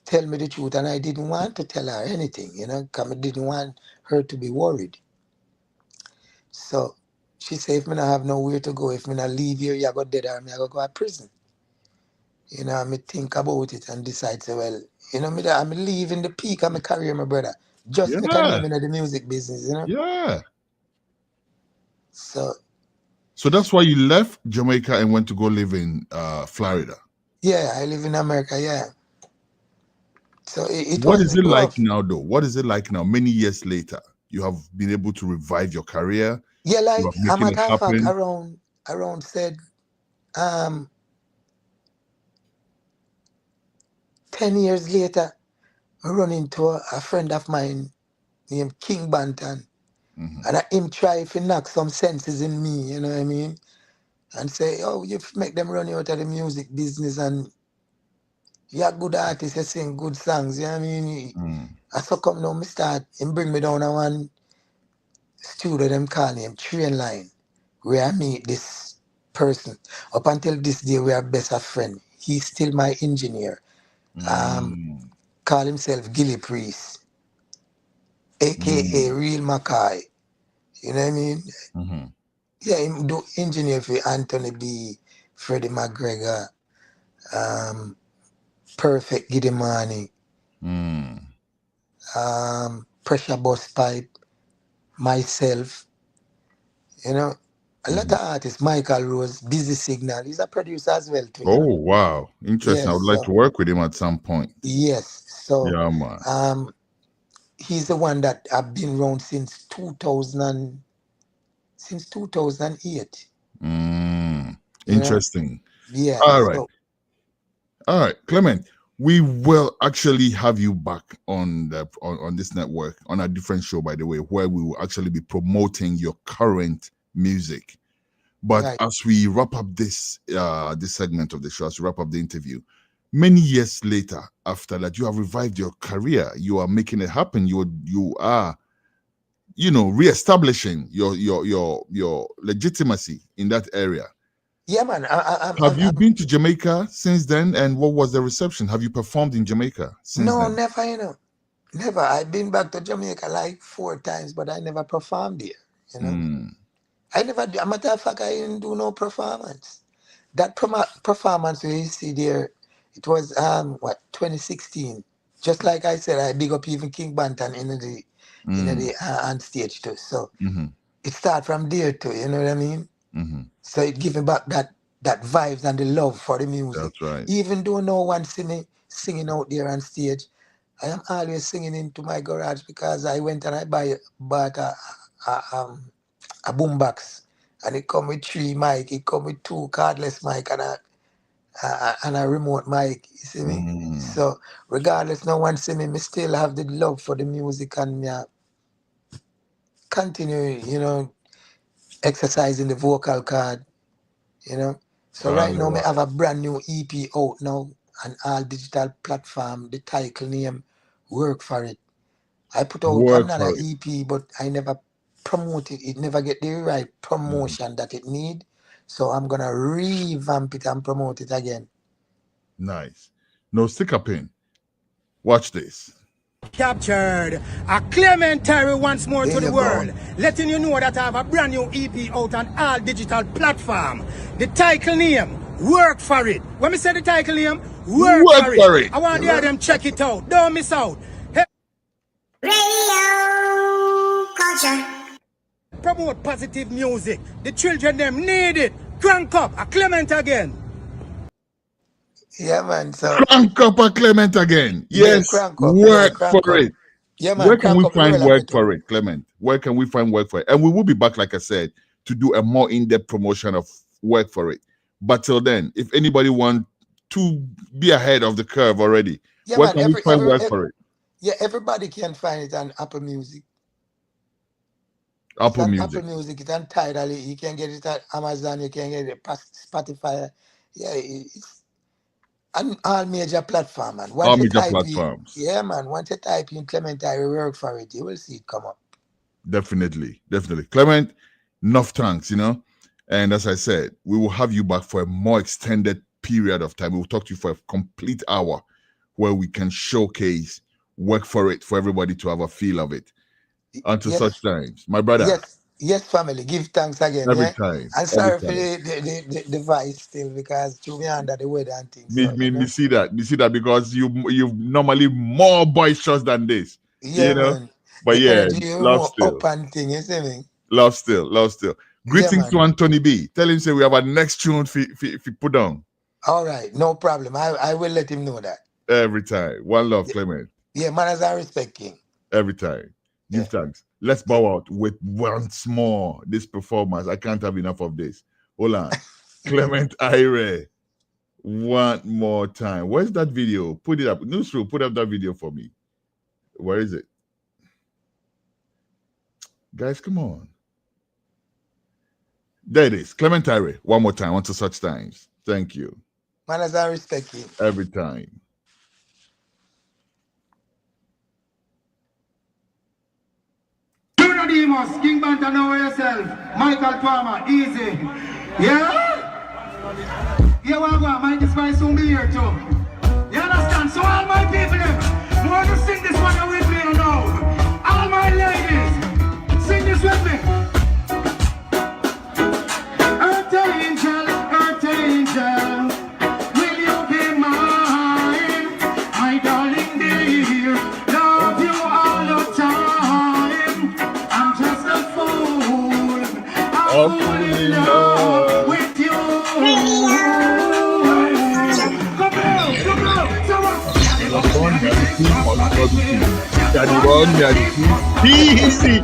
Tell me the truth. And I didn't want to tell her anything, you know, because I didn't want her to be worried. So she said, if I not have nowhere to go, if I not leave here, you go dead or I go to prison. You know, I think about it and decide, say, well, you know, I'm leaving the peak of my career, my brother. Just make a name in the music business, you know? Yeah. So that's why you left Jamaica and went to go live in Florida. Yeah, I live in America, yeah. So it What was is it like rough. now, though? What is it like now, many years later? you have been able to revive your career. Yeah, You like are a making it matter of fact, happen. around said 10 years later, I run into a friend of mine named King Banton. And him try to knock some senses in me, you know what I mean? And say, oh, you make them run you out of the music business and you're a good artist, you sing good songs, you know what I mean? I so come now, me start, him bring me down to one studio, them call him Train Line, where I meet this person. Up until this day, we are best of friends. He's still my engineer. Call himself Gilly Priest, aka Real Mackay. You know what I mean? Yeah, him do engineer for Anthony B, Freddie McGregor, Perfect Gidimani, Pressure Bus Pipe, myself, you know, a lot of artists, Michael Rose, Busy Signal, he's a producer as well too, you Oh, know. wow. Interesting. I Yes, would like to so work with him at some point. yes, so Yeah, man. he's the one that I've been around since 2008. Interesting. Yeah, All right. so All right, Clement, we will actually have you back on the on this network on a different show, by the way, where we will actually be promoting your current music. But right. as we wrap up this this segment of the show, as we wrap up the interview, many years later, after that, you have revived your career. You are making it happen. You are, reestablishing your legitimacy in that area. Yeah, man. Have you been to Jamaica since then? And what was the reception? Have you performed in Jamaica since No, then? never, never. I've been back to Jamaica like 4 times, but I never performed there, I never do. A matter of fact, I didn't do no performance. That performance you see there, it was 2016. Just like I said, I big up even King Bantan in the on stage too. So it start from there too. You know what I mean? So it give me back that vibes and the love for the music. That's right. Even though no one see me singing out there on stage, I am always singing into my garage because I went and I bought a boombox, and it come with 3 mic, it come with 2 cordless mic and a remote mic. You see me? So regardless, no one see me still have the love for the music and me continue, exercising the vocal cord. So right now, I have a brand new EP out now on all digital platform. The title name, Work For It. I put out Work another for it. EP, but I never promote it. It never get the right promotion that it need. So I'm going to revamp it and promote it again. Nice. No, stick a pin. Watch this. Captured a Clement Irie once more There to the you world, go. letting you know that I have a brand new EP out on all digital platform. The title name, Work For It. When we say the title name, Work For It. I want to hear them check it out. Don't miss out. Hey. Radio culture. Promote positive music. The children them need it. Crank up a Clement again. Yeah, man. So Crank up a Clement again. yeah, Yes, crank up. Yeah, work crank for up. it. Yeah, man. Where can Crank we up the find roll of work it. for it, Clement? Where can we find work for it? And we will be back, like I said, to do a more in-depth promotion of work for it. But till then, if anybody want to be ahead of the curve already, Yeah, where man. can we find work for it? Yeah, everybody can find it on Apple Music. Apple it's on Music. Apple Music. It's on Tidal. You can get it at Amazon. You can get it at Spotify. Yeah, it's on all major platforms, man. All major platforms. Yeah, man. Once you type in Clement Irie Work For It, you will see it come up. Definitely. Clement, enough thanks, And as I said, we will have you back for a more extended period of time. We'll talk to you for a complete hour where we can showcase Work For It for everybody to have a feel of it. Until such times, my brother. Yes, family. Give thanks again. Every time. And sorry for the voice still because to me under the weather and things. Me see that because you've normally more boisterous than this. Yeah, man. But the energy love more still. Up and thing, you see me? Love still. Greetings to Anthony B. Tell him say we have a next tune if he put on. All right, no problem. I will let him know that. Every time. One love, Clement. Yeah, manners are respect king. Every time. Give thanks. Let's bow out with once more this performance. I can't have enough of this. Hold on. Clement Irie. One more time. Where's that video? Put it up. Newsroom, put up that video for me. Where is it? Guys, come on. There it is. Clement Irie. One more time. Until such times. Thank you. Man, as I respect you. Every time. Demons, King Banta, know yourself. Michael Palmer, easy. Yeah? Yeah, well, Mike Spice soon be here too. You understand? So all my people, you want to sing this one with me or no? All my ladies, sing this with me. Earth angel, will you be mine? My darling dear, love you all the time. I'm just a fool, I'm falling in love with you. Easy.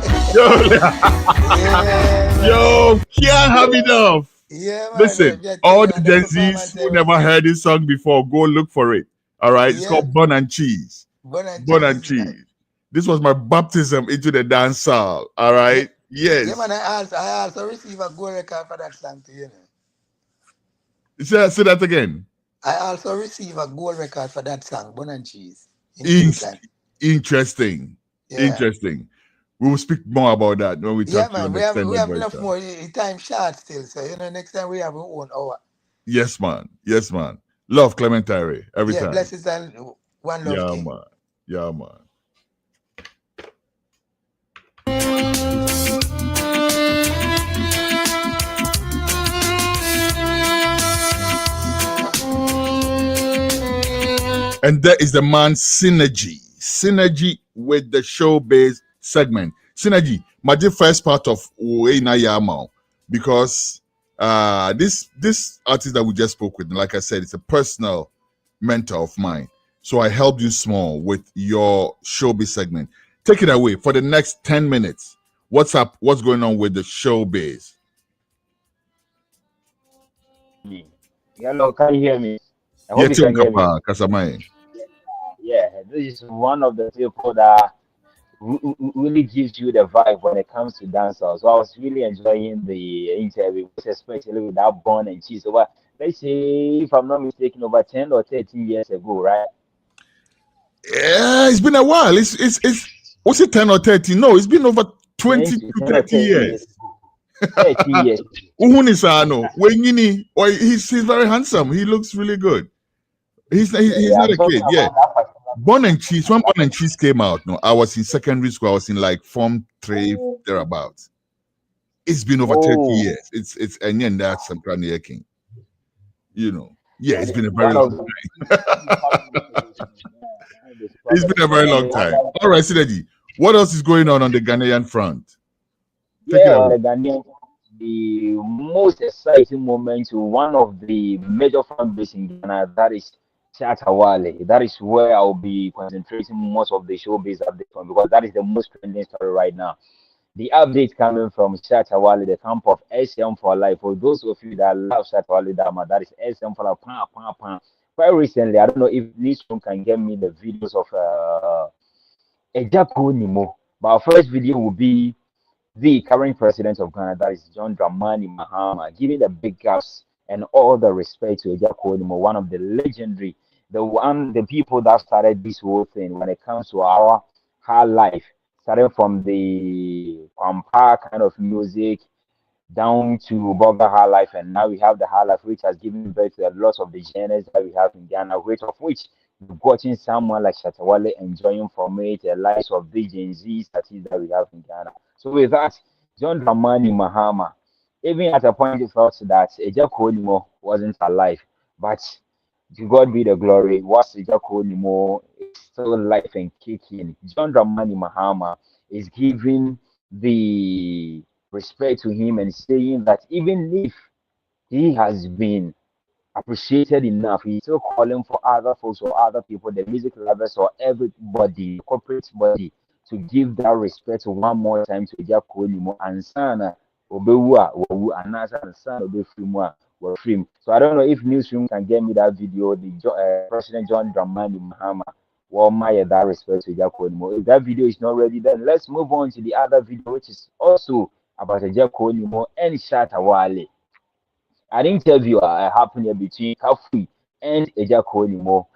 Yo, can't have enough. Yeah, man. Listen, all the Gen Zs who never heard this song before, go look for it. All right, it's called Bun and Cheese. Bun and Cheese. This was my baptism into the dance hall. All right, yes. Yeah, man. I also received a gold record for that song too. You know. Say that again. I also received a gold record for that song, Bun and Cheese. Interesting. Yeah. Interesting. We will speak more about that when we talk. Yeah, man. We have enough more time short still. So next time we have our own hour. Yes, man. Yes, man. Love Clement Irie every time. Blessings and one love. Yeah, king. Man. Yeah, man. And that is the man Synergy with the showbiz segment. Synergy, my dear first part of Uena Yamao, because this artist that we just spoke with, like I said, it's a personal mentor of mine. So I helped you small with your showbiz segment. Take it away for the next 10 minutes. What's up? What's going on with the showbiz? Hello, can you hear me? I hope you can hear me. Yeah, this is one of the people that really gives you the vibe when it comes to dancehall. So I was really enjoying the interview, especially with that Bun and Cheese. Over, let's say, if I'm not mistaken, over 10 or 13 years ago, right? Yeah, it's been a while. It's was it 10 or 13? No, it's been over 20 to 30 years. 30 years. He's very handsome. He looks really good. He's not a kid. Yeah. Bun and Cheese. When Bun and Cheese came out, no, I was in secondary school. I was in like Form 3 thereabouts. It's been over 30 years. It's and then that's some kind of king. You know. Yeah, it's been a very long time. It's been a very long time. All right, Synergy. What else is going on the Ghanaian front? The Ghanaian, the most exciting moment, one of the major fan base in Ghana, that is Chatawale. That is where I'll be concentrating most of the showbiz update from, because that is the most trending story right now. The update coming from Chatawale, the camp of SM for Life. For those of you that love Chatawale Dama, that is SM for Life. Quite recently, I don't know if this one can get me the videos of Ejako Nimo. But our first video will be the current president of Ghana, that is John Dramani Mahama, giving the big ups and all the respect to Ejako Nimo, one of the legendary, the people that started this whole thing when it comes to our high life, starting from the Pampa kind of music down to Burger High Life, and now we have the High Life, which has given birth to a lot of the genres that we have in Ghana, which of which we've gotten someone like Chatawale enjoying from it, the likes of the Gen Z artists that we have in Ghana. So with that, John Dramani Mahama, even at a point he felt that Ejako Nimo wasn't alive, but to God be the glory, what's Ejako Nimo is still alive and kicking. John Dramani Mahama is giving the respect to him and saying that even if he has been appreciated enough, he's still calling for other folks or other people, the music lovers or everybody, the corporate body, to give that respect one more time to Eja Konimo and Sana Obewa Wawu Anasa and Sana Obefrimwa were free. So I don't know if Newsroom can get me that video. The President John Dramani Mahama Maya that respect to Eja Konimo. If that video is not ready, then let's move on to the other video, which is also about Eja Konimo and Shatta Wale. An interview happened here between Kafui and Eja Konimo.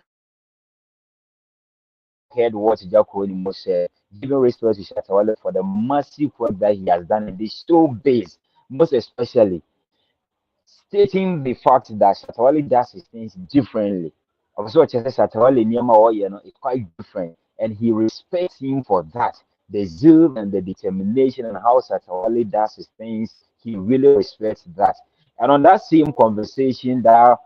Heard what Eja Konimo said, giving respect to Shatta Wale for the massive work that he has done in this showbiz, most especially stating the fact that Shatta Wale does his things differently. Also, Shatta Wale is quite different, and he respects him for that. The zeal and the determination and how Shatta Wale does his things, he really respects that. And on that same conversation, that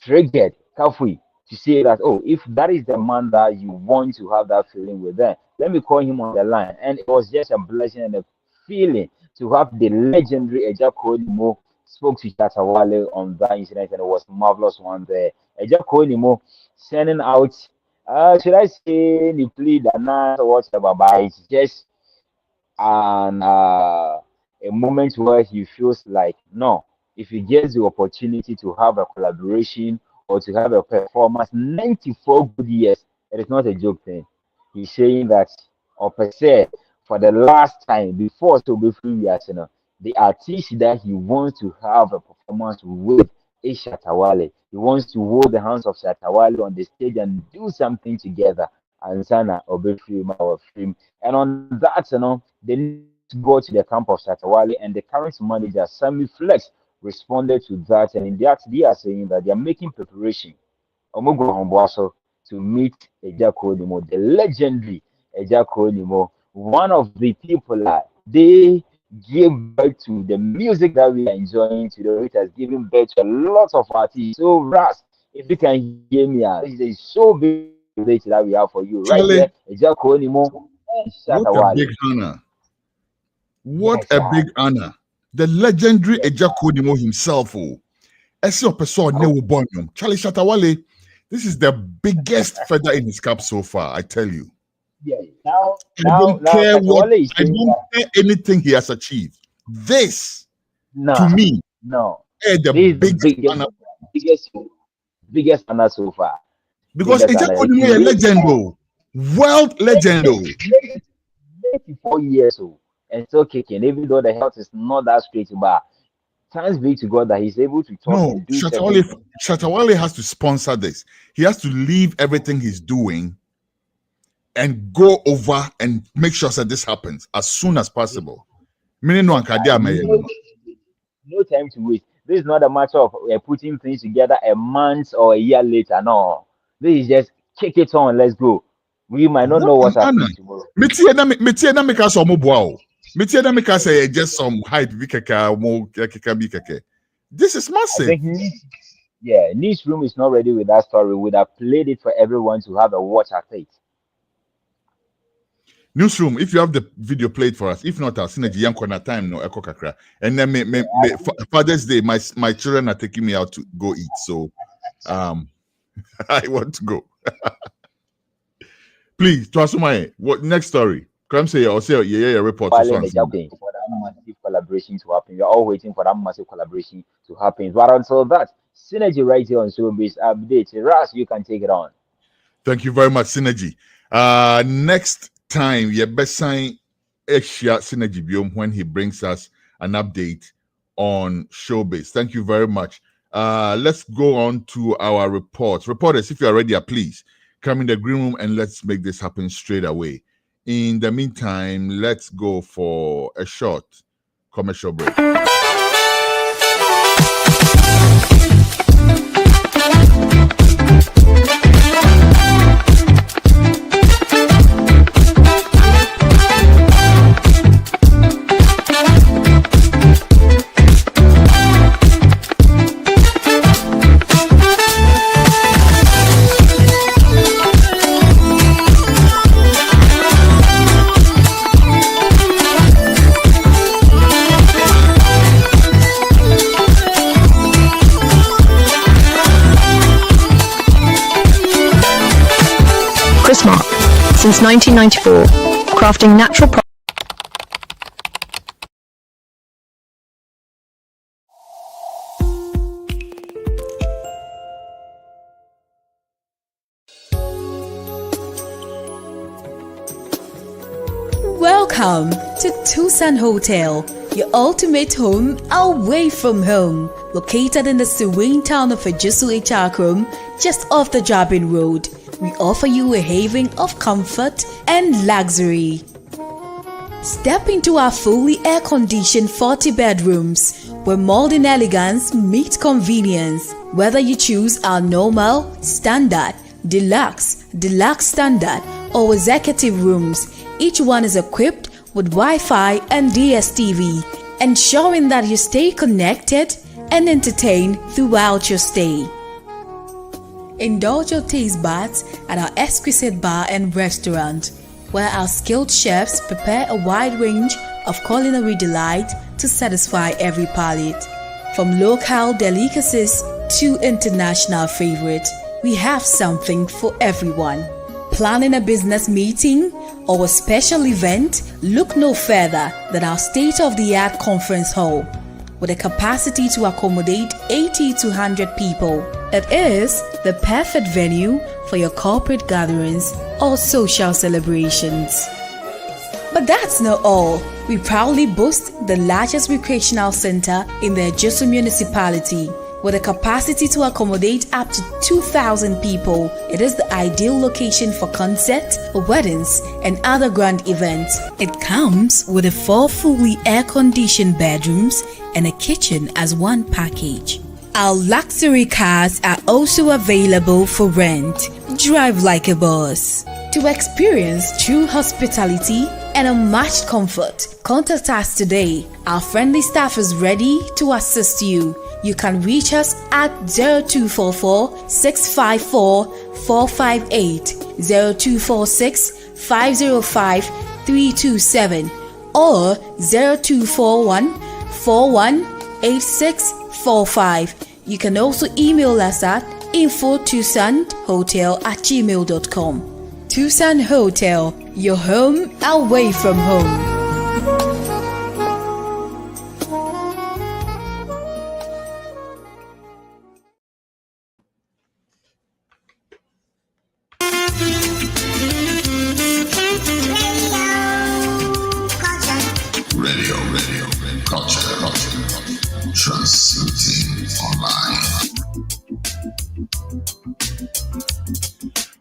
triggered Kafui to say that, oh, if that is the man that you want to have that feeling with, then let me call him on the line. And it was just a blessing and a feeling to have the legendary Eja Konimo spoke to Shatta Wale on that incident, and it was marvelous one there. Eja Konimo sending out, should I say, the plea that not or whatever, but it's just a moment where he feels like, no, if he gets the opportunity to have a collaboration or to have a performance, 94 good years, it is not a joke thing. He's saying that, or per se, for the last time, before so before we are, the artist that he wants to have a performance with is Shatta Wale. He wants to hold the hands of Shatta Wale on the stage and do something together. And Sana Obefrim, our film. And on that, they need to go to the camp of Shatta Wale, and the current manager, Sammy Flex, responded to that. And in that, they are saying that they are making preparation to meet Eja Konimo, the legendary Eja Konimo, one of the people that they gave birth to the music that we are enjoying today, which has given birth to a lot of artists. So, Ras, if you can hear me, this is so big that we have for you right here. Eja Konimo and Shatta Wale. What a big honor! What a big honor! The legendary Eja Konimo himself, Charlie Shatta Wale. This is the biggest feather in his cap so far, I tell you. Yeah. I don't care anything he has achieved. This, to me, the biggest honor so far. Because Eja Konimo is a legend, world legend. 84 years old and still kicking, even though the health is not that straight, but thanks be to God that he's able to talk and do Shatta Wale has to sponsor this. He has to leave everything he's doing and go over and make sure that this happens as soon as possible. No time to wait. This is not a matter of putting things together a month or a year later. No, this is just kick it on. Let's go. We might not know what's happening tomorrow. Just some hype. This is massive. Newsroom is not ready with that story. Would have played it for everyone to have a watch at it. Newsroom, if you have the video played for us, if not, I'll send it time no echo kakra. And then Father's Day, my children are taking me out to go eat, so I want to go. Please, what next story? Come say or say report. For that massive collaboration to happen, we're all waiting for that massive collaboration to happen. But until that, Synergy right here on Showbiz Update. Ras, you can take it on. Thank you very much, Synergy. Next time, you best sign Asia Synergy Biome when he brings us an update on Showbiz. Thank you very much. Let's go on to our reports. Reporters, if you are ready, please come in the green room and let's make this happen straight away. In the meantime, let's go for a short commercial break. Since 1994, crafting natural products. Welcome to Tucson Hotel, your ultimate home away from home. Located in the serene town of Ejisu Echakrum, just off the Jabin Road, we offer you a haven of comfort and luxury. Step into our fully air-conditioned 40 bedrooms, where modern elegance meets convenience. Whether you choose our normal, standard, deluxe standard, or executive rooms, each one is equipped with Wi-Fi and DSTV, ensuring that you stay connected and entertained throughout your stay. Indulge your taste buds at our exquisite bar and restaurant, where our skilled chefs prepare a wide range of culinary delight to satisfy every palate. From local delicacies to international favorites, we have something for everyone. Planning a business meeting or a special event? Look no further than our state-of-the-art conference hall. With a capacity to accommodate 80 to 100 people. It is the perfect venue for your corporate gatherings or social celebrations. But that's not all. We proudly boast the largest recreational center in the Ejisu municipality. With a capacity to accommodate up to 2,000 people, it is the ideal location for concerts, weddings, and other grand events. It comes with 4 fully air-conditioned bedrooms and a kitchen as one package. Our luxury cars are also available for rent. Drive like a boss. To experience true hospitality and unmatched comfort, contact us today. Our friendly staff is ready to assist you. You can reach us at 0244 654 458, 0246 505 327, or 0241 418645. You can also email us at info@tucsonhotel@gmail.com. Tucson Hotel, your home away from home.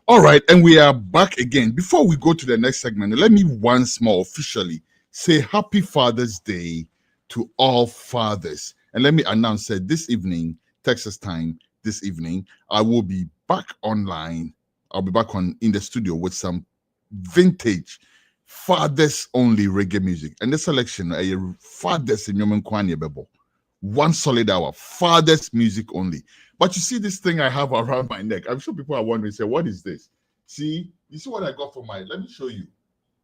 All right, and we are back again. Before we go to the next segment, let me once more officially say Happy Father's Day to all fathers. And let me announce that this evening, Texas time, this evening, I will be back online. I'll be back in the studio with some vintage fathers only reggae music. And the selection, fathers in Yomen Kwanye Bebo. 1 solid hour, fathers music only. But you see this thing I have around my neck. I'm sure people are wondering, say, what is this? See, you see what I got for let me show you.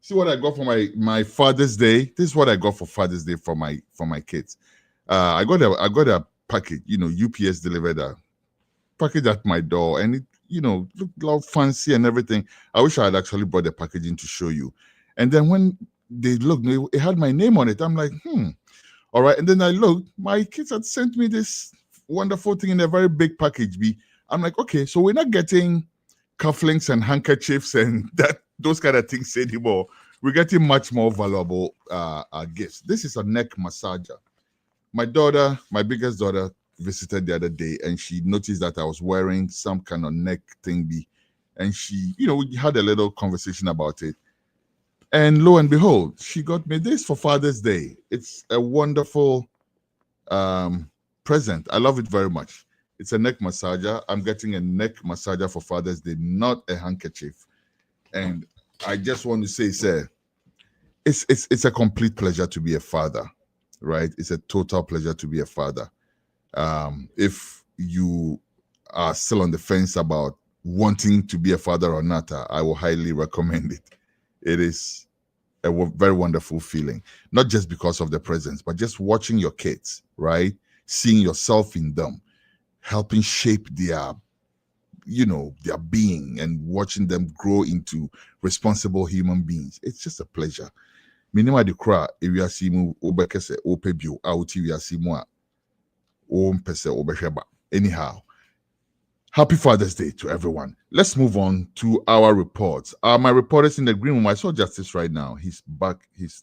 See what I got for my Father's Day. This is what I got for Father's Day for my kids. I got a package, UPS delivered a package at my door, and it, looked all fancy and everything. I wish I had actually brought the packaging to show you. And then when they looked, it had my name on it. I'm like, all right. And then I looked, my kids had sent me this wonderful thing in a very big package. I'm like, okay, so we're not getting cufflinks and handkerchiefs and those kind of things anymore. We're getting much more valuable gifts. This is a neck massager. My biggest daughter, visited the other day, and she noticed that I was wearing some kind of neck thingy, and she, we had a little conversation about it. And lo and behold, she got me this for Father's Day. It's a wonderful present. I love it very much. It's a neck massager. I'm getting a neck massager for Father's Day, not a handkerchief. And I just want to say, sir, it's a complete pleasure to be a father, right? It's a total pleasure to be a father. If you are still on the fence about wanting to be a father or not, I will highly recommend it. It is a very wonderful feeling, not just because of the presents, but just watching your kids, right? Seeing yourself in them, helping shape their their being and watching them grow into responsible human beings. It's just a pleasure. Minima de cra ewiasimu obekese opebio out ewiasimu a ompese obehweba. Anyhow, happy Father's Day to everyone. Let's move on to our reports. My reporters in the green room. I saw Justice right now. He's back. He's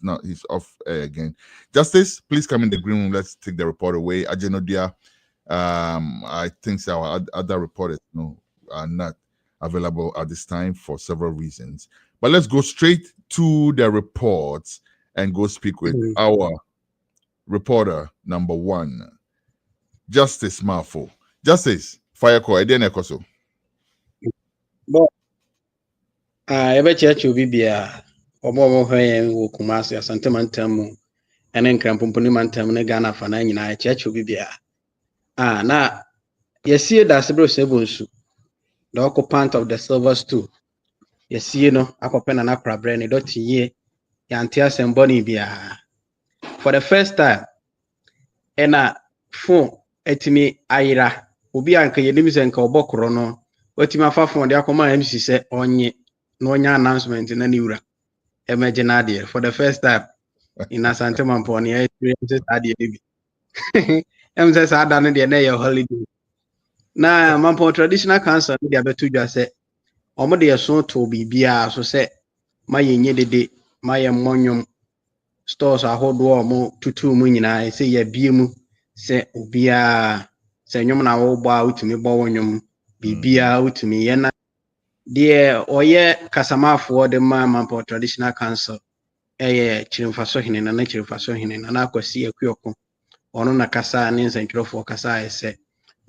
off again. Justice, please come in the green room. Let's take the report away. Ajenodia, I think our other reporters are not available at this time for several reasons. But let's go straight to the reports and go speak with our reporter number 1, Justice Mafo. Justice, fire call. Edenekoso. But ebe cheche obi bia omo hwen wo Kumasi Asante mantam ene nkrampomponi mantam ne Ghana fa na nyina cheche obi bia na yesie da sebro sebonsu the occupant of the silver stool yesie no akopena na prabre ne dotiye yanti asemboni bia for the first time ena phone etimi ayira obi anka yenim se nka obokoro no watimi afafo de akoma MC se onye no onya announcement na niura emergency for the first time in Asante Mamponi experiences ade bi say sada no de na your holiday na Mampo traditional council de abetu dwa se omo de so to bibia so se mayenye dede mayemmonyom stores ahodo omo tutu mu nyina se ya biemu se obia se nyom na wo gba utumi gbo wonyom bibia utumi ye na de oye kasamafo de Mampo traditional council chirimfaso hine na chirimfaso hine na akwasi akuoko ono na kasa ne nsentwerofo kasa ese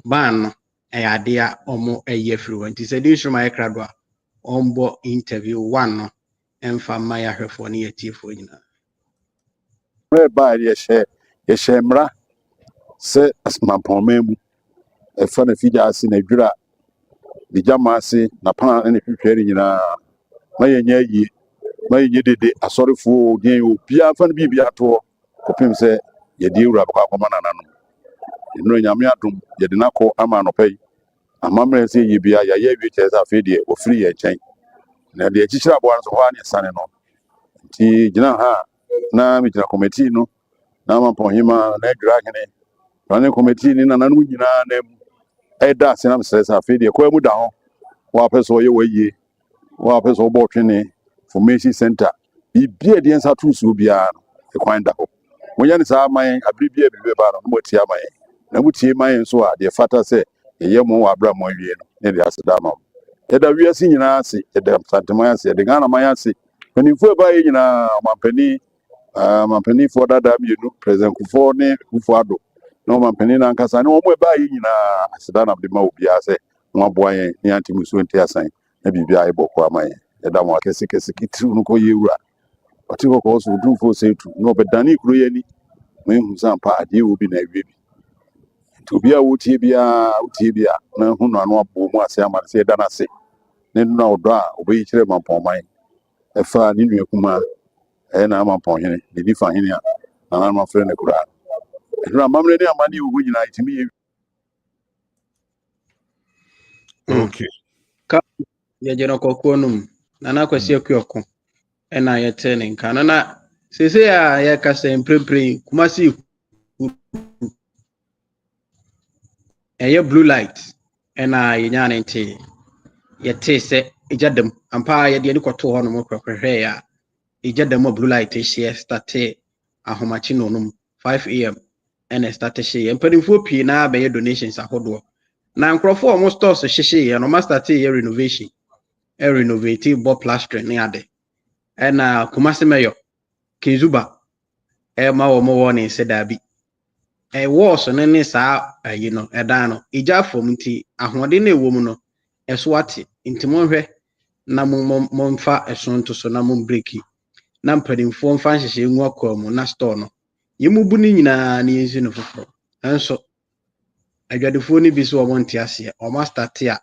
ban no ade a omo free nti se di nshuma ekradwa ombo interview 1 no emfa maya hwefo ne yatifo nyina ba ye shemra se asmampomemu e fa na fija ase na dwura di jamase na pan ne hwehwere nyina mayenya yi mayenye dede asorefo den obia fa na bibia to kopim se ye di ewura kwa akoma nanano eno nyame adom ye de nako ama no pai amamre se ye bia ya ye wi cheza fe de ofiri ye chen na de chichira bo anso ha ne sane no ti gina ha na mi gina committee no na Mampɔhema na dwura hene ane committee ni nananu nyina na eda senam stressa fe de kwa mu da ho wa peso ye waye wa peso bo twene formation center bibia de nsa to so bia e kwan da ho wonya ne sa man abribia bibe ba no mo tia man na mu tie man so a de fata se ye mo wa abra mo wie no ne de aseda ma e da wiase nyina ase e da santeman ase de Ghana man ase penifo ba ye nyina mampani for dada mienu president Kufo ne Kufo Ado no mampani na nkasa ne omo ba ye nyina aseda na de ma obi ase mo aboa ye ne antimuso ntia asan na bibia e boko amaye e da mo akese kitu no ko ye wura ati ko so dumfo setu no bedani kuro ye ni me hu sampa ade obi na ewe bi to bia wotie bia na hu no anu abo mu ase ama se da na se ne no odo a obi kire Mampɔman e fa ni nua kuma na Mampɔhene de di fa hene a na ma frɛ ne kura na mamre ne amani wo nyina itimi ye okay ka ye jeno kokonum na akwasi akuoko na ye tene nka na sese ya ye kasa emprepre Kumasi ye blue light na ye nya ne nte ye te se ejadam ampa ye de ni koto ho no mo kwehwe ya ejadam blue light she start ahomachi no num 5 am and start she empadimfo pii na be ye donations ahodo na nkrofo o mo stores hyehye ye no master te ye renovation renovate bo plastering ne ade na Kumasi mayor Kezuba ma wo mo woni se dabi walls ne sa you know edan no ija fom nti ahode na ewo mu no eso ate nti mo hwe na mo mfa eso nto so na mo breaki na mpadimfo mfa hyehye ngu akwa mu na store no yemubu ni nyina na yenzi no foforo enso adwadefo ni bi so o mo nte ase o master te a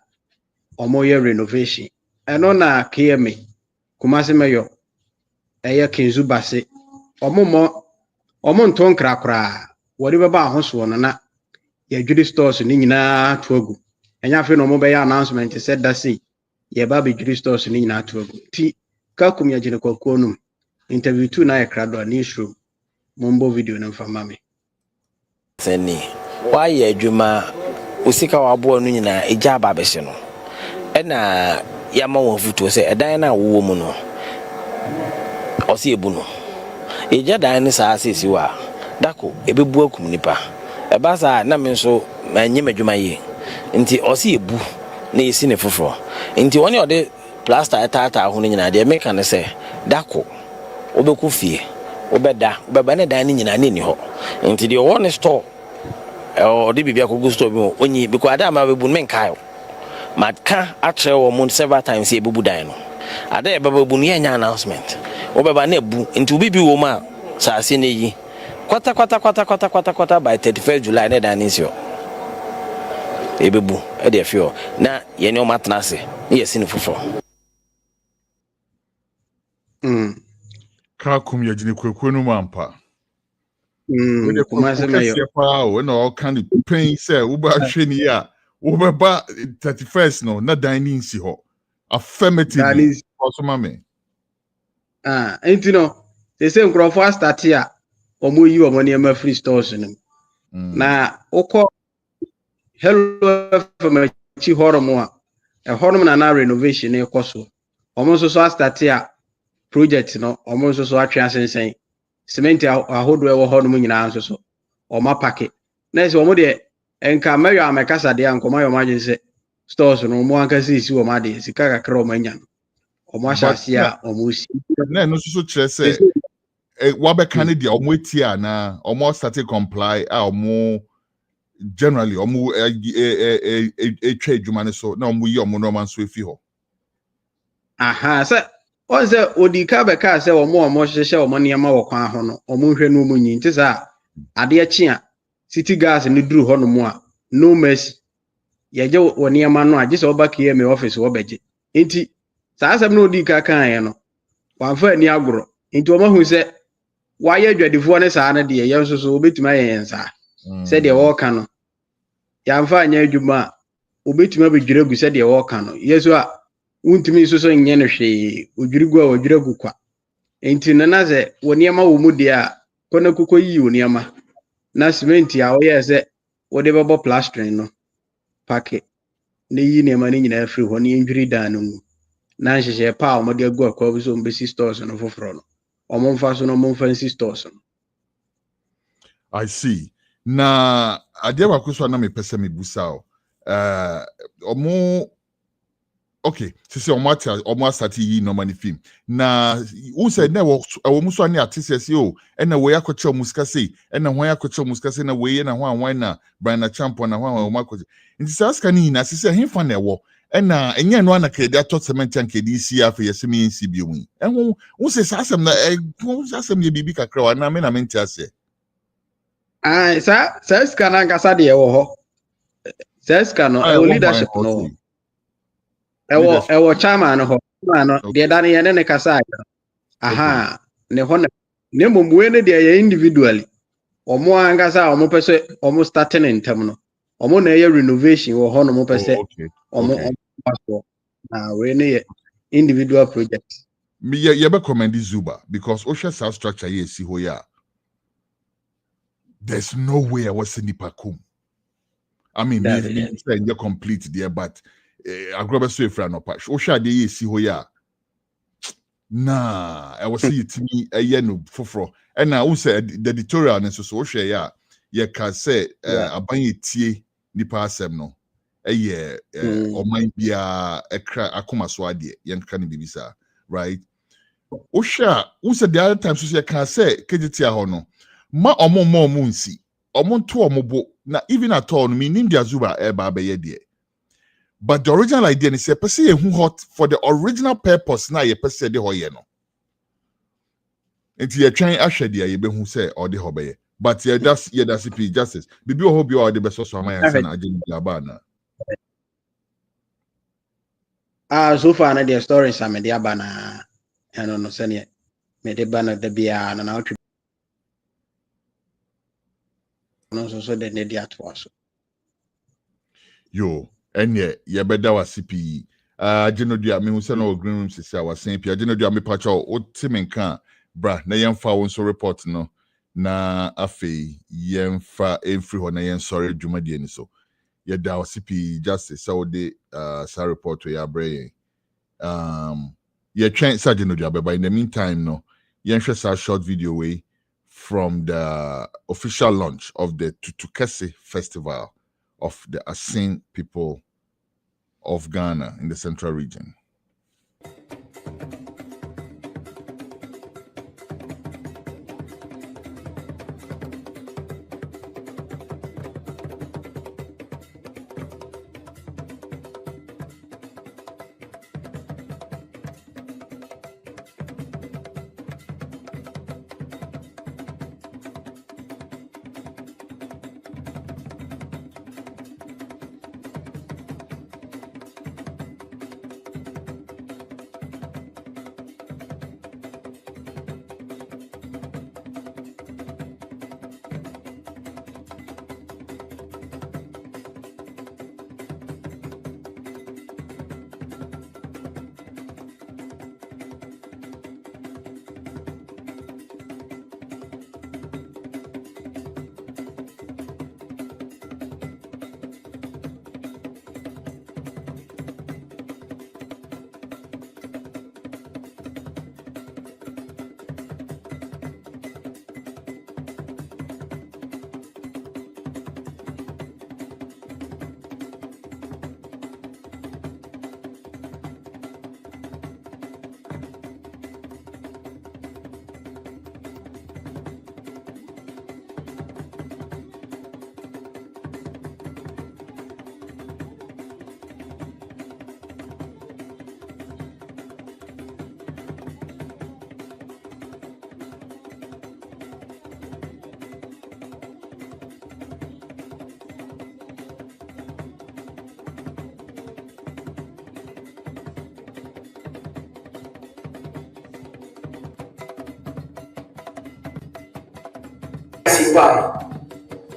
o mo ye renovation eno na KMA Kumasi mayor Kezuba se omo nton krakra wori beba ahoso no na ya dwudi stores ni nyina to agu enya fe no mo be announcement said that say ye ba be juri stores ni nyina to agu ti ka kum ya gine kwakuo no interview 2 na ye krado a newsroom mombo video no fa mame seni why ye adwuma usika wabo no nyina eja ba be no ena yama won futo se edan na wo mu no osi ebu no eja dan ni sa asisi wa dako ebebu akum nipa eba sa na me nso manye madwuma ye nti osi ebu na yesi ne foforo nti woni ode plaster etata ho nyina de me kan se dako obeku fie obeda ne dan ni nyina ni ho nti de one store ode bibia ko store bi onyi because adama bebu men kayo madka atre wo mun several times e bubu dan no ada e babu no yanya announcement obeba na ebu nti obi bi wo ma sa ase na yi kwata by 31st July na dan nsio ebebu e de afio na ye ne o matna ase na ye sini fofo ka kum ye gine kwekwe no mampa kuma se mayo o na all kind of pain say wo ba hwe ni ya wo ba 31st no na dan ni nsi ho affirmatively also mame enti no they say nkrofo start here omo yi omo ne ma free stores no na ukọ hello from chi horomo a horomo na renovation e koso omo so start here project no omo so atwe asensen cement ahodo e wo horomo nyina so omo packet na se omo de enka mayo amekasa de ankoma yo maje se stores no omo ankasa isi wo ma de sika kakra omo anya omo ahase a omo si na no so kire se wabeka ne dia omo etia na omo start comply a omo generally omo twa adwuma ne so na omo yi omo no man so efi ho aha se on se odika beka se omo hyehye omo niam wo kwan ho no omo hwe no omo nyi nti sa ade achi a city gas ne duru ho no mo a no mercy yeje wo niam no a gise obaka ye me office wo beje nti sa asem no odika kan ye no wanfa ani agoro nti omo hu se waye adwadifo ne saa ne de ye nso so obetuma ye yensa se de wo ka no yamfa anya adwuma obetuma bedwire gu se de wo ka no yeso a untimi so nye no hwe odwirigu a odwiragu kwa enti na ze woniema wo mu de a kona kuko yi woniema na cement a wo ye se wo de bebo plastering no pake ne yi ne ma ne nyina free ho ne ndwiri dan no mu na nhyehyɛ pa o mo de agu akwa bi so mbesi stores no foforo no omo mfa so no mo mfa nsi stores no I see na ade ba kwaso na me pese me busa o omo okay sisi omo start yi no mani film na who said na wo muso ani atese o na we yakoche musika sei na ho yakoche musika sei na we na ho anwan na Brian Champion na ho anwan makoche nti saska ni na sisi hemfa na ewo na enye no na kede ato cement an kede isi afa yesemi nsi biom wo se sasem na sasem ye bibi kakra wa na me na menti ase saska na ngasa de ewo ho saska no e leadership no ewo chairman ho no de dane ye ne kasa aha ne ho ne momwe ne de ye individually omo angasa omo pese omo starting intem no omo na ye renovation wo ho no mo pese omo na we ne individual project me ye be commend Zuba because osha south structure ye si ho ya there's no way I was in Ipakum. I mean me say you complete there but agrobe so efra no patch osha de ye si ho ya nah I was see it me ye no foforo and na who said the editorial and so osha ya ye ka say aban ye tie nipa asem no eye oman bia ekra akoma so ade yen ka ne bibisa right osha who said the other time so ye ka say kejiti aho no ma omo nsi omo nto omo bo na even at all me nim dia zuba eba abeye de but the original idea is say person who hot for the original purpose na ye person de hoye no enti ye twan ahwe de ye be hu say or de hobeye but ye that's CP justice bibi o hobi o de be so so man yan na agent dia ba na so far na the stories am de aba na eno no se ne me de ba na de bia na otwe no so de ne dia to aso yo Enye yebeda wa CP. Genodia me who no green room sisi our same pia. Genodia me pacha o timenka bra na yemfa wonso report no na afi yemfa every ho na yen sorry dwumadi ani so. Yeda wa CP justice so de sa report to ya bray. Yeah, train Sergeant Ojabe, but in the meantime, no, Yenshas a short video way from the official launch of the Tutukese Festival of the Asin people of Ghana in the central region.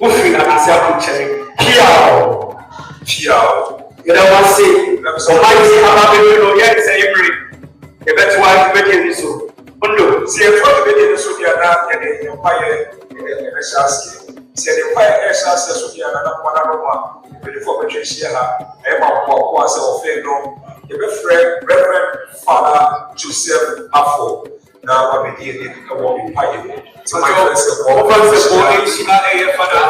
Ufin anasiaku cheri piao. You know what I say? So I say how many no yet say every. You better want to make it so. Undo. See if you make it so you are not getting empire. See the empire exercise so you are not one. Before we change here, I am a was a fellow. You be friend Reverend Father Joseph Afo. Now I'm here to walk in pie. So my friends say, "What was the boy? She not a father."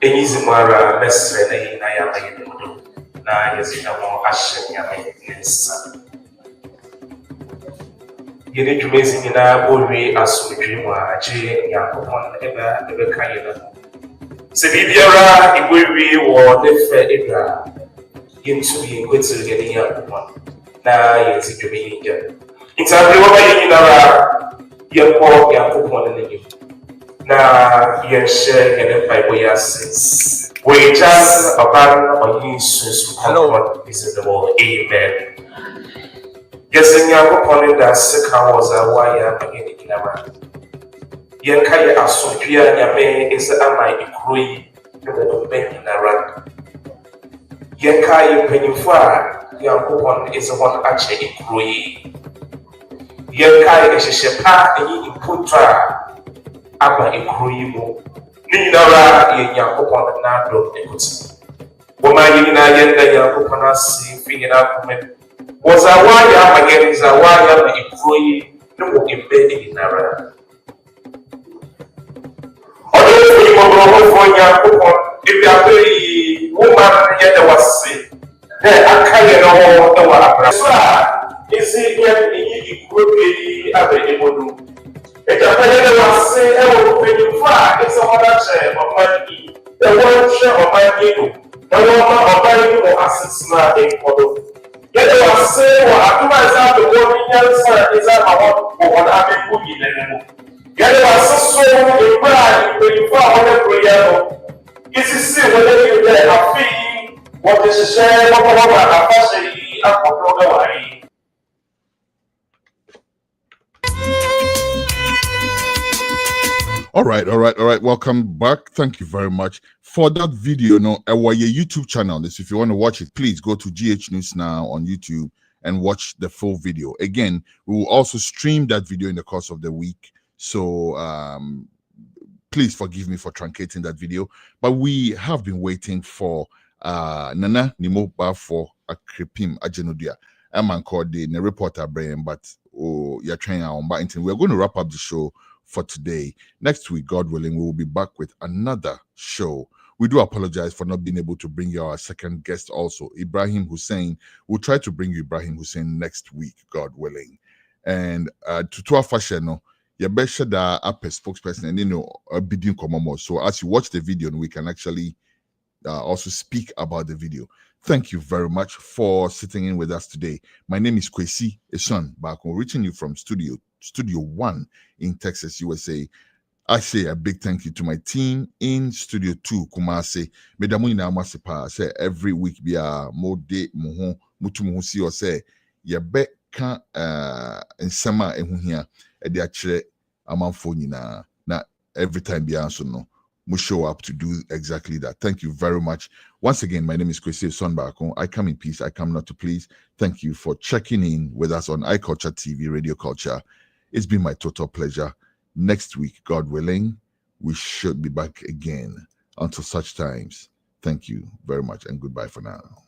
Enizimara mesre na ya mayimudu na yezina mo ashe ya mayinsa. Yene jumezi nyina bolwe asodwe mu aje yakopon ebe kayena. Se bibiara igwewi wo defe ebra yintu yinkwetiri gani yakopon na yezi dweme yinja. Intabri wa bayinara yekọ yakopon ne nyi. Na yenshe yene Bible yasis. We just abandon on Jesus. Hello, is in the world. Amen. Yes, in your opponent that sick was a wire again in our Yankaya Asopia Yame is a my equally in a run. Yankai Penifar, your opponent is a one actually equally. Yankai is a shepherd and you putra. Aba ekroyimo ni nara ye yakopon na do ekuti boma yina yenda yakopon asi finina komen was a wire again is a wire na ekroyi no mo embe ni nara odo fi mo bro fo yakopon ebi aberi woman yenda wase akaye no do wa abra so isi ye ni ekroyi aberi modu. It's a player was say, "Oh, when you fly, it's a other chair of money. The one share of money, the one of money or assets not in photo." Yet they was say, "Well, I do myself the one in your side is that I want for what I've been putting in the Yet they was so in pride when you fly on the prayer. Is it see whether you let a fee, what is the share of a fashion, and for the way? All right. Welcome back. Thank you very much for that video. No, our YouTube channel. This, if you want to watch it, please go to GH News Now on YouTube and watch the full video. Again, we will also stream that video in the course of the week. So please forgive me for truncating that video. But we have been waiting for Nana Nimoba for a Kripim Ajenodia. I'm called the reporter Brian, but you're trying on Barrington. We're going to wrap up the show for today. Next week, God willing, we will be back with another show. We do apologize for not being able to bring you our second guest also, Ibrahim Hussein. We'll try to bring you Ibrahim Hussein next week, God willing. And to our fashion, you better that up a spokesperson and a bidding common. So as you watch the video, we can actually also speak about the video. Thank you very much for sitting in with us today. My name is Kwesi Eson Bako, reaching you from Studio 1 in Texas, USA. I say a big thank you to my team in Studio 2, Kumasi. Medamu ina amasipa say every week be a more day muhu mutu muhu si or say ye be kan nsema ehu hia e de akire amanfo nyina na every time be answer no we show up to do exactly that. Thank you very much. Once again, my name is Kwesi Sonbako. I come in peace, I come not to please. Thank you for checking in with us on iCulture TV, Radio Culture. It's been my total pleasure. Next week, God willing, we should be back again. Until such times, thank you very much and goodbye for now.